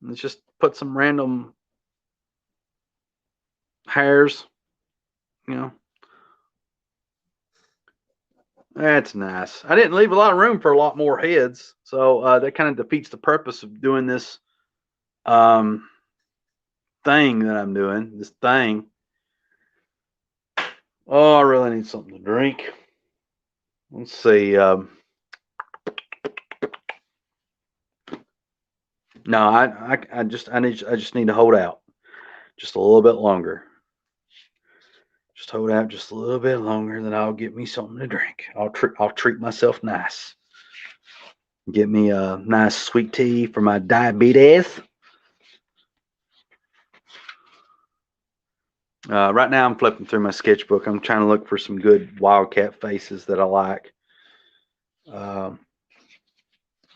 Let's just put some random hairs, you know. That's nice. I didn't leave a lot of room for a lot more heads, so that kind of defeats the purpose of doing this um, thing that I'm doing. This thing. Oh, I really need something to drink. Let's see. No, I just need to hold out just a little bit longer. Just hold out just a little bit longer, then I'll get me something to drink. I'll treat myself nice. Get me a nice sweet tea for my diabetes. Right now, I'm flipping through my sketchbook. I'm trying to look for some good wildcat faces that I like. You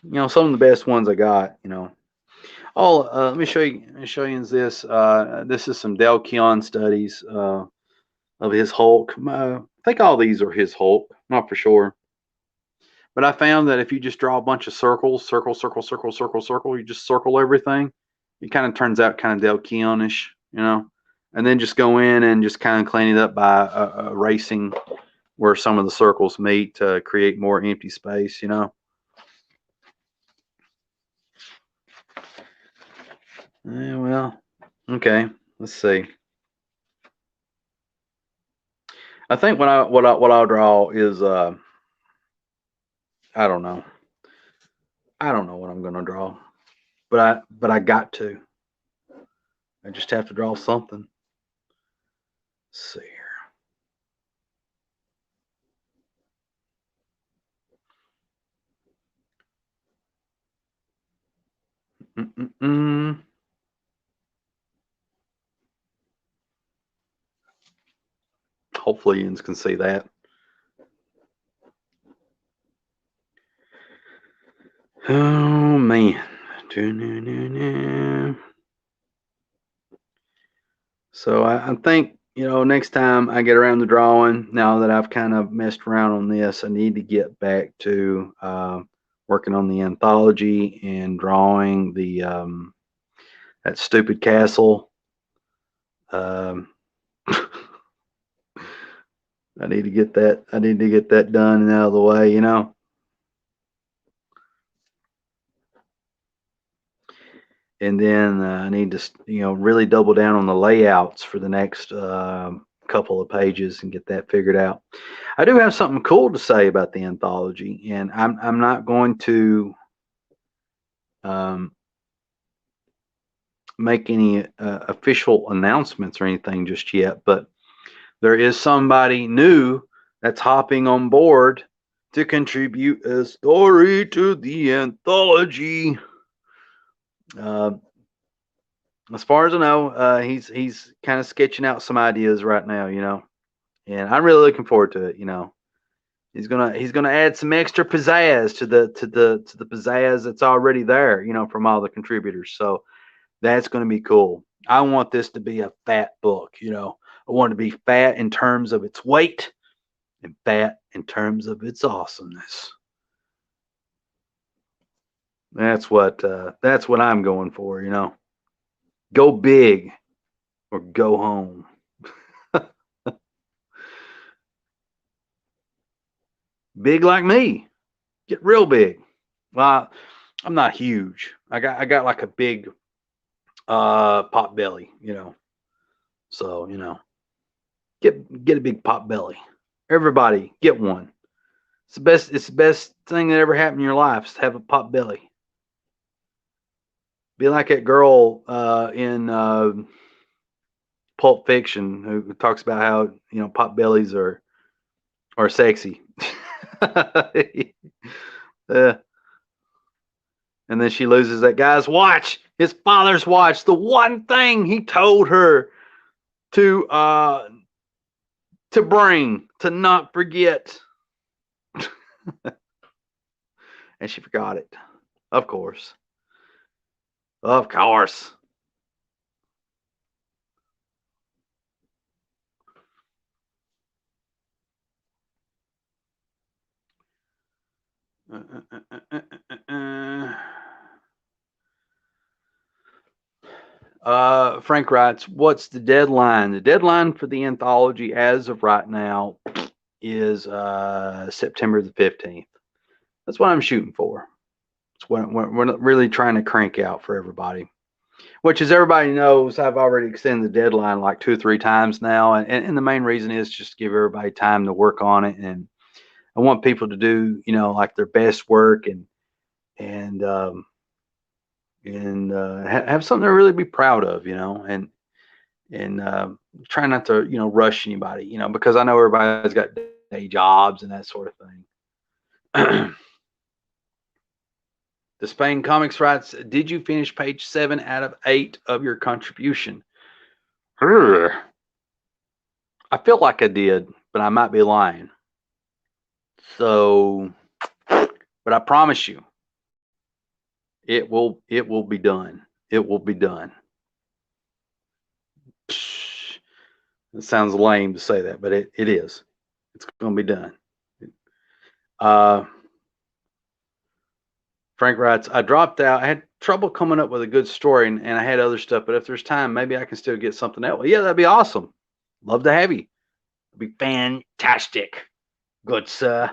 know, some of the best ones I got. You know, let me show you. Let me show you this. This is some Del Keon studies of his Hulk. I think all these are his Hulk. Not for sure, but I found that if you just draw a bunch of circles, circle, circle, circle, circle, circle, you just circle everything. It kind of turns out kind of Del Keonish, you know. And then just go in and just kind of clean it up by erasing where some of the circles meet to create more empty space, you know. Yeah, well, okay. Let's see. I think what I'll draw is I don't know. I don't know what I'm gonna draw, but I got to. I just have to draw something. Let's see here. Mm-mm-mm. Hopefully, you can see that. Oh man. I think, next time I get around to drawing, now that I've kind of messed around on this, I need to get back to working on the anthology and drawing the that stupid castle. Um, I need to get that. I need to get that done and out of the way. And then I need to, really double down on the layouts for the next couple of pages and get that figured out. I do have something cool to say about the anthology, and I'm not going to make any official announcements or anything just yet, but there is somebody new that's hopping on board to contribute a story to the anthology. As far as I know, he's kind of sketching out some ideas right now, and I'm really looking forward to it. He's gonna add some extra pizzazz to the pizzazz that's already there, from all the contributors. So that's gonna be cool. I want this to be a fat book. I want it to be fat in terms of its weight and fat in terms of its awesomeness. That's what I'm going for. Go big or go home. Big like me. Get real big. Well, I'm not huge. I got like a big pot belly, So, get a big pot belly. Everybody get one. It's the best thing that ever happened in your life is to have a pot belly. Be like that girl in Pulp Fiction who talks about how, pot bellies are sexy. And then she loses that guy's watch, his father's watch, the one thing he told her to bring, to not forget. And she forgot it. Of course. Of course. Frank writes, what's the deadline? The deadline for the anthology as of right now is September the 15th. That's what I'm shooting for. It's what we're really trying to crank out for everybody. Which, as everybody knows, I've already extended the deadline like 2 or 3 times now. And the main reason is just to give everybody time to work on it. And I want people to do, like their best work and have something to really be proud of, and try not to, rush anybody, because I know everybody's got day jobs and that sort of thing. The Spain Comics writes, did you finish page 7 out of 8 of your contribution? I feel like I did, but I might be lying. So, but I promise you, it will be done. It will be done. It sounds lame to say that, but it is. It's going to be done. Frank writes, I dropped out. I had trouble coming up with a good story, and I had other stuff, but if there's time, maybe I can still get something else. Yeah, that'd be awesome. Love to have you. It'd be fantastic. Good, sir.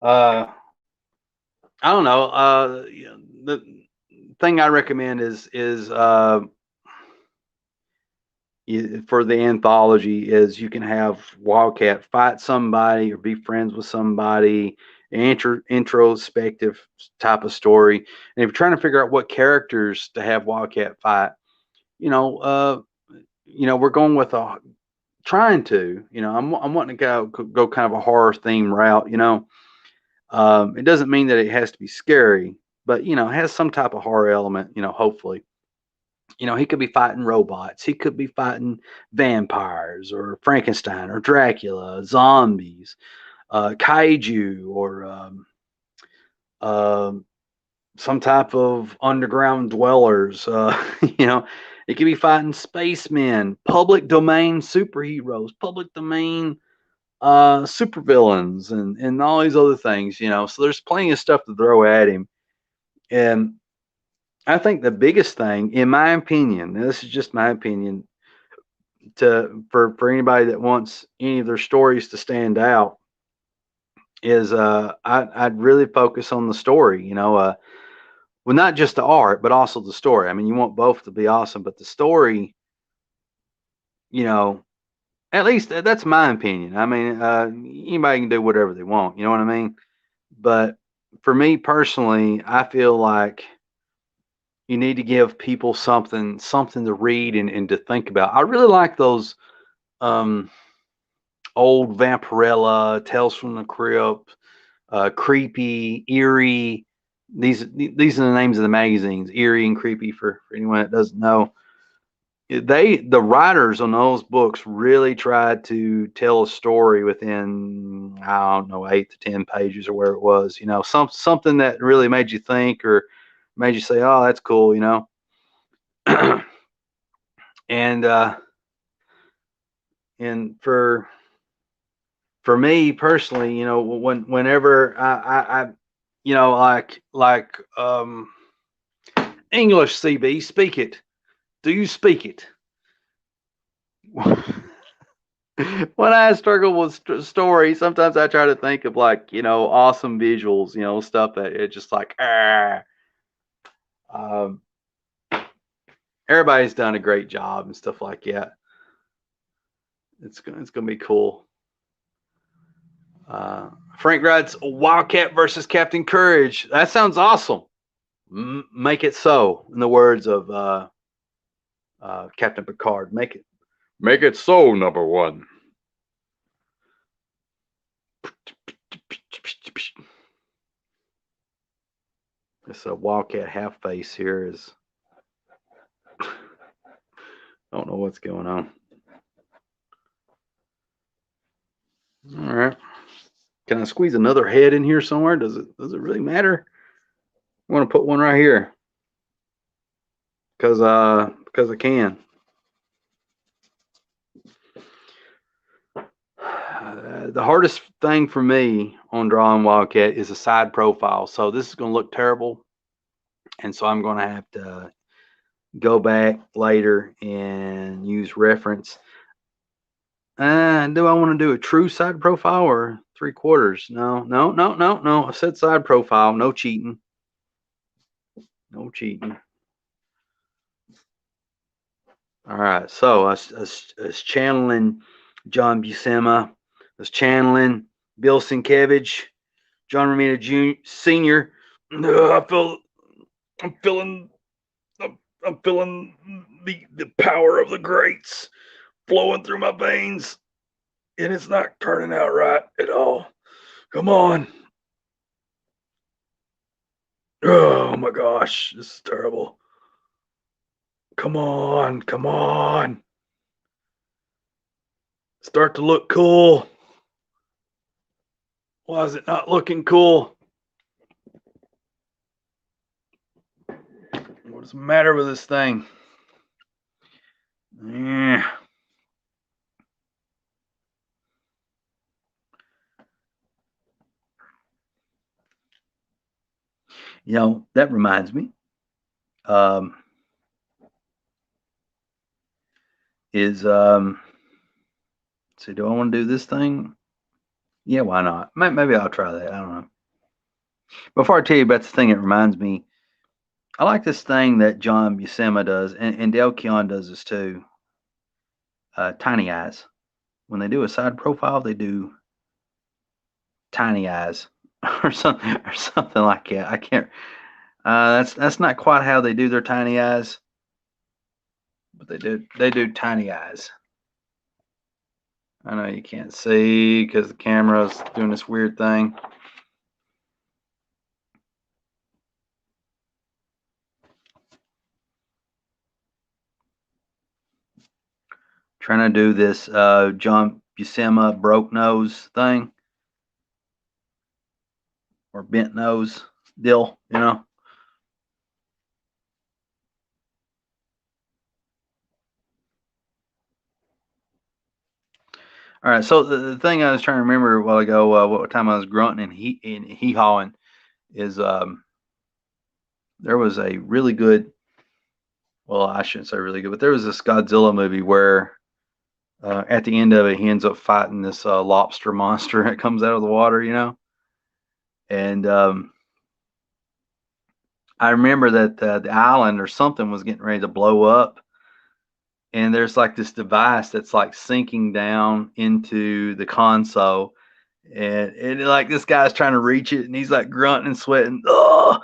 I don't know. The thing I recommend is for the anthology is you can have WILDCAT fight somebody or be friends with somebody, introspective type of story. And if you're trying to figure out what characters to have WILDCAT fight, we're going with I'm wanting to go kind of a horror theme route. It doesn't mean that it has to be scary, but it has some type of horror element. Hopefully. He could be fighting robots. He could be fighting vampires or Frankenstein or Dracula, zombies, kaiju, or some type of underground dwellers. It could be fighting spacemen, public domain superheroes, public domain supervillains, and all these other things, you know. So there's plenty of stuff to throw at him. And I think the biggest thing, in my opinion, and this is just my opinion, for anybody that wants any of their stories to stand out, is I'd really focus on the story. You know, well, not just the art, but also the story. I mean, you want both to be awesome, but the story, you know, at least that's my opinion. I mean, anybody can do whatever they want. You know what I mean? But for me personally, I feel like you need to give people something to read and to think about. I really like those um, old Vampirella, Tales from the Crypt, Creepy, Eerie. These are the names of the magazines, Eerie and Creepy, for anyone that doesn't know. The writers on those books really tried to tell a story within, I don't know, 8 to 10 pages or where it was, you know, something that really made you think or made you say, oh, that's cool, you know. and and for me personally, you know, whenever I you know, like English, CB, speak it. Do you speak it? When I struggle with stories, sometimes I try to think of, like, you know, awesome visuals, you know, stuff that it's just like, um, everybody's done a great job and stuff like that. It's gonna be cool. Frank writes Wildcat versus Captain Courage. That sounds awesome. Make it so, in the words of Captain Picard. Make it so, number one. This Wildcat half face here is, I don't know what's going on. All right. Can I squeeze another head in here somewhere? Does it really matter? I want to put one right here because I can. The hardest thing for me on drawing Wildcat is a side profile. So this is going to look terrible, and so I'm going to have to go back later and use reference. Do I want to do a true side profile or 3/4? No. I said side profile. No cheating. No cheating. All right. So I was channeling John Buscema. I was channeling Bill Sienkiewicz, John Romita Jr. Sr. I'm feeling, I'm feeling the power of the greats flowing through my veins, and it's not turning out right at all. Come on. Oh my gosh, this is terrible. Come on, come on. Start to look cool. Why is it not looking cool? What's the matter with this thing? Yeah. You know, that reminds me. Um, is so do I want to do this thing? Yeah, why not? Maybe I'll try that. I don't know. Before I tell you about the thing, it reminds me. I like this thing that John Buscema does, and Dale Keown does this too. Tiny eyes. When they do a side profile, they do tiny eyes or something like that. I can't. That's not quite how they do their tiny eyes, but they do tiny eyes. I know you can't see because the camera's doing this weird thing. Trying to do this John Buscema broke nose thing or bent nose deal, you know. All right. So the thing I was trying to remember a while ago, what time I was grunting and hee hawing, is there was a really good. Well, I shouldn't say really good, but there was this Godzilla movie where at the end of it, he ends up fighting this lobster monster that comes out of the water, you know. And I remember that the island or something was getting ready to blow up, and there's like this device that's like sinking down into the console, and like this guy's trying to reach it, and he's like grunting and sweating. Oh,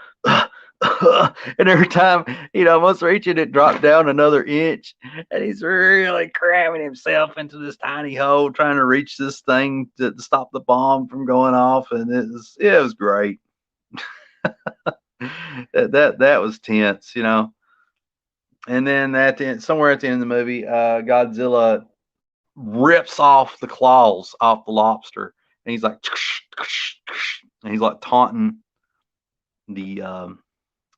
and every time he'd almost reach it, it dropped down another inch, and he's really cramming himself into this tiny hole trying to reach this thing to stop the bomb from going off, and it was great. That was tense, you know. And then at the end, somewhere at the end of the movie, Godzilla rips off the claws off the lobster, and he's like, and he's like taunting the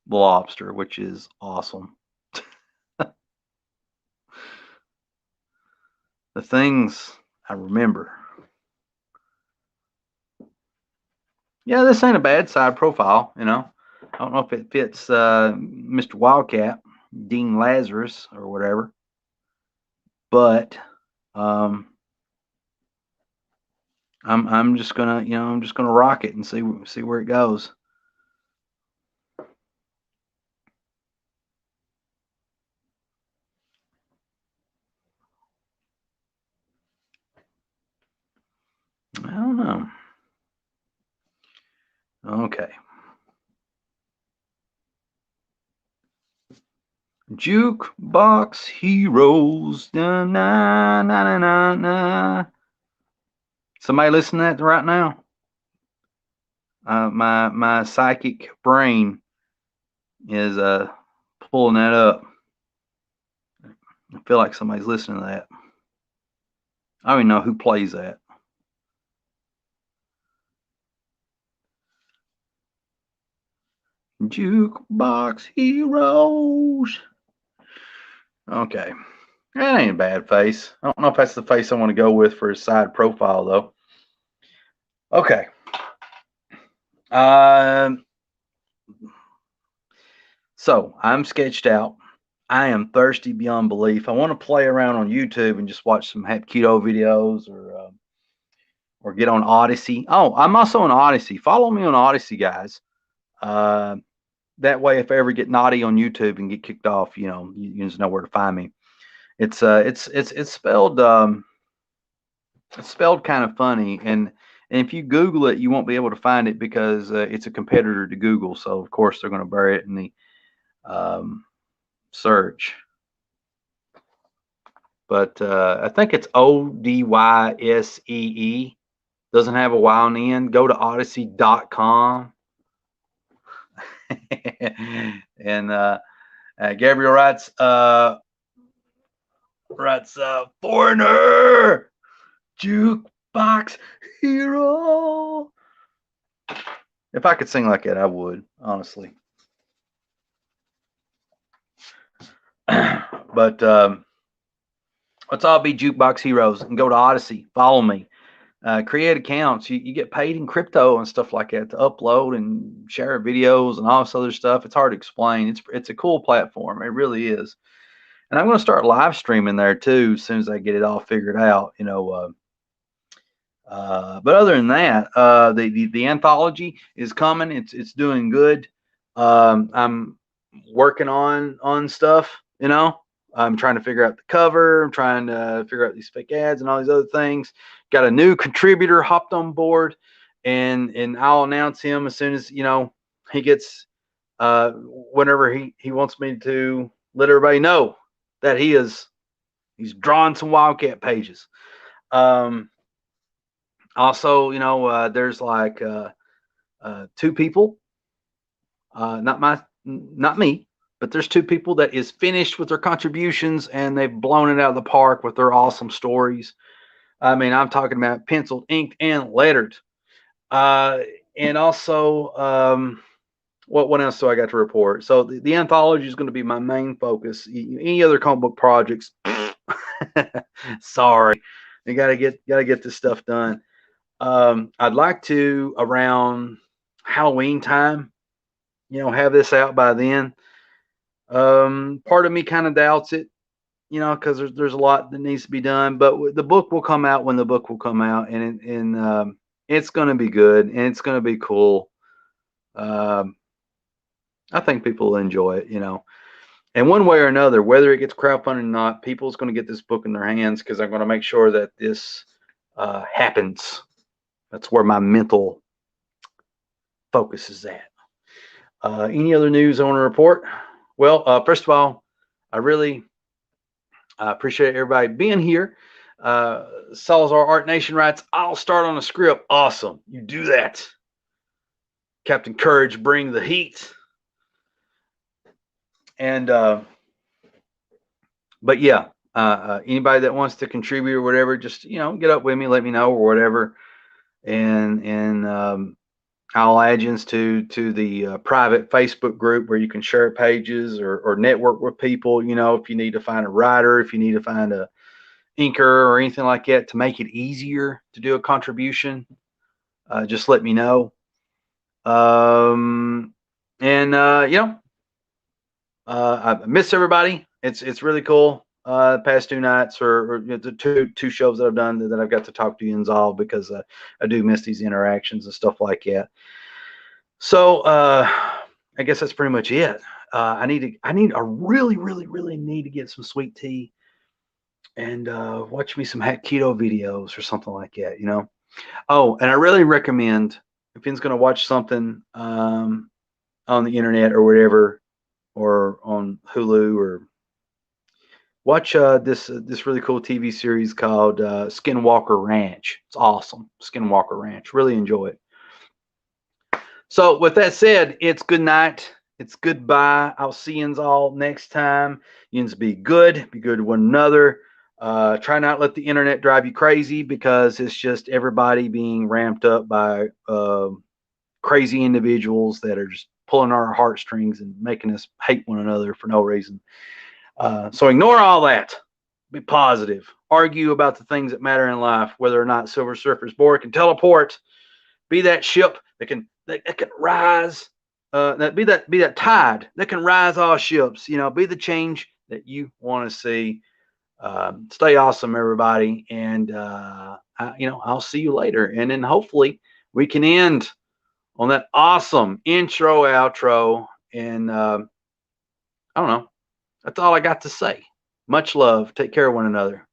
lobster, which is awesome. The things I remember. Yeah, this ain't a bad side profile, you know. I don't know if it fits Mr. Wildcat, Dean Lazarus, or whatever, but I'm just gonna rock it and see where it goes. I don't know. Okay. Jukebox Heroes. Na, na, na, na, na, na. Somebody listen to that right now? My psychic brain is pulling that up. I feel like somebody's listening to that. I don't even know who plays that. Jukebox Heroes. Okay. That ain't a bad face. I don't know if that's the face I want to go with for his side profile, though. Okay. So I'm sketched out. I am thirsty beyond belief. I want to play around on YouTube and just watch some Hapkido videos or get on Odyssey. Oh, I'm also on Odyssey. Follow me on Odyssey, guys. That way, if I ever get naughty on YouTube and get kicked off, you just know where to find me. It's spelled kind of funny, and if you Google it, you won't be able to find it because it's a competitor to Google. So of course they're going to bury it in the search. But I think it's ODYSEE. Doesn't have a Y on the end. Go to odyssey.com. And Gabriel writes foreigner jukebox hero. If I could sing like that, I would, honestly. But let's all be jukebox heroes and go to Odyssey. Follow me. Create accounts. You get paid in crypto and stuff like that to upload and share videos and all this other stuff. It's hard to explain. It's a cool platform. It really is. And I'm going to start live streaming there too as soon as I get it all figured out. But other than that, the anthology is coming. It's doing good. I'm working on stuff. I'm trying to figure out the cover. I'm trying to figure out these fake ads and all these other things. Got a new contributor hopped on board, and I'll announce him as soon as he gets whenever he wants me to let everybody know that he's drawing some Wildcat pages. Also, there's like two people, not me, but there's two people that is finished with their contributions and they've blown it out of the park with their awesome stories. I mean, I'm talking about penciled, inked, and lettered. And also, what else do I got to report? So the anthology is going to be my main focus. Any other comic book projects? Sorry. You gotta get this stuff done. I'd like to around Halloween time, have this out by then. Part of me kind of doubts it, because there's a lot that needs to be done. But the book will come out when the book will come out, and it's going to be good and it's going to be cool. Um, I think people will enjoy it. And one way or another, whether it gets crowdfunded or not, people's going to get this book in their hands because I'm going to make sure that this happens. That's where my mental focus is at. Any other news I want to report? Well, first of all, I really appreciate everybody being here. Salazar Art Nation writes, I'll start on a script. Awesome. You do that. Captain Courage, bring the heat. And, but yeah, anybody that wants to contribute or whatever, just, get up with me, let me know or whatever. And I'll add you to the private Facebook group where you can share pages or network with people. If you need to find a writer, if you need to find a inker or anything like that to make it easier to do a contribution, just let me know. I miss everybody. It's really cool. The past 2 nights or the two shows that I've done that I've got to talk to you and all because I do miss these interactions and stuff like that. So I guess that's pretty much it. I really need to get some sweet tea and watch me some hack keto videos or something like that. Oh, and I really recommend if Finn's going to watch something on the internet or whatever, or on Hulu, or watch this really cool TV series called Skinwalker Ranch. It's awesome. Skinwalker Ranch. Really enjoy it. So with that said, it's good night. It's goodbye. I'll see yous all next time. Yous be good to one another. Try not to let the internet drive you crazy because it's just everybody being ramped up by crazy individuals that are just pulling our heartstrings and making us hate one another for no reason. So ignore all that. Be positive. Argue about the things that matter in life, whether or not Silver Surfer's board can teleport. Be that ship that can rise. Be that tide that can rise all ships. Be the change that you want to see. Stay awesome, everybody, and I'll see you later. And then hopefully we can end on that awesome intro outro. And I don't know. That's all I got to say. Much love. Take care of one another.